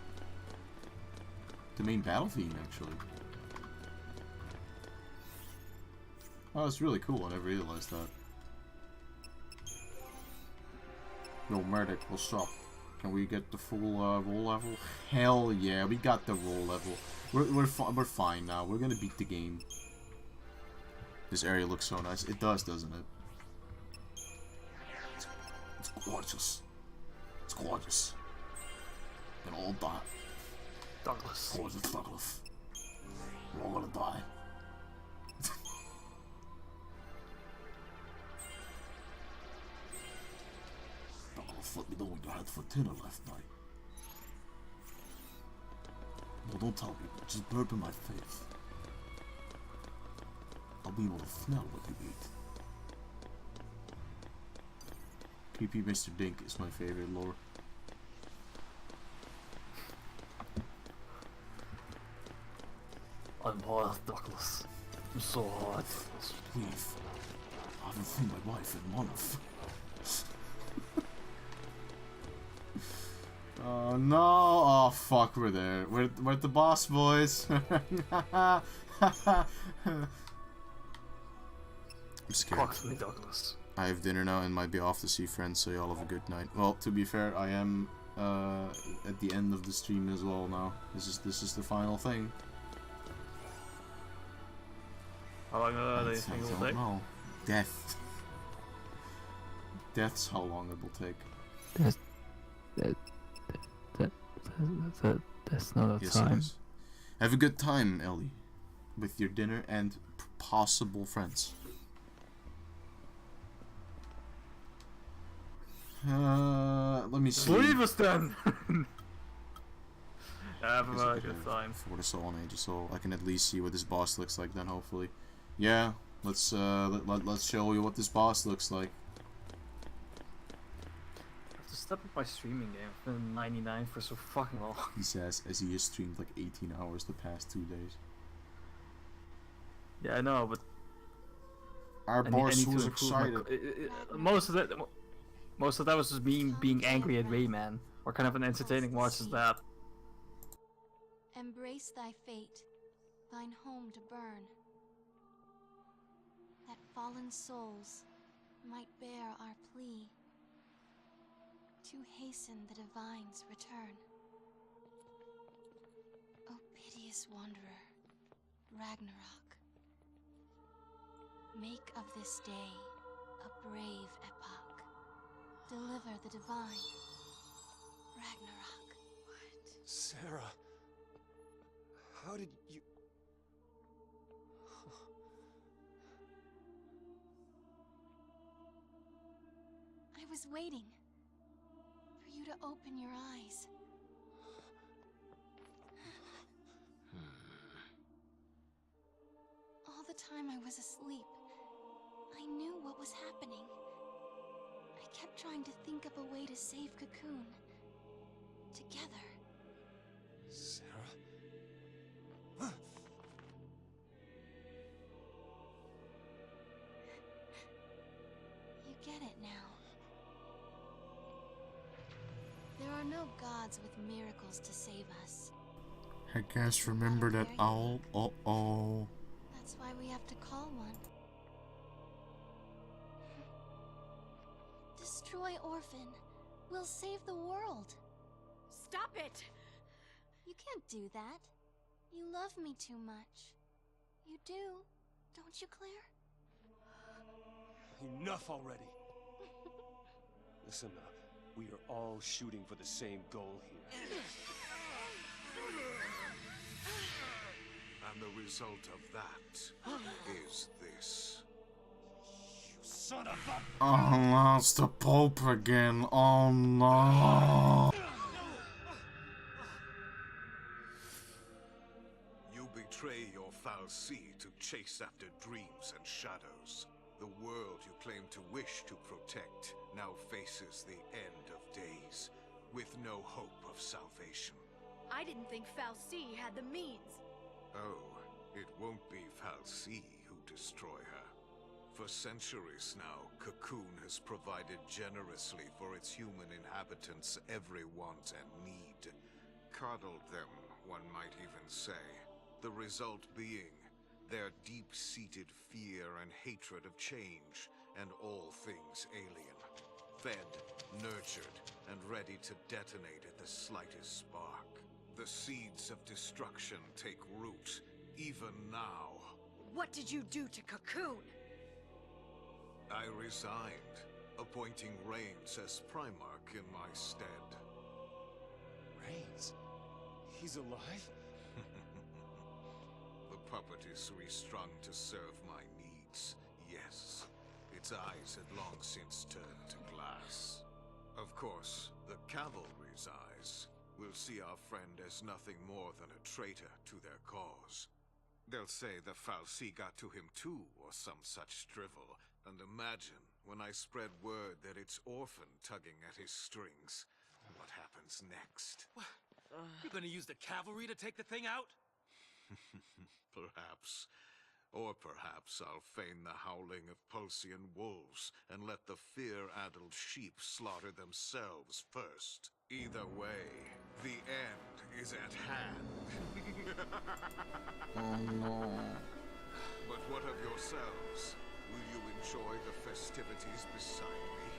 The main battle theme, actually. Oh, it's really cool. I never realized that. Yo, Medic, what's up? Can we get the full roll level? Hell yeah, we got the roll level. We're fine now. We're gonna beat the game. This area looks so nice. It does, doesn't it? It's gorgeous. It's gorgeous. And all die. Douglas. Gorgeous Douglas. We're all gonna die. Douglas, let me know what you had for dinner last night. No, don't tell me. Just burp in my face. I'll be able to smell what you eat. Creepy Mr. Dink is my favorite lore. I'm hot, Douglas. I'm so hot. Please. I haven't seen my wife in months. Oh no! Oh fuck, we're there. We're at the boss, boys. I'm scared. Talk to me, Douglas. I have dinner now and might be off to see friends, so y'all have a good night. Well, to be fair, I am at the end of the stream as well now. This is the final thing. How long do you think it will take? No. Death. Death's how long it will take. That's not a Yes, time. it is. Have a good time, Ellie, with your dinner and possible friends. Let me see. Leave us then! Have a good time. For the Soul and Age of Soul. I can at least see what this boss looks like then, hopefully. Yeah, let's show you what this boss looks like. I have to step up my streaming game. I've been 99 for so fucking long. He says as he has streamed like 18 hours the past 2 days. Yeah, I know, but our boss was excited. Most of that was just being angry at Rayman. What kind of an entertaining watch is that? Embrace thy fate, thine home to burn, that fallen souls might bear our plea to hasten the divine's return. O piteous wanderer, Ragnarok, make of this day a brave epoch. Deliver the divine, Ragnarok. What? Sarah, how did you... I was waiting for you to open your eyes. All the time I was asleep, I knew what was happening. I kept trying to think of a way to save Cocoon. Together. Sarah? You get it now. There are no gods with miracles to save us. I guess remember that owl. Uh-oh. That's why we have to call one. Destroy Orphan. We'll save the world. Stop it! You can't do that. You love me too much. You do, don't you, Claire? Enough already. Listen up. We are all shooting for the same goal here. And the result of that is this. You son of a... Oh no, it's the Pope again. Oh no. You betray your fal'Cie to chase after dreams and shadows. The world you claim to wish to protect now faces the end of days, with no hope of salvation. I didn't think fal'Cie had the means. Oh, it won't be fal'Cie who destroy her. For centuries now, Cocoon has provided generously for its human inhabitants every want and need. Coddled them, one might even say. The result being their deep-seated fear and hatred of change and all things alien. Fed, nurtured, and ready to detonate at the slightest spark. The seeds of destruction take root, even now. What did you do to Cocoon? I resigned, appointing Reigns as Primarch in my stead. Reigns? He's alive? The puppet is restrung to serve my needs, yes. Its eyes had long since turned to glass. Of course, the cavalry's eyes will see our friend as nothing more than a traitor to their cause. They'll say the fal'Cie got to him too, or some such drivel, and imagine when I spread word that it's Orphan tugging at his strings. What happens next? What? You're gonna use the cavalry to take the thing out? Perhaps. Or perhaps I'll feign the howling of Pulsian wolves and let the fear-addled sheep slaughter themselves first. Either way, the end is at hand. Oh no. But what of yourselves? Will you enjoy the festivities beside me?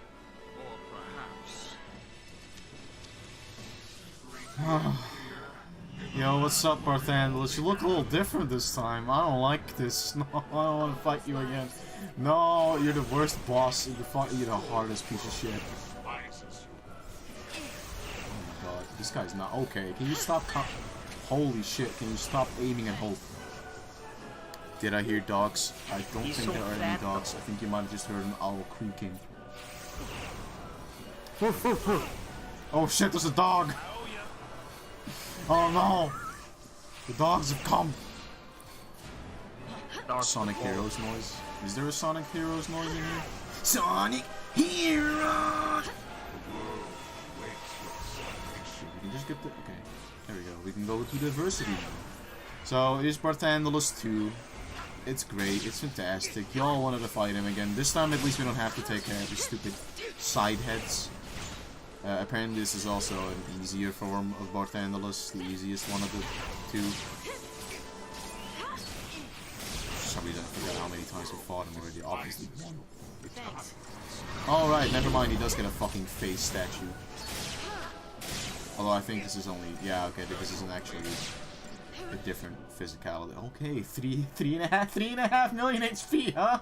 Or perhaps... Yo, what's up, Barthandless? You look a little different this time. I don't like this. No, I don't want to fight you again. No, you're the worst boss. You're the hardest piece of shit. Oh my god, this guy's not okay. Can you stop? Holy shit! Can you stop aiming and hold? Did I hear dogs? I don't think there are any dogs. I think you might have just heard an owl creaking. Oh shit, there's a dog! Oh no! The dogs have come! Sonic Heroes noise. Is there a Sonic Heroes noise in here? Sonic Heroes! We can just get the... Okay. There we go. We can go to diversity now. So, here's Barthandelus 2. It's great. It's fantastic. Y'all wanted to fight him again. This time, at least we don't have to take care of these stupid side heads. Apparently, this is also an easier form of Barthandelus. The easiest one of the two. For some reason, I forgot how many times we fought him already. Obviously, one. Alright, never mind. He does get a fucking face statue. Although I think this is only... Yeah, okay, this isn't actually a different physicality. Okay, 3.5 million HP, huh?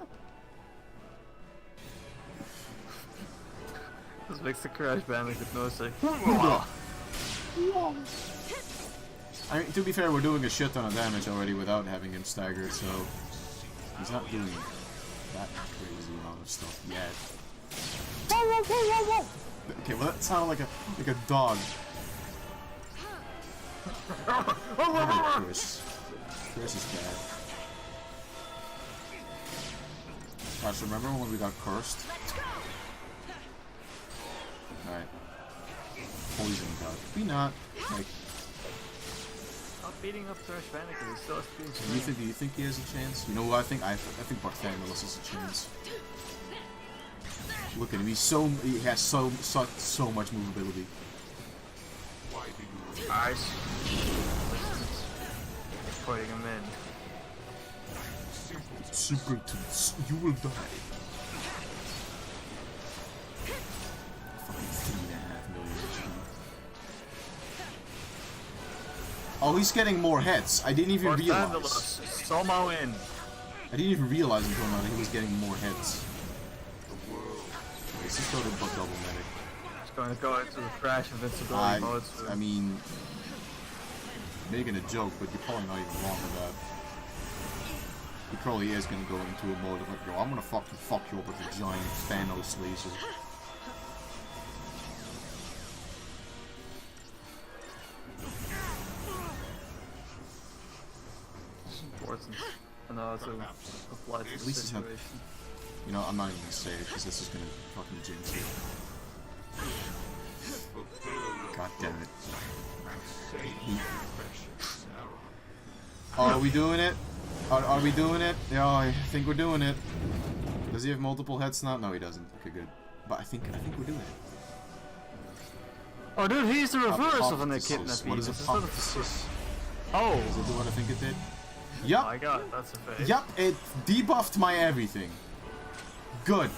This makes the Crash Bandicoot noise like... I mean, to be fair, we're doing a shit ton of damage already without having him staggered, so... He's not doing that crazy amount of stuff yet. Okay, well that sounded like a dog. Chris. Chris is bad. Gosh, remember when we got cursed? Alright. Poison god. Be not. Like. Stop beating up Crash Bandicoot, he's still Do you think he has a chance? You know what I think? I think Barthandelus has a chance. Look at him, he has so much movability. Nice. Putting him in. Simpletons, you will die. Fucking 3.5 million HP. Oh, he's getting more hits. I didn't even realize. Somehow in. I didn't even realize until now that he was getting more hits. Let's just go to double medic. Going to go into the Crash invincibility mode. I mean, making a joke, but you're probably not even wrong with that. He probably is going to go into a mode of like, yo, I'm going to fucking fuck you up with a giant Thanos laser. It's important. I know it's a apply to the situation. You know, I'm not even going to say it because this is going to fucking jinx you. God damn it. Oh, are we doing it? Are we doing it? Yeah, I think we're doing it. Does he have multiple heads now? No, he doesn't. Okay, good. But I think we're doing it. Oh, dude, he's the reverse of an echidna. What is apoptosis? Oh! Does it do what I think it did? Yup! Oh my god, that's a face. Yup, it debuffed my everything. Good.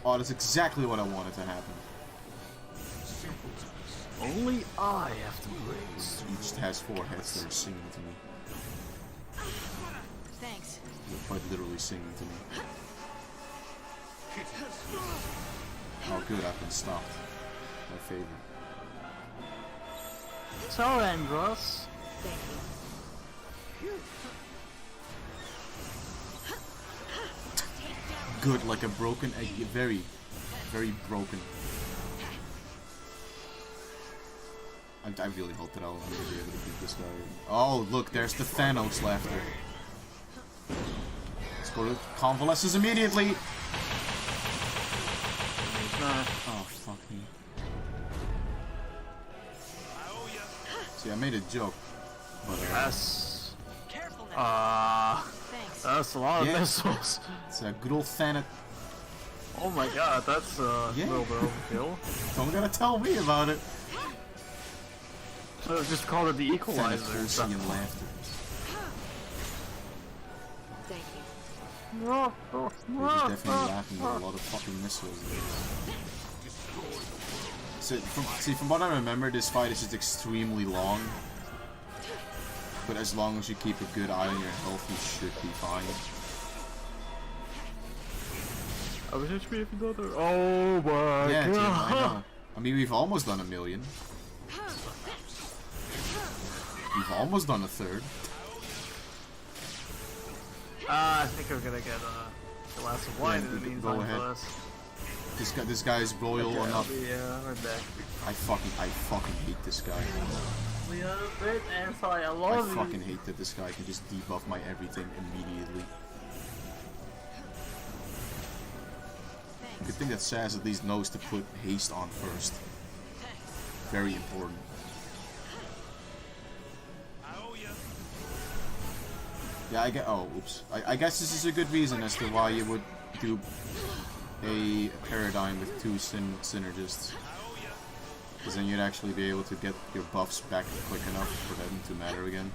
Oh, that's exactly what I wanted to happen. Only I have to raise. He just has 4 heads that are singing to me. Thanks. They're quite literally singing to me. Oh good, I've been stopped. My favorite. So, Andros. Good, like a broken egg. Very, very broken. I really hope that I'll be able to beat this guy. Oh, look, there's the Thanos laughter. Let's go to convalescence immediately! Oh, fuck me. See, I made a joke, but That's a lot of missiles. It's a good old Thanos. Oh my god, that's a little bit overkill. Don't gotta tell me about it. So just called it the equalizer or something. And laughter. Thank you. He's definitely laughing with a lot of fucking missiles. So, from what I remember, this fight is just extremely long. But as long as you keep a good eye on your health, you should be fine. I wish HP if you got there. Oh my god. Dude, I know. I mean, we've almost done 1 million. We've almost done a third. I think we're gonna get a glass of wine in the meantime. Go ahead. This guy's royal enough. Yeah, we're back. I fucking hate this guy. We are a bit anti. I love I fucking hate that this guy can just debuff my everything immediately. Good thing that Saz at least knows to put haste on first. Very important. Yeah, I get. Oh, oops. I guess this is a good reason as to why you would do a paradigm with 2 synergists. Because then you'd actually be able to get your buffs back quick enough for them to matter again.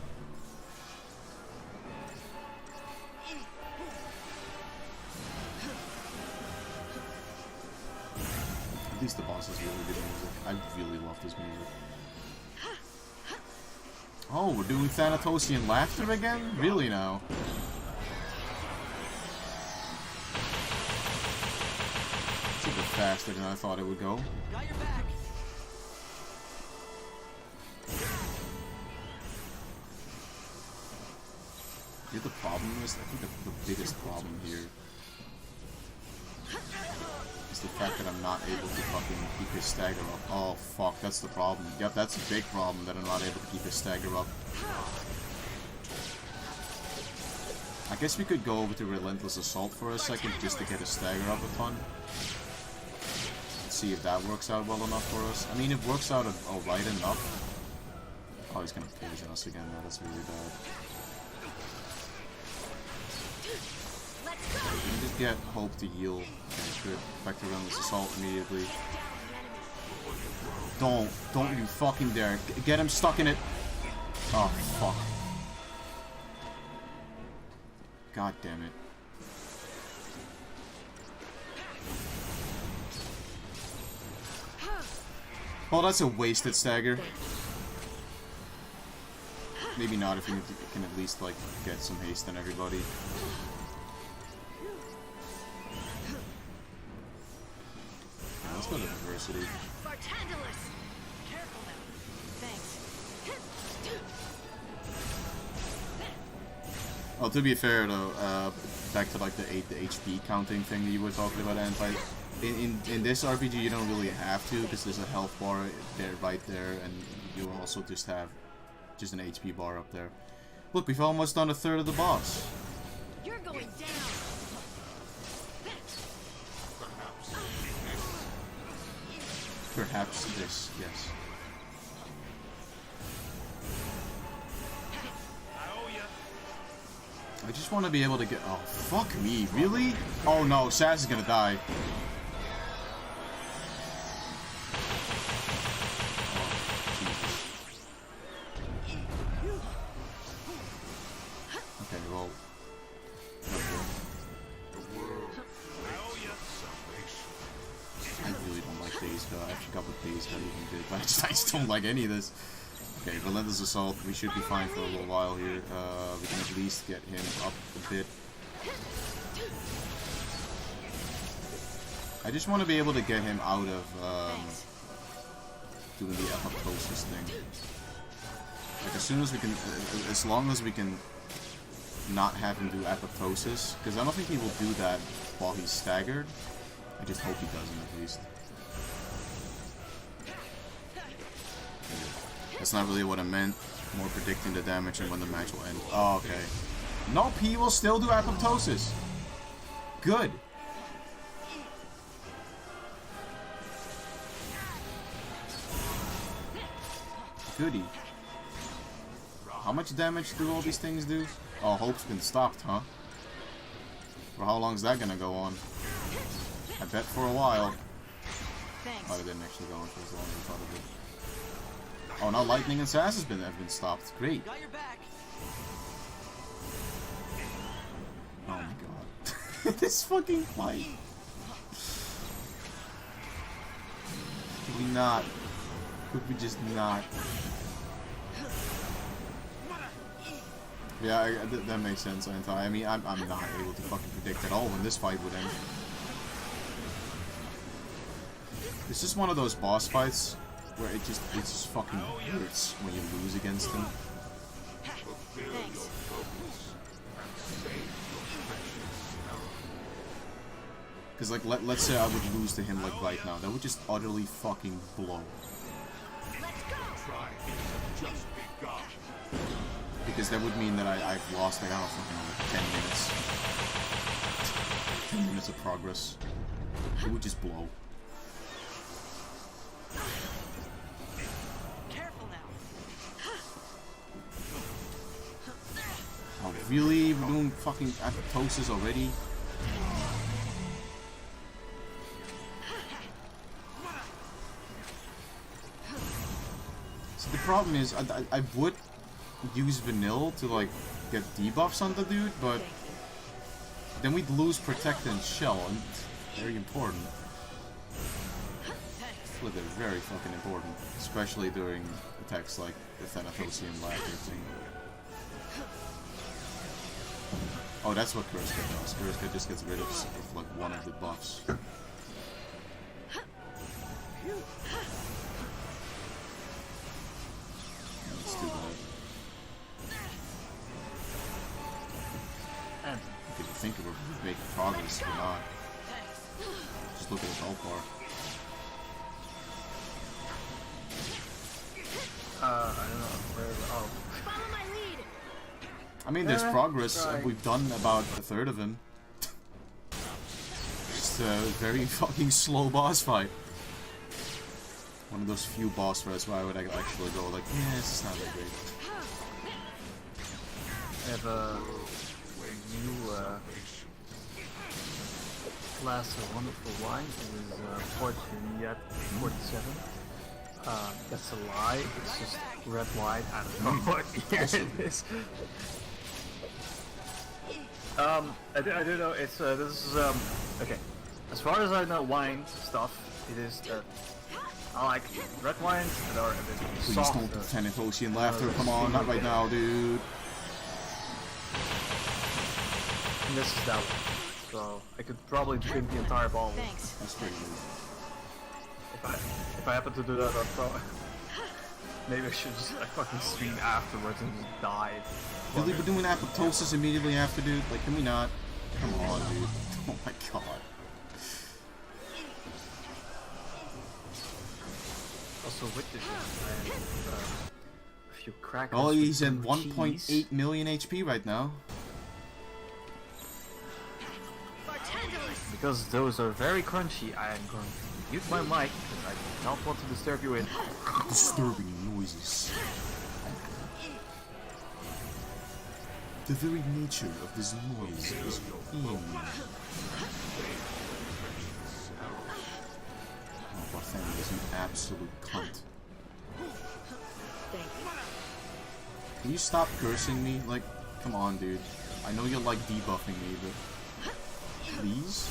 At least the boss has really good music. I really love this music. Oh, we're doing Thanatosian laughter again? Really now? It's a bit faster than I thought it would go. Got your back. Yeah, the problem is, I think the biggest problem here is the fact that I'm not able to fucking keep his stagger up. Oh fuck, that's the problem. Yep, that's a big problem that I'm not able to keep his stagger up. I guess we could go over to Relentless Assault for a second just to get his stagger up a ton. See if that works out well enough for us. I mean, it works out alright enough. Oh, he's gonna poison us again now, that's really bad. Okay, we can just get Hope to heal. Okay, good. Back to Relentless Assault immediately. Don't you fucking dare. Get him stuck in it. Oh, fuck. God damn it. Oh, that's a wasted stagger. Maybe not if you can at least, like, get some haste on everybody. Yeah, let's go to diversity. Careful now. Thanks. Well, to be fair though, back to like the HP counting thing that you were talking about, Anti. In this RPG, you don't really have to because there's a health bar there, right there, and you also just have an HP bar up there. Look, we've almost done a third of the boss. You're going down. Perhaps this, yes. I just want to be able to get. Oh, fuck me, really? Oh no, Saz is gonna die. Okay, well. I really don't like Days God. I forgot what Days God even did, but I just don't like any of this. Okay, Relentless Assault. We should be fine for a little while here. We can at least get him up a bit. I just want to be able to get him out of doing the apoptosis thing. Like as soon as we can, as long as we can not have him do apoptosis, because I don't think he will do that while he's staggered. I just hope he doesn't at least. That's not really what I meant. More predicting the damage and when the match will end. Oh, okay. Nope, he will still do apoptosis. Good. Goody. How much damage do all these things do? Oh, Hope's been stopped, huh? For how long is that gonna go on? I bet for a while. Thanks. Oh, it didn't actually go on for as long as I thought it did. Oh, now Lightning and Sass have been stopped. Great. Got your back. Oh my god. This fucking fight. Could we not? Could we just not? Yeah, that makes sense, Anti. I mean, I'm not able to fucking predict at all when this fight would end. It's just one of those boss fights where it just fucking hurts when you lose against him. Thanks. Because, like, let's say I would lose to him, like, right now. That would just utterly fucking blow. Because that would mean that I've lost, like, I don't know, fucking, like, 10 minutes. 10 minutes of progress. It would just blow. Careful now. Oh, really? We're doing fucking apoptosis already? So the problem is, I would use vanilla to, like, get debuffs on the dude, but then we'd lose Protect and Shell, and it's very important. Look, they're very fucking important, especially during attacks like the Thanatosian Ladder thing. Oh, that's what Kurska does. Kurska just gets rid of, like, one of the buffs. Let's do that. And if you think we're making progress, we're not. Just look at his health bar. I don't know where. Oh. Follow my lead. I mean, there's progress. We've done about a third of him. Just a very fucking slow boss fight. One of those few boss fights where I would actually go like, yeah, this is not that great. I have a new glass of wonderful wine. It is 47. That's a lie. It's just red wine. I don't know what year it is. I do know it's this is okay. As far as I know, wine stuff. It is I like red wines that are a bit Please softer. don't pretend it's Ocean Laughter. Come on, not right now, dude. And this is that one. So I could probably drink the entire bottle. Thanks. That's pretty good. If I happen to do that, I'll probably maybe I should just like fucking stream afterwards and just die. Really, we're doing apoptosis immediately after, dude? Like, can we not? Come on, dude. Oh my god. Also with this, I have a few crackers. Oh, he's with in some 1.8 million HP right now. Because those are very crunchy, I am going to mute my mic because I don't want to disturb you with disturbing noises. The very nature of this noise is pain. Oh, Bartholomew is an absolute cunt. Can you stop cursing me? Like, come on, dude. I know you like debuffing me, but please?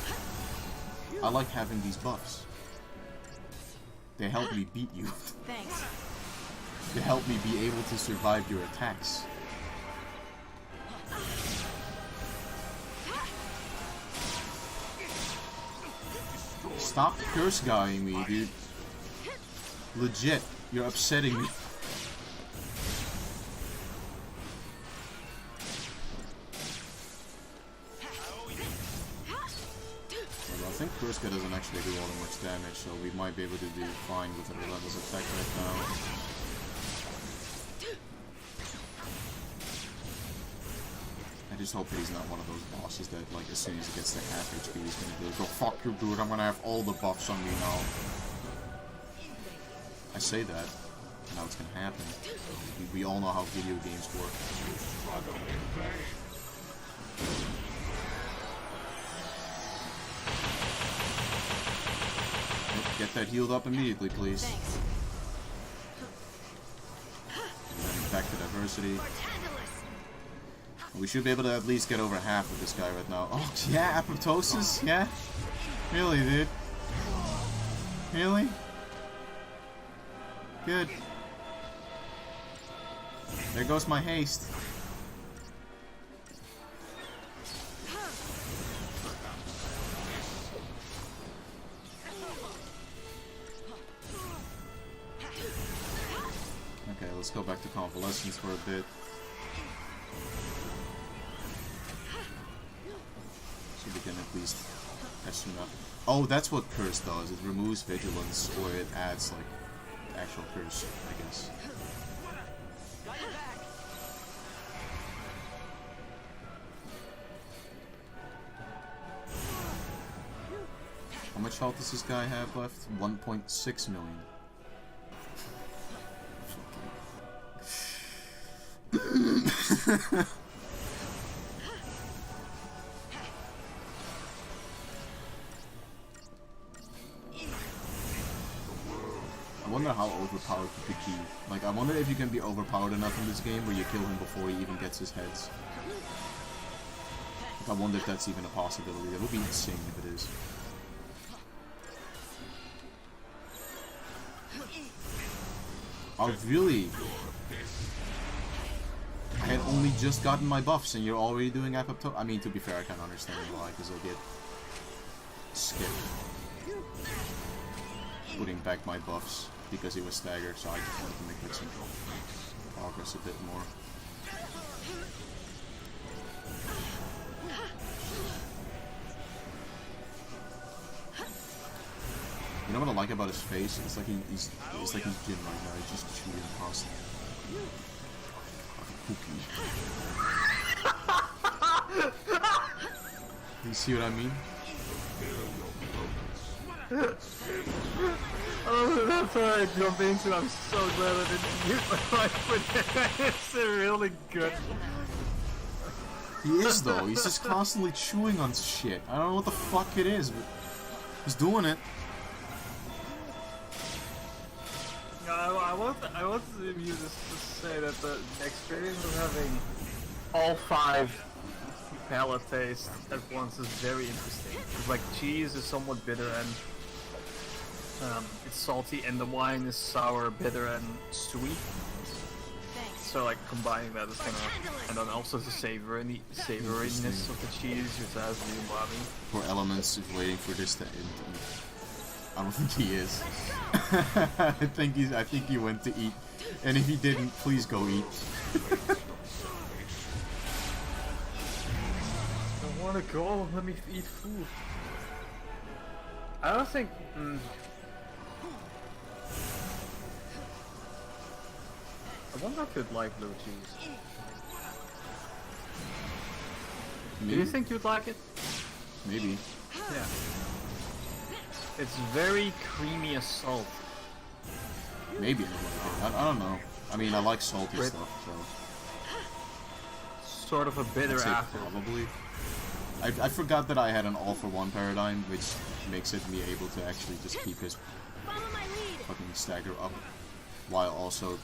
I like having these buffs. They help me beat you. Thanks. They help me be able to survive your attacks. Stop curse guying me, dude. Legit, you're upsetting me. I think Kurska doesn't actually do all that much damage, so we might be able to do fine with the relentless attack right now. I just hope that he's not one of those bosses that, like, as soon as he gets to half HP, he's gonna be like, oh, fuck you, dude, I'm gonna have all the buffs on me now. I say that, and now it's gonna happen. We all know how video games work. Get that healed up immediately, please. Thanks. Back to diversity. We should be able to at least get over half of this guy right now. Oh, yeah, apoptosis? Yeah? Really, dude? Really? Good. There goes my haste. Okay, let's go back to convalescence for a bit. So we can at least have curse enough. Oh, that's what curse does. It removes vigilance, or it adds like actual curse, I guess. How much health does this guy have left? 1.6 million. I wonder how overpowered he could be. Like, I wonder if you can be overpowered enough in this game where you kill him before he even gets his heads. Like, I wonder if that's even a possibility. That would be insane if it is. Oh, really? I had only just gotten my buffs and you're already doing apoptosis? I mean, to be fair, I can understand why, because I get skipped putting back my buffs because he was staggered, so I just wanted to make it some progress a bit more. You know what I like about his face? It's like he's like he's Jin right now. He's just chewing constantly. You see what I mean? Oh, that's what I jump into. I'm so glad I didn't use my life with it. It's really good. He is though. He's just constantly chewing on shit. I don't know what the fuck it is, but he's doing it. I want you to say that the experience of having all 5 palate tastes at once is very interesting. It's like cheese is somewhat bitter and it's salty, and the wine is sour, bitter, and sweet. So like combining that is gonna, and then also the savoriness of the cheese, which has the umami. Poor Elements is waiting for this to end. I don't think he is. I think he went to eat. And if he didn't, please go eat. I wanna go, let me eat food. I don't think... I wonder if you'd like blue cheese. Me? Do you think you'd like it? Maybe. Yeah. It's very creamy as salt. Maybe. I don't know. I mean, I like salty stuff, so... Sort of a bitter after. Probably. I forgot that I had an all-for-one paradigm, which makes it me able to actually just keep his fucking stagger up, while also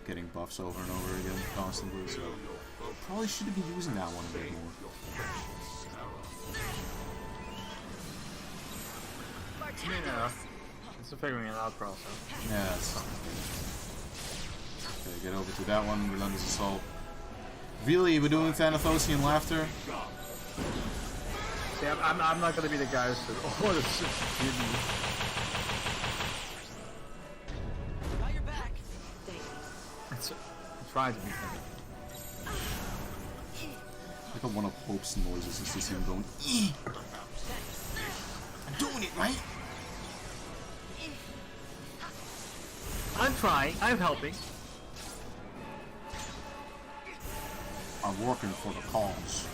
getting buffs over and over again constantly, so... Probably should be using that one a bit more. Yeah, it's a figuring it out process. Yeah, that's... Okay, get over to that one, Relentless Assault. Really? We're doing Thanathosian Laughter? See, I'm not gonna be the guy who... Oh, this is really... Got your back. I'm trying to be funny. I got one of Hope's noises, it's just him going... Eeh! I'm doing it, right? I'm trying, I'm helping. I'm working for the cause.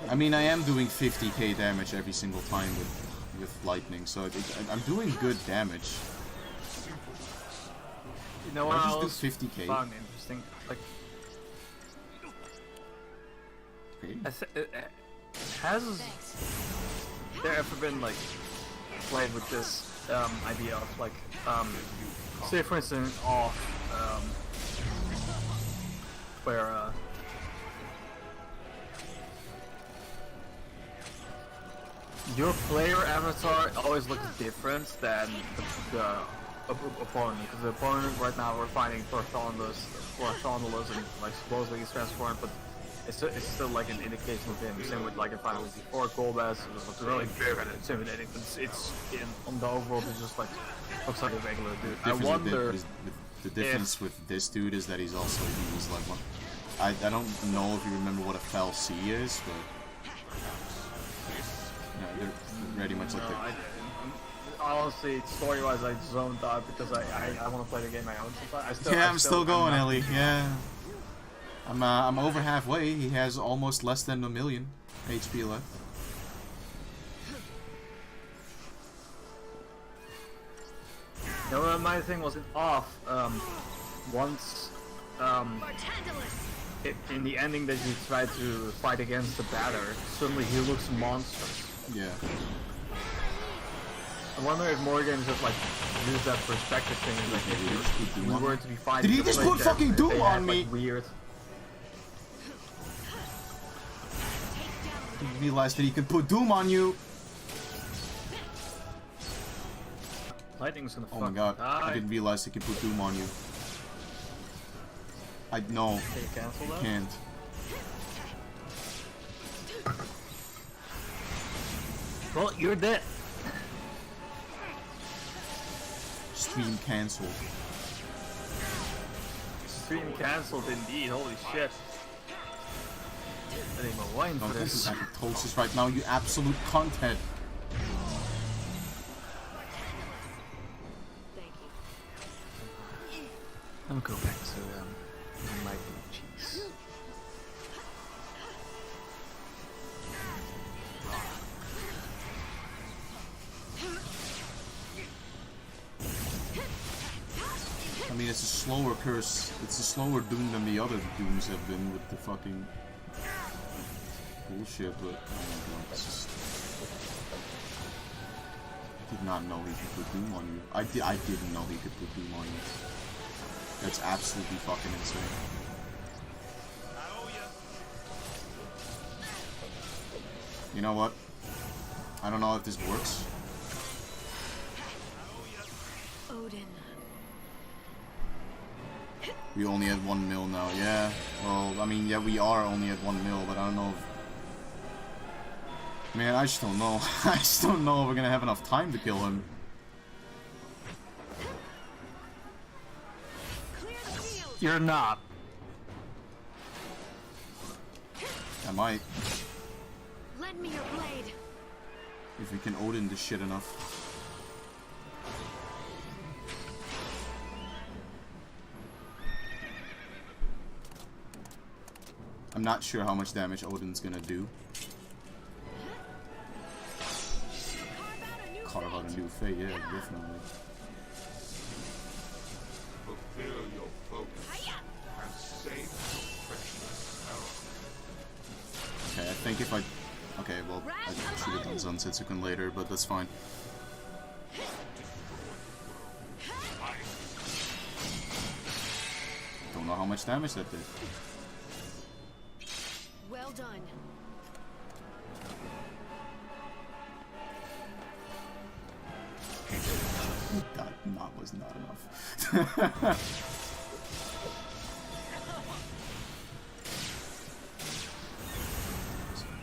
I mean, I am doing 50k damage every single time with lightning, so I'm doing good damage. You know what I else just do 50k. found interesting? Like, okay. Has there ever been like played with this idea of like say for instance off where your player avatar always looks different than the opponent, because the opponent right now we're fighting Bartholomews and like supposedly he's transformed, but it's still like an indication of him. Same with like if I was before Golbez, it was really big and intimidating, but it's on the overall it's just like looks like a regular dude. I wonder the difference with this dude is that he's also used like one. I don't know if you remember what a fell C is, but yeah, they're pretty much like no, I didn't. Honestly, story-wise, I zoned out because I want to play the game my own. I'm still going, Ellie. Yeah, I'm over halfway. He has almost less than 1 million HP left. No, my thing wasn't off. Once, in the ending that you try to fight against the batter, suddenly he looks monstrous. Yeah. I wonder if more games just like use that perspective thing. Like, if we were to be fighting. Did he just put fucking Doom on me? Like, weird. He realized that he could put Doom on you. Lightning's gonna Oh my god, die. I didn't realize he could put Doom on you. No. Can you cancel that? Can't. Well, you're dead. Stream cancelled. Stream cancelled indeed, holy shit. I need more wine for This is this. apoptosis right now, you absolute content. I'll go back to my blue cheese. I mean, it's a slower curse. It's a slower Doom than the other Dooms have been with the fucking bullshit, but oh my god, it's just... I did not know he could put Doom on you. I didn't know he could put Doom on you. That's absolutely fucking insane. You know what? I don't know if this works. Odin. We only had 1 mil now, yeah. Well, I mean, yeah, we are only at 1 mil, but I don't know if... Man, I just don't know. I just don't know if we're gonna have enough time to kill him. You're not. I might. Lend me your blade. If we can Odin this shit enough. I'm not sure how much damage Odin's gonna do. Carve out a new fate, yeah, definitely. Fulfill your focus and save your precious arrow. Okay, I think if I... Okay, well, I should have done Zansetsuken later, but that's fine. Don't know how much damage that did. Well done. That was not enough. I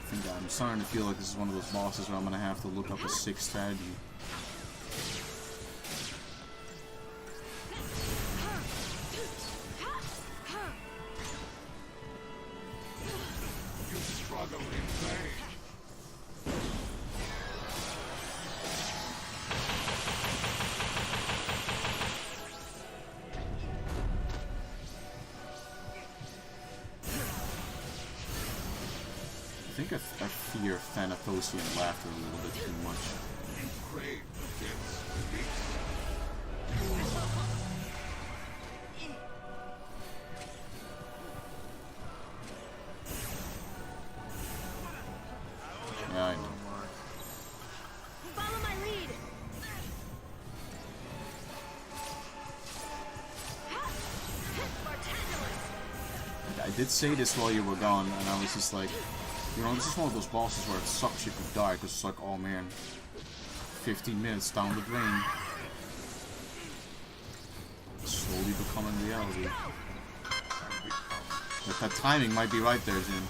think I'm starting to feel like this is one of those bosses where I'm gonna have to look up a 6 strategy. You struggle in vain. I think I fear Thanatosian laughter a little bit too much. You crave against release. Yeah, I know. Follow my lead. I did say this while you were gone, and I was just like, you know, this is one of those bosses where it sucks if you die, because it's like, oh man, 15 minutes down the drain. Slowly becoming reality. But that timing might be right there, Jin.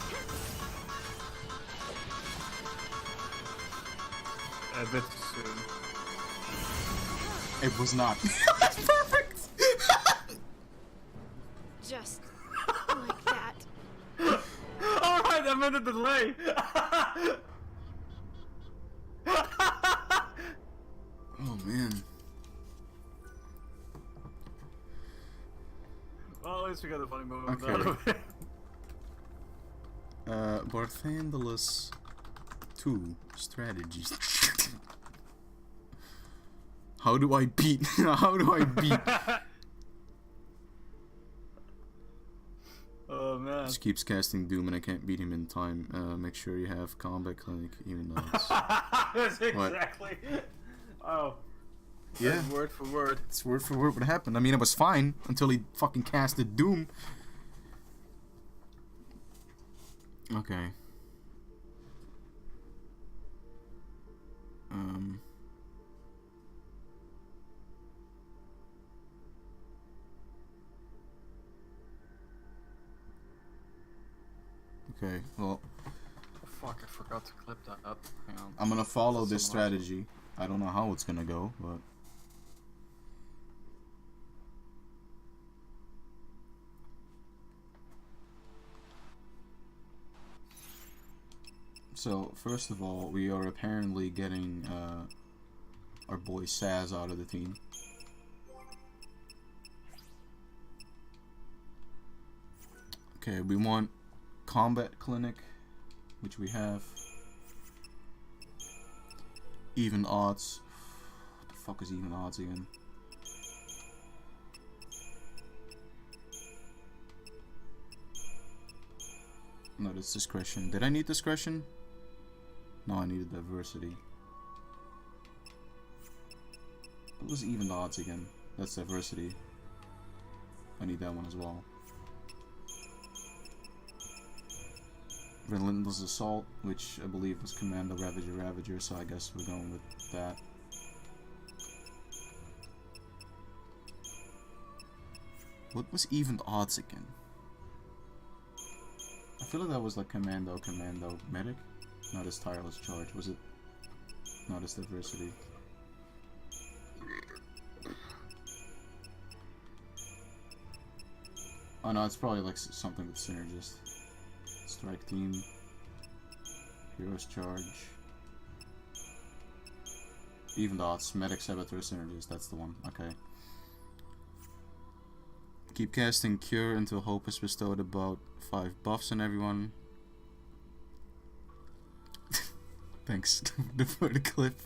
A bit soon. It was not. That's perfect! Just like that. minute delay! Oh man. Well, at least we got a funny moment. Okay. Barthandelus 2 strategies. How do I beat? How do I beat? Oh man. Just keeps casting Doom and I can't beat him in time. Make sure you have combat clinic, even though it's... That's exactly. Oh. Yeah. That's word for word. It's word for word what happened. I mean, it was fine until he fucking casted Doom. Okay. Okay, well... Fuck, I forgot to clip that up. Hang on. I'm gonna follow this strategy. I don't know how it's gonna go, but... So, first of all, we are apparently getting our boy Saz out of the team. Okay, we want combat clinic, which we have. Even odds. What the fuck is even odds again? No, that's discretion. Did I need discretion? No, I needed diversity. What was even odds again? That's diversity. I need that one as well. Relentless Assault, which I believe was Commando Ravager, so I guess we're going with that. What was even odds again? I feel like that was like Commando Medic. Not as Tireless Charge, was it? Not as Diversity. Oh no, it's probably like something with Synergist. Strike Team. Heroes Charge. Even odds. Medic, Saboteur, Synergist. That's the one. Okay. Keep casting Cure until hope is bestowed about 5 buffs on everyone. Thanks for the clip.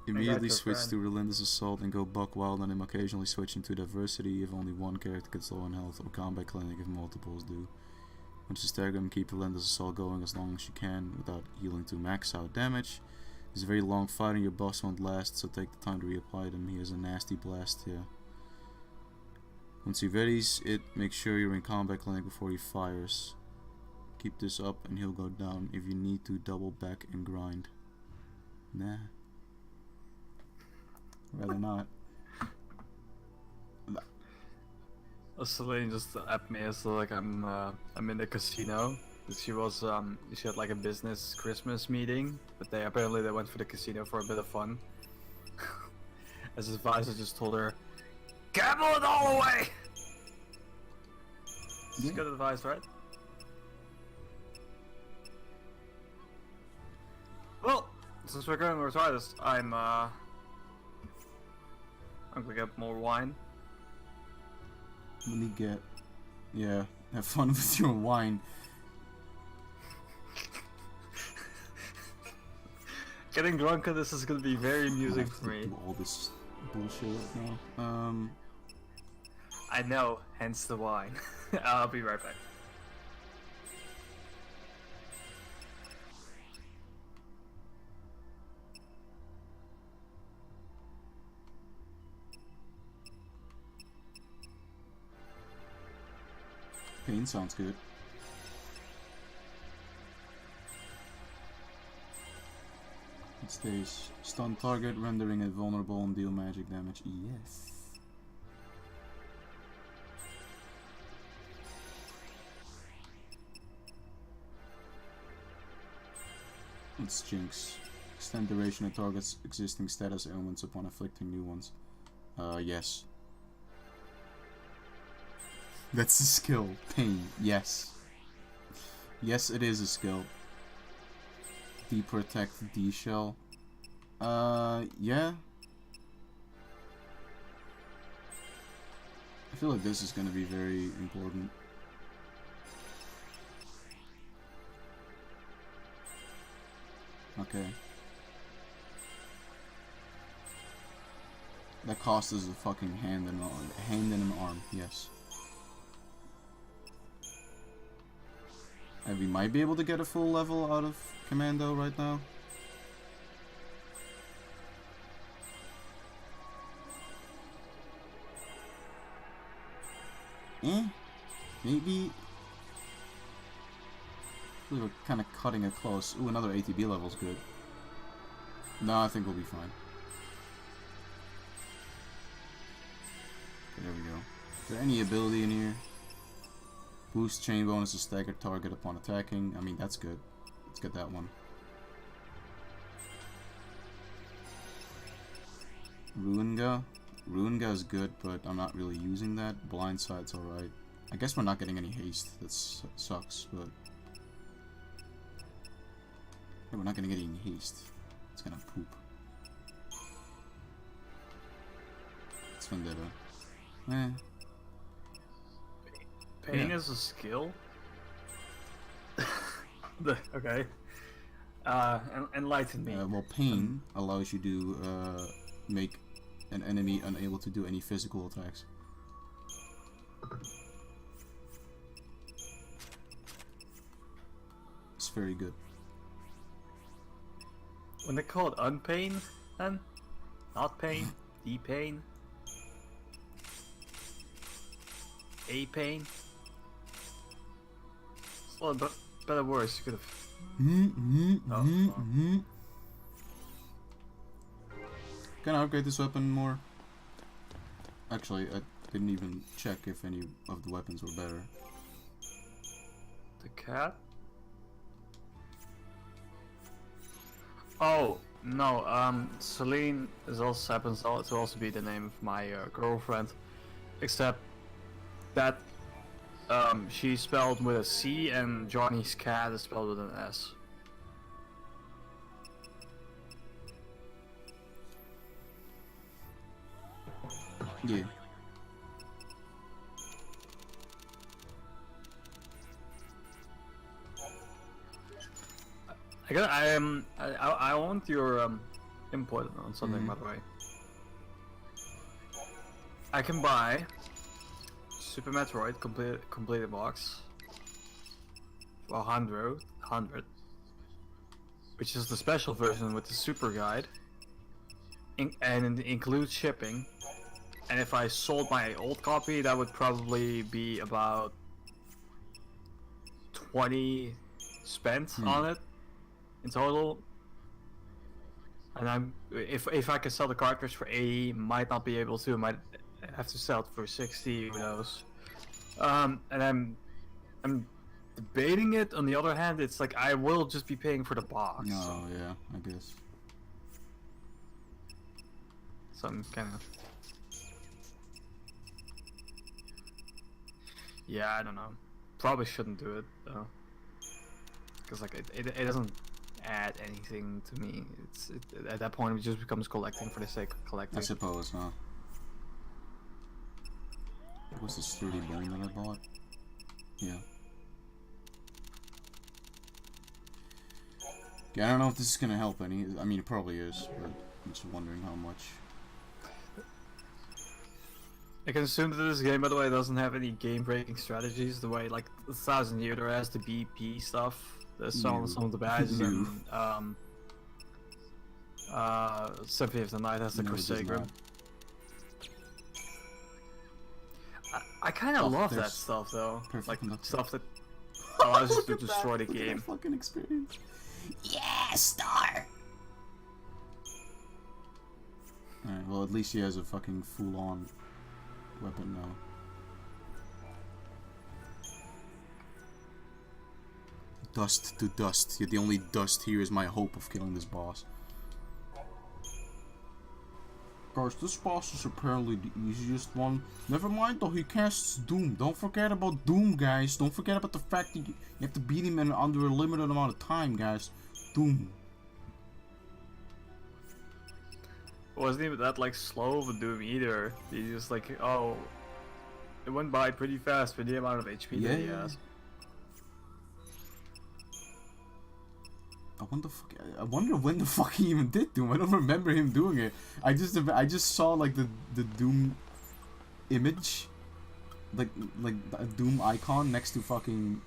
Immediately switch to Relentless Assault and go buck wild on him, occasionally switching to Diversity if only one character gets low on health, or Combat Clinic if multiples do. Once you stagger him, keep Relentless Assault going as long as you can without healing to max out damage. It's a very long fight and your boss won't last, so take the time to reapply them. He has a nasty blast, yeah. Once he readies it, make sure you're in Combat Clinic before he fires. Keep this up and he'll go down. If you need to, double back and grind. Nah. Rather not. Celine just apped me as like I'm in the casino. She was she had like a business Christmas meeting, but they went for the casino for a bit of fun. As his advisor just told her, gamble it all away. Yeah. Good advice, right? Well, since we're going to try this, I'm gonna get more wine. Let me get... Yeah, have fun with your wine. Getting drunk on this is gonna be very amusing for me. Do all this bullshit now. I know, hence the wine. I'll be right back. Pain sounds good. It stays stun target, rendering it vulnerable and deal magic damage. Yes. It's Jinx. Extend duration of target's existing status ailments upon afflicting new ones. Yes. That's the skill. Pain. Yes. Yes, it is a skill. D-protect D-shell. Yeah. I feel like this is gonna be very important. Okay. That cost us a fucking hand and an arm, yes. And we might be able to get a full level out of Commando right now. Maybe. We were kind of cutting it close. Ooh, another ATB level's good. No, I think we'll be fine. Okay, there we go. Is there any ability in here? Boost chain bonus to stagger target upon attacking. I mean, that's good. Let's get that one. Ruinga. Ruinga is good, but I'm not really using that. Blindside's alright. I guess we're not getting any haste. That sucks, but... Yeah, we're not gonna get any haste. It's gonna poop. It's Vendetta. Eh. Pain is a skill? Okay. Enlighten me. Well, pain allows you to make an enemy unable to do any physical attacks. It's very good. When they call it unpain, then? Not pain? D-pain? A-pain? Well, better words, you could have... Can I upgrade this weapon more? Actually, I didn't even check if any of the weapons were better. The cat? Oh, no, Celine is also happens to also be the name of my girlfriend. Except that she's spelled with a C and Johnny's cat is spelled with an S. Yeah. I want your input on something, by the way. I can buy Super Metroid completed box for 100, which is the special version with the super guide, and it includes shipping. And if I sold my old copy, that would probably be about 20 spent on it in total. And if I can sell the cartridge for 80, might not be able to. Might have to sell it for 60. Who knows? And I'm debating it. On the other hand, it's like I will just be paying for the box. Oh yeah, I guess. So I'm kind of. Yeah, I don't know. Probably shouldn't do it though, because like it doesn't add anything to me. At that point it just becomes collecting for the sake of collecting. I suppose, huh? What's this sturdy bone that I bought? Yeah. Yeah, I don't know if this is gonna help any. I mean, it probably is, but I'm just wondering how much. I can assume that this game, by the way, doesn't have any game-breaking strategies. The way, like, 1000 Year there has the BP stuff. There's some of the badges, and Symphony of the Night has the Crusader. I kind of love that stuff, though. Like stuff that allows you to destroy the game. Fucking experience. Yeah, star. Alright, well, at least he has a fucking full-on weapon now. Dust to dust. Yet the only dust here is my hope of killing this boss. Guys, this boss is apparently the easiest one. Never mind though, he casts Doom. Don't forget about Doom, guys. Don't forget about the fact that you have to beat him in under a limited amount of time, guys. Doom. Wasn't even that like slow of a Doom either. He just like, oh, it went by pretty fast for the amount of HP that he has. I wonder when the fuck he even did Doom. I don't remember him doing it. I just saw like the Doom image, like a Doom icon next to fucking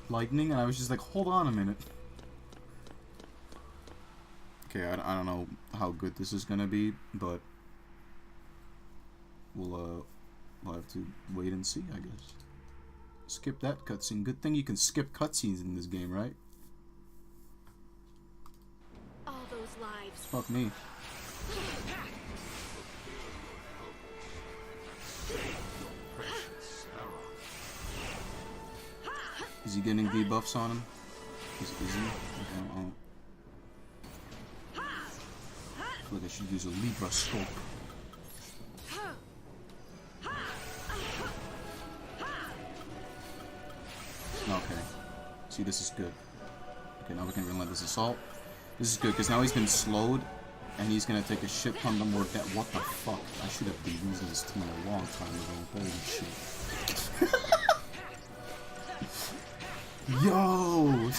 lightning, and I was just like, hold on a minute. Okay, I don't know how good this is gonna be, but we'll have to wait and see, I guess. Skip that cutscene. Good thing you can skip cutscenes in this game, right? All those lives. Fuck me. Is he getting debuffs on him? Is he? Okay, I feel like I should use a Libra scope. Okay. See, this is good. Okay, now we can relentless assault. This is good, because now he's been slowed, and he's gonna take a shit ton of more death. What the fuck? I should have been using this team a long time ago. Holy shit. Yo!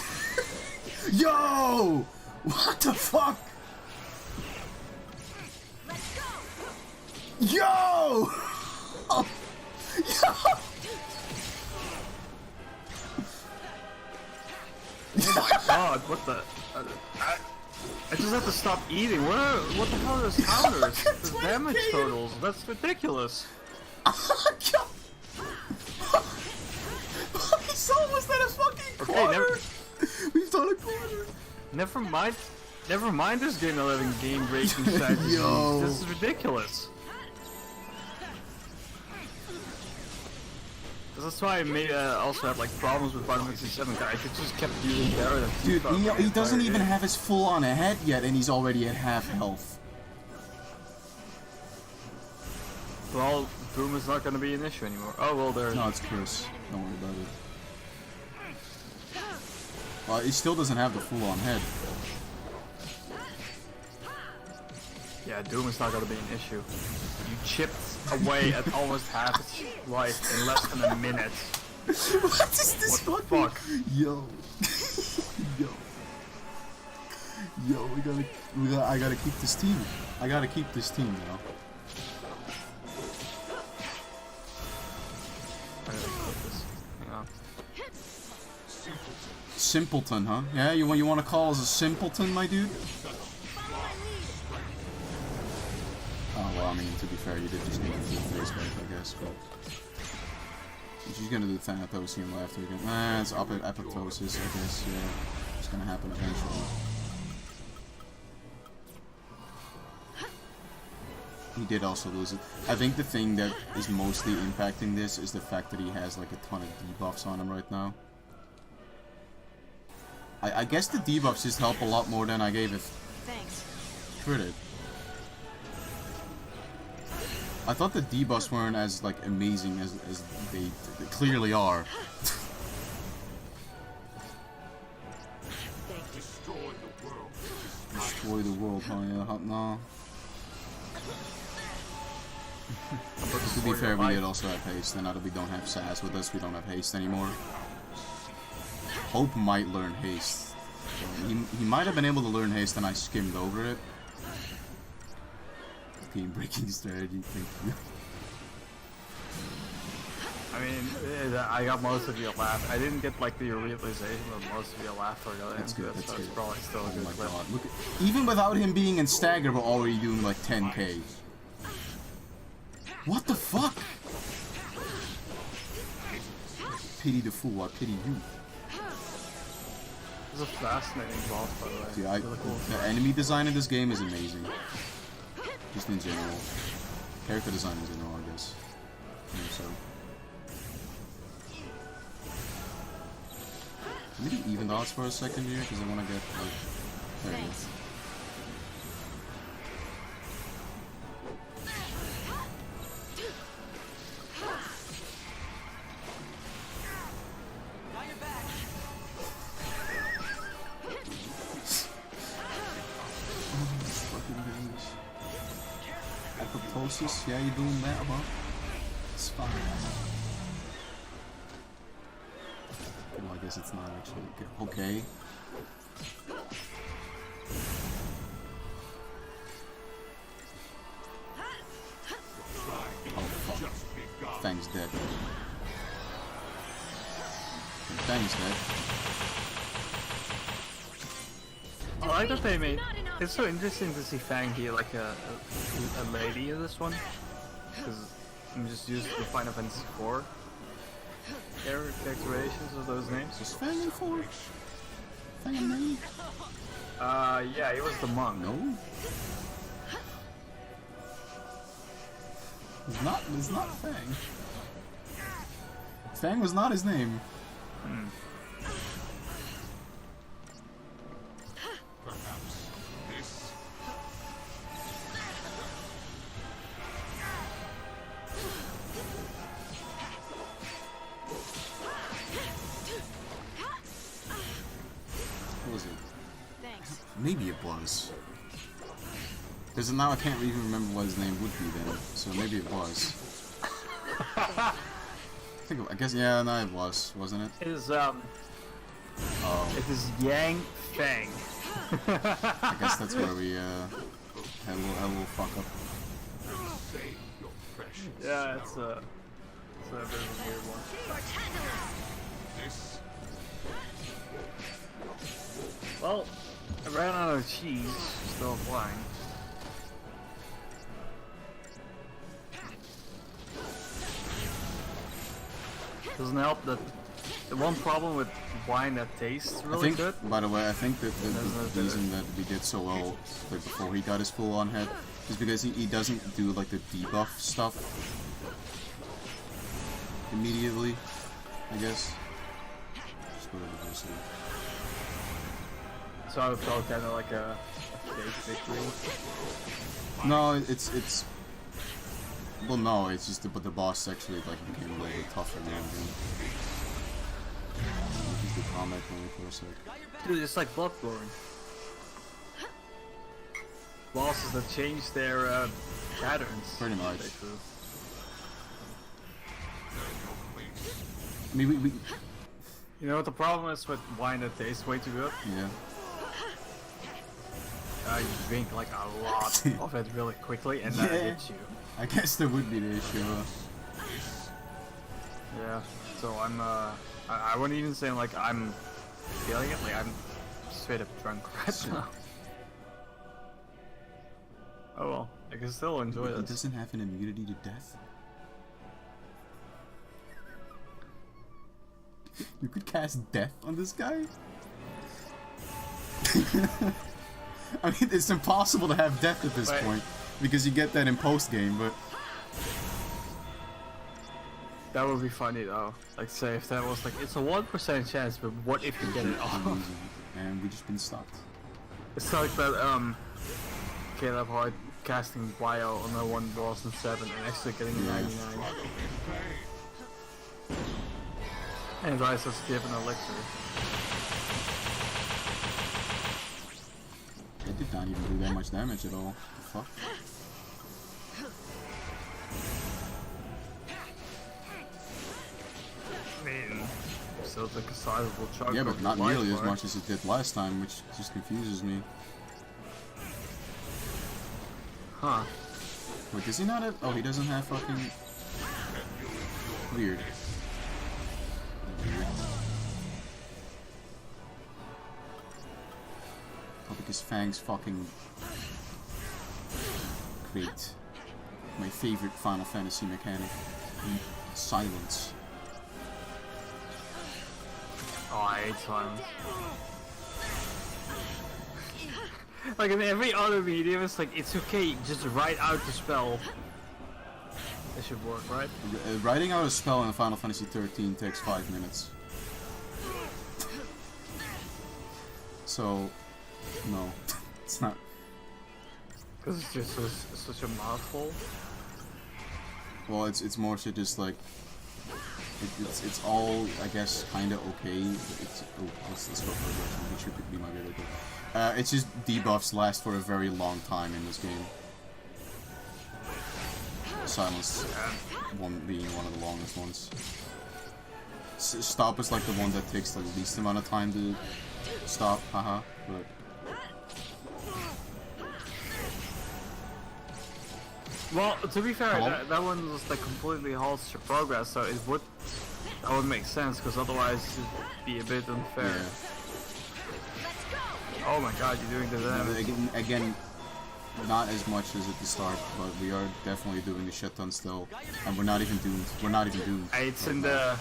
Yo! What the fuck? Let's go. Yo! Oh. Yo! Oh my god, what the... I just have to stop eating. What the hell are those counters? The damage totals. That's ridiculous. He's almost at a fucking quarter. He's on a quarter. Never mind this game not having game-breaking strategies. Yo. This is ridiculous. That's why I may also have like problems with Final Fantasy VII. I just kept using Barret and Dude, he doesn't even have his full-on head yet, and he's already at half health. Well, Doom is not going to be an issue anymore. Oh well, there. No, it's Chris. Don't worry about it. Well, he still doesn't have the full-on head. Yeah, Doom is not going to be an issue. You chipped away at almost half its life in less than a minute. What is this fucking... Fuck? Yo. Yo, I gotta keep this team. I gotta keep this team now. I gotta click this. Hang on. Simpleton, huh? Yeah, you want to call us a simpleton, my dude? Oh, well, I mean, to be fair, you did just get a full face wipe, I guess, but... She's gonna do Thanatosium after again. Nah, it's apoptosis, I guess, yeah. It's gonna happen eventually. He did also lose it. I think the thing that is mostly impacting this is the fact that he has, like, a ton of debuffs on him right now. I guess the debuffs just help a lot more than I gave it credit. I thought the debuffs weren't as like amazing as they clearly are. Destroy the world, huh? Yeah, no. To be fair, we did also have haste, and now that we don't have Sass with us, we don't have haste anymore. Hope might learn haste. He might have been able to learn haste, and I skimmed over it. Game breaking strategy, thank you. I mean, I got most of your laugh. I didn't get like the realization of most of your laugh for the That's good, that's good. It's probably still a Oh good my clip. god, look at, even without him being in stagger, we're already doing like 10k. What the fuck? Pity the fool, I pity you. This is a fascinating boss, by the way. Dude, Really cool. the enemy design in this game is amazing. Just in general. Character design in general, I guess. Yeah, so. Maybe even odds for a second here, because I want to get, like... There you go. Metamorphosis? Yeah, you're doing that, huh? It's fine. Well, I guess it's not actually good. Okay. Oh, fuck. Fang's dead. Fang's dead. I like that they made. It's so interesting to see Fang be like a lady in this one, because I'm just used to the Final Fantasy IV characterizations of those names. Is Fang in 4? Fang in 9? Yeah, he was the monk. No. It's not Fang. Fang was not his name. Maybe it was. Because now I can't even remember what his name would be then, so maybe it was. I guess, yeah, no, it was, wasn't it? It is, Oh. it is Yang Fang. I guess that's where we, had a little fuck up. Yeah, it's a bit of a weird one. Well, I ran out of cheese, still flying. Doesn't help that the one problem with wine that tastes really good. By the way, I think that the reason that we did so well like before he got his full-on head is because he doesn't do like the debuff stuff immediately, I guess. Just go to the diversity. So it felt kind of like a fake victory. No, it's well, no, it's just but the boss actually like became a little bit tougher now again. He's the combat only for a sec. Dude, it's like Bloodborne. Bosses that change their patterns. Pretty much. I mean, we you know what the problem is with wine that tastes way too good? Yeah. You drink like a lot of it really quickly and that hits you. I guess that would be the issue. Yeah, so I'm I wouldn't even say like I'm feeling it, like I'm straight up drunk right now. Oh well, I can still enjoy it. It doesn't have an immunity to death? You could cast death on this guy? I mean, it's impossible to have death at this point, because you get that in post-game, but... That would be funny though. Like, say if that was like, it's a 1% chance, but what if you get it off? And we just been stopped. It's like that, Caleb Hart casting Bio on the one boss in 7 and actually getting 99. And Rice was given a elixir. It did not even do that much damage at all. The fuck? I mean, still it's like a sizable chunk. Yeah, but not nearly as bar. much as it did last time, which just confuses me. Huh. Wait, does he not have... Oh, he doesn't have fucking... Weird. Oh, because Fang's fucking... Great. My favorite Final Fantasy mechanic. Silence. Oh, I hate silence. Like in every other medium, it's like, it's okay, just write out the spell. That should work, right? Writing out a spell in Final Fantasy XIII takes 5 minutes. So, no, it's not. Because it's just such a mouthful. Well, it's more so just like it's all, I guess, kind of okay. It's let's go for it. It should be my favorite. It's just debuffs last for a very long time in this game. silence one being one of the longest ones. Stop is like the one that takes the least amount of time to stop, haha, but... Well, to be fair, that one was like completely halts your progress, so that would make sense, because otherwise it'd be a bit unfair. Yeah. Oh my god, you're doing the damage. Again, not as much as at the start, but we are definitely doing the shit ton still, and we're not even doomed. We're not even doomed. It's in the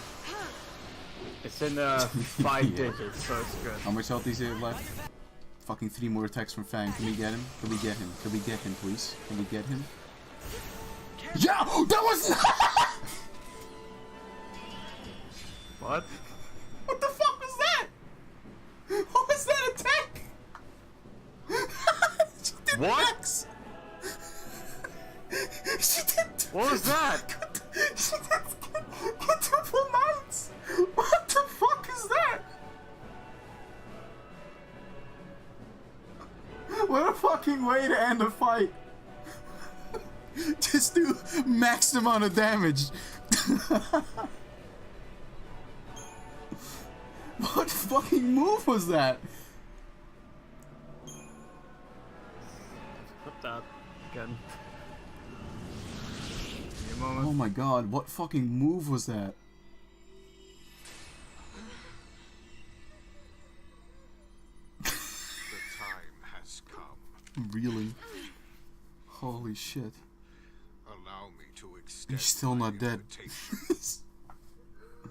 5 digits, so it's good. How much health does he have left? Fucking 3 more attacks from Fang. Can we get him? Can we get him? Can we get him, please? Can we get him? Yeah! That was What? What the fuck was that? What was that attack? She did what? Max. She did. What was that? She did quadruple mounts. What the fuck is that? What a fucking way to end a fight. Just do max amount of damage. What fucking move was that? Put that again. Give me a moment. Oh my god, what fucking move was that? The time has come. Really? Holy shit. Allow me to extend You're still my not dead. invitation.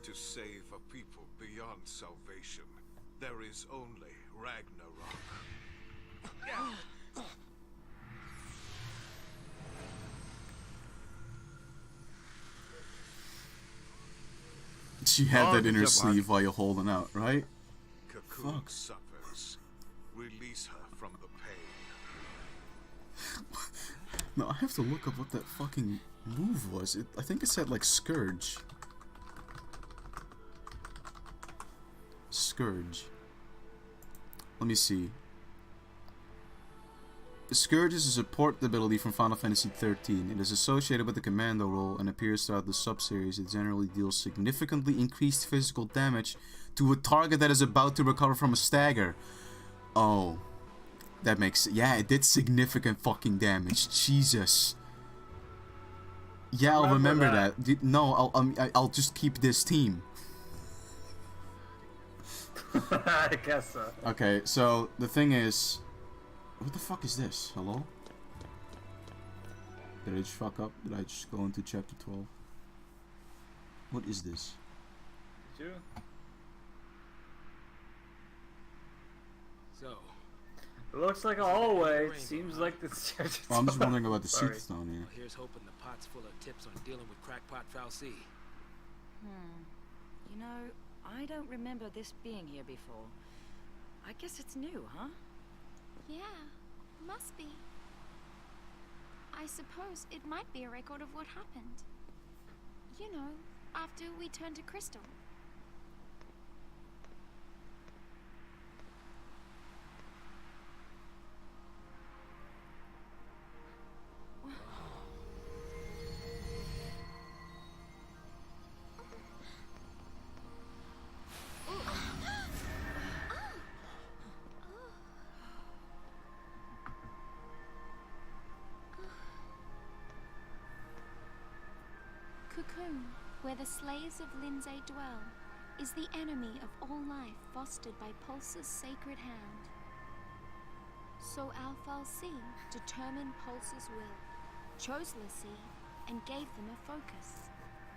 To save a people beyond salvation, there is only Ragnarok. She had that in her sleeve while you're holding out, right? Cocoon suffers. Release her from the pain. No, I have to look up what that fucking move was. I think it said like Scourge. Scourge. Let me see. The Scourge is a support ability from Final Fantasy XIII. It is associated with the commando role and appears throughout the sub-series. It generally deals significantly increased physical damage to a target that is about to recover from a stagger. Oh. That makes... Yeah, it did significant fucking damage. Jesus. Yeah, I'll remember that. No, I'll just keep this team. I guess so. Okay, so the thing is... What the fuck is this? Hello? Did I just fuck up? Did I just go into chapter 12? What is this? Did you? So... It looks like a hallway. It seems like this church. Oh, I'm just wondering about the Sorry. seats down here. Well, here's hoping the pot's full of tips on dealing with crackpot Fal'Cie. You know, I don't remember this being here before. I guess it's new, huh? Yeah, must be. I suppose it might be a record of what happened. You know, after we turned to Crystal. Cocoon, where the slaves of Lindsay dwell, is the enemy of all life fostered by Pulse's sacred hand. So our Fal'Cie determined Pulse's will, chose l'Cie, and gave them a focus.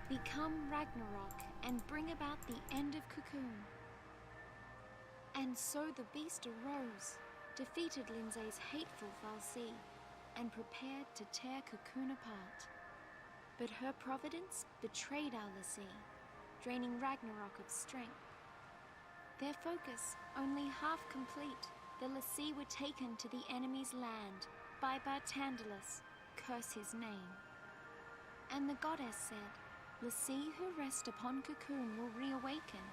Become Ragnarok and bring about the end of Cocoon. And so the beast arose, defeated Lindsay's hateful Fal'Cie, and prepared to tear Cocoon apart. But her providence betrayed our l'Cie, draining Ragnarok of strength. Their focus only half complete, the l'Cie were taken to the enemy's land by Bartandalus, curse his name. And the goddess said, l'Cie who rest upon Cocoon will reawaken,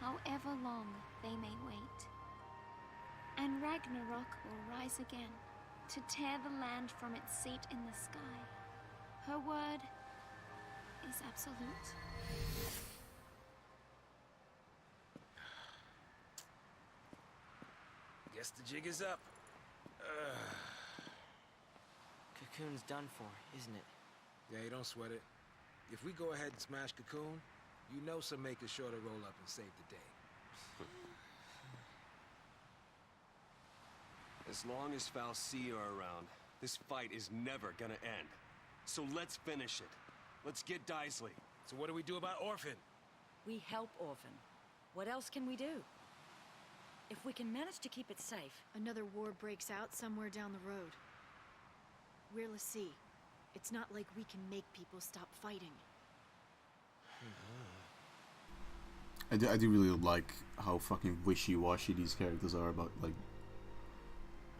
however long they may wait. And Ragnarok will rise again, to tear the land from its seat in the sky. Her word is absolute. Guess the jig is up. Cocoon's done for, isn't it? Yeah, you don't sweat it. If we go ahead and smash Cocoon, you know some makers sure to roll up and save the day. As long as Fal'Cie are around, this fight is never gonna end. So let's finish it. Let's get Daisley. So what do we do about Orphan? We help Orphan. What else can we do? If we can manage to keep it safe. Another war breaks out somewhere down the road. We're l'Cie. It's not like we can make people stop fighting. I do really like how fucking wishy-washy these characters are about, like,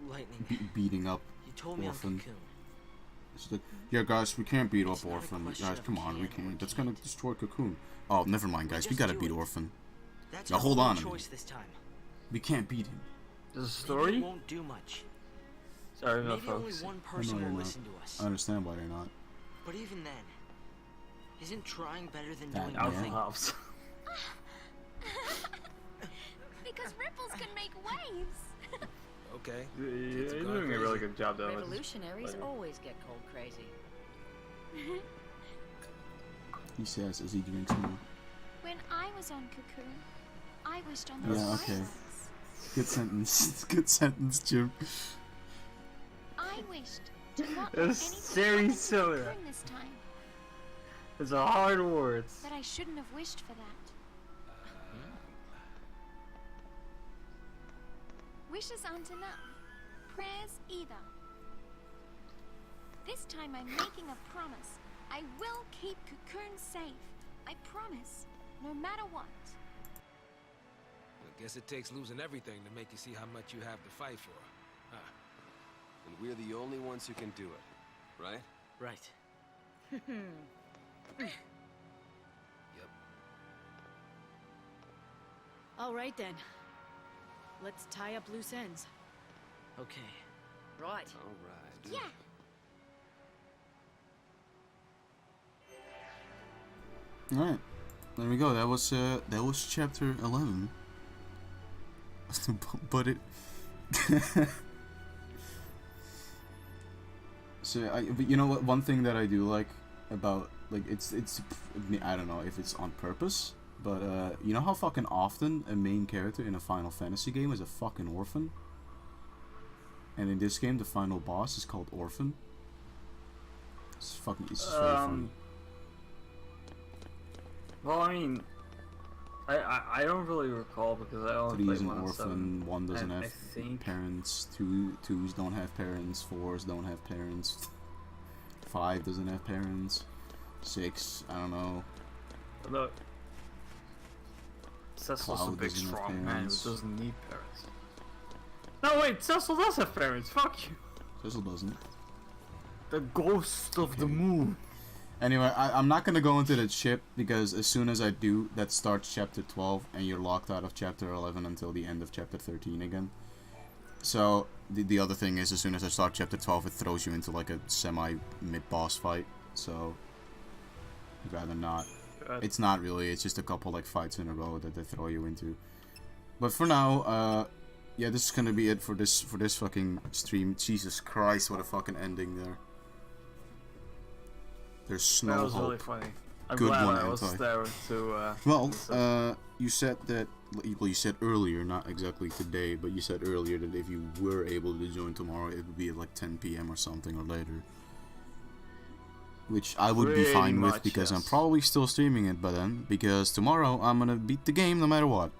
Lightning. beating up You told me Orphan. on Cocoon. It's like, yeah, guys, we can't beat It's up not a Orphan. question Guys, of come on, we can or can't. That's gonna can't. destroy Cocoon. Oh, never mind, guys. We just gotta do beat it. Orphan. That's Now our hold only on a minute. choice this time. We can't beat him. There's a Maybe story? it won't do much. Sorry, no, Maybe only folks. one I person know you're will not. listen to us. I understand why they're not. But even then, isn't trying better than That doing man. nothing? Alpha Because ripples can make waves. Okay. Yeah, Kids you're have gone doing a really crazy. good job, though. Revolutionaries Like- always get cold crazy. He says as he drinks more. When I was on Cocoon, I wished on those Yeah, okay. fireworks. Good sentence. Good sentence, Jim. I wished to not let It's anything very happen to silly. Cocoon this time. It's a hard words. But I shouldn't have wished for that. Wishes aren't enough. Prayers either. This time I'm making a promise. I will keep Cocoon safe. I promise. No matter what. I guess it takes losing everything to make you see how much you have to fight for. Huh. And we're the only ones who can do it, right? Right. Yep. All right then. Let's tie up loose ends. Okay. Right. All right. Yeah. Alright. There we go. That was chapter 11. But it So but you know what, one thing that I do like about, like, it's I don't know if it's on purpose, but you know how fucking often a main character in a Final Fantasy game is a fucking orphan? And in this game the final boss is called Orphan. It's just very funny. Well, I mean, I don't really recall because I only 3 played is an 1 and orphan, 7. 1 doesn't and I have think parents, 2s don't have parents, 4s don't have parents, 5 doesn't have parents, 6, I don't know. Look, Cecil's a Cloud big doesn't have strong man who parents. doesn't need parents. No wait, Cecil does have parents, fuck you! Cecil doesn't. The ghost of the moon. Anyway, I'm not gonna go into the ship because as soon as I do, that starts chapter 12 and you're locked out of chapter 11 until the end of chapter 13 again. So, the other thing is, as soon as I start chapter 12, it throws you into like a semi-mid-boss fight, so I'd rather not. It's not really, it's just a couple like fights in a row that they throw you into. But for now, yeah, this is gonna be it for this fucking stream. Jesus Christ, what a fucking ending there. There's no That was hope. really funny. I'm Good glad one, I was Anti. there to, Well, you said that, well, you said earlier, not exactly today, but you said earlier that if you were able to join tomorrow, it would be at like 10 p.m. or something or later. Which I would be Pretty fine with much, because I'm yes. probably still streaming it by then, because tomorrow I'm gonna beat the game no matter what.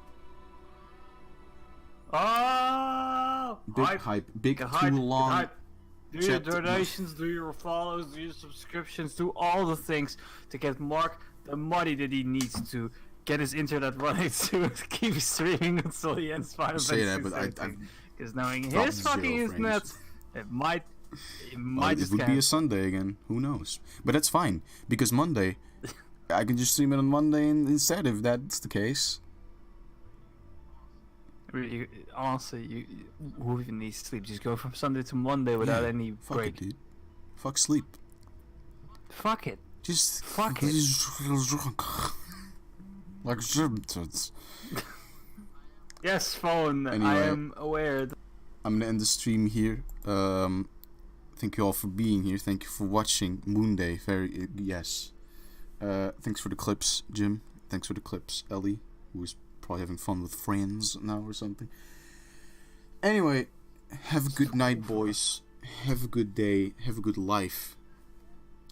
Oh! Big hype, big Good too hype, good long. hype. Do your chapter- donations, do your follows, do your subscriptions, do all the things to get Mark the money that he needs to get his internet running to keep streaming until he ends Final Say Fantasy that, but I 13. Because knowing dropped his fucking 0 internet, frames. it might Well, it just would be a cancel. Sunday again. Who knows? But that's fine because Monday, I can just stream it on Monday instead if that's the case. Honestly, who even needs sleep? Just go from Sunday to Monday without any Fuck break. it, dude. Fuck sleep. Fuck it. Just fuck it. Like Germans. Yes, phone. Anyway, I am aware. I'm gonna end the stream here. Thank you all for being here. Thank you for watching Moonday. Yes. Thanks for the clips, Jim. Thanks for the clips, Ellie, who is probably having fun with friends now or something. Anyway, have a good night, boys. Have a good day. Have a good life,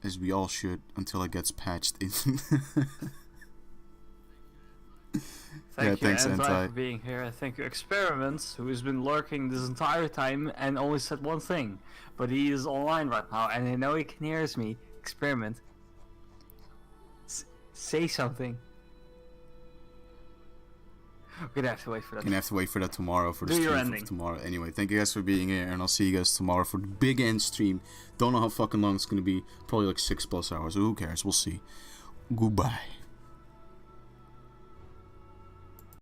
as we all should, until it gets patched in. Thank you, thanks, Anti, for being here. Thank you, Experiments, who has been lurking this entire time and only said one thing. But he is online right now, and I know he can hear me. Experiment. Say something. We're gonna have to wait for that. Gonna have to wait for that tomorrow for the stream for tomorrow. Anyway, thank you guys for being here, and I'll see you guys tomorrow for the big end stream. Don't know how fucking long it's gonna be. Probably like 6+ hours. Who cares? We'll see. Goodbye.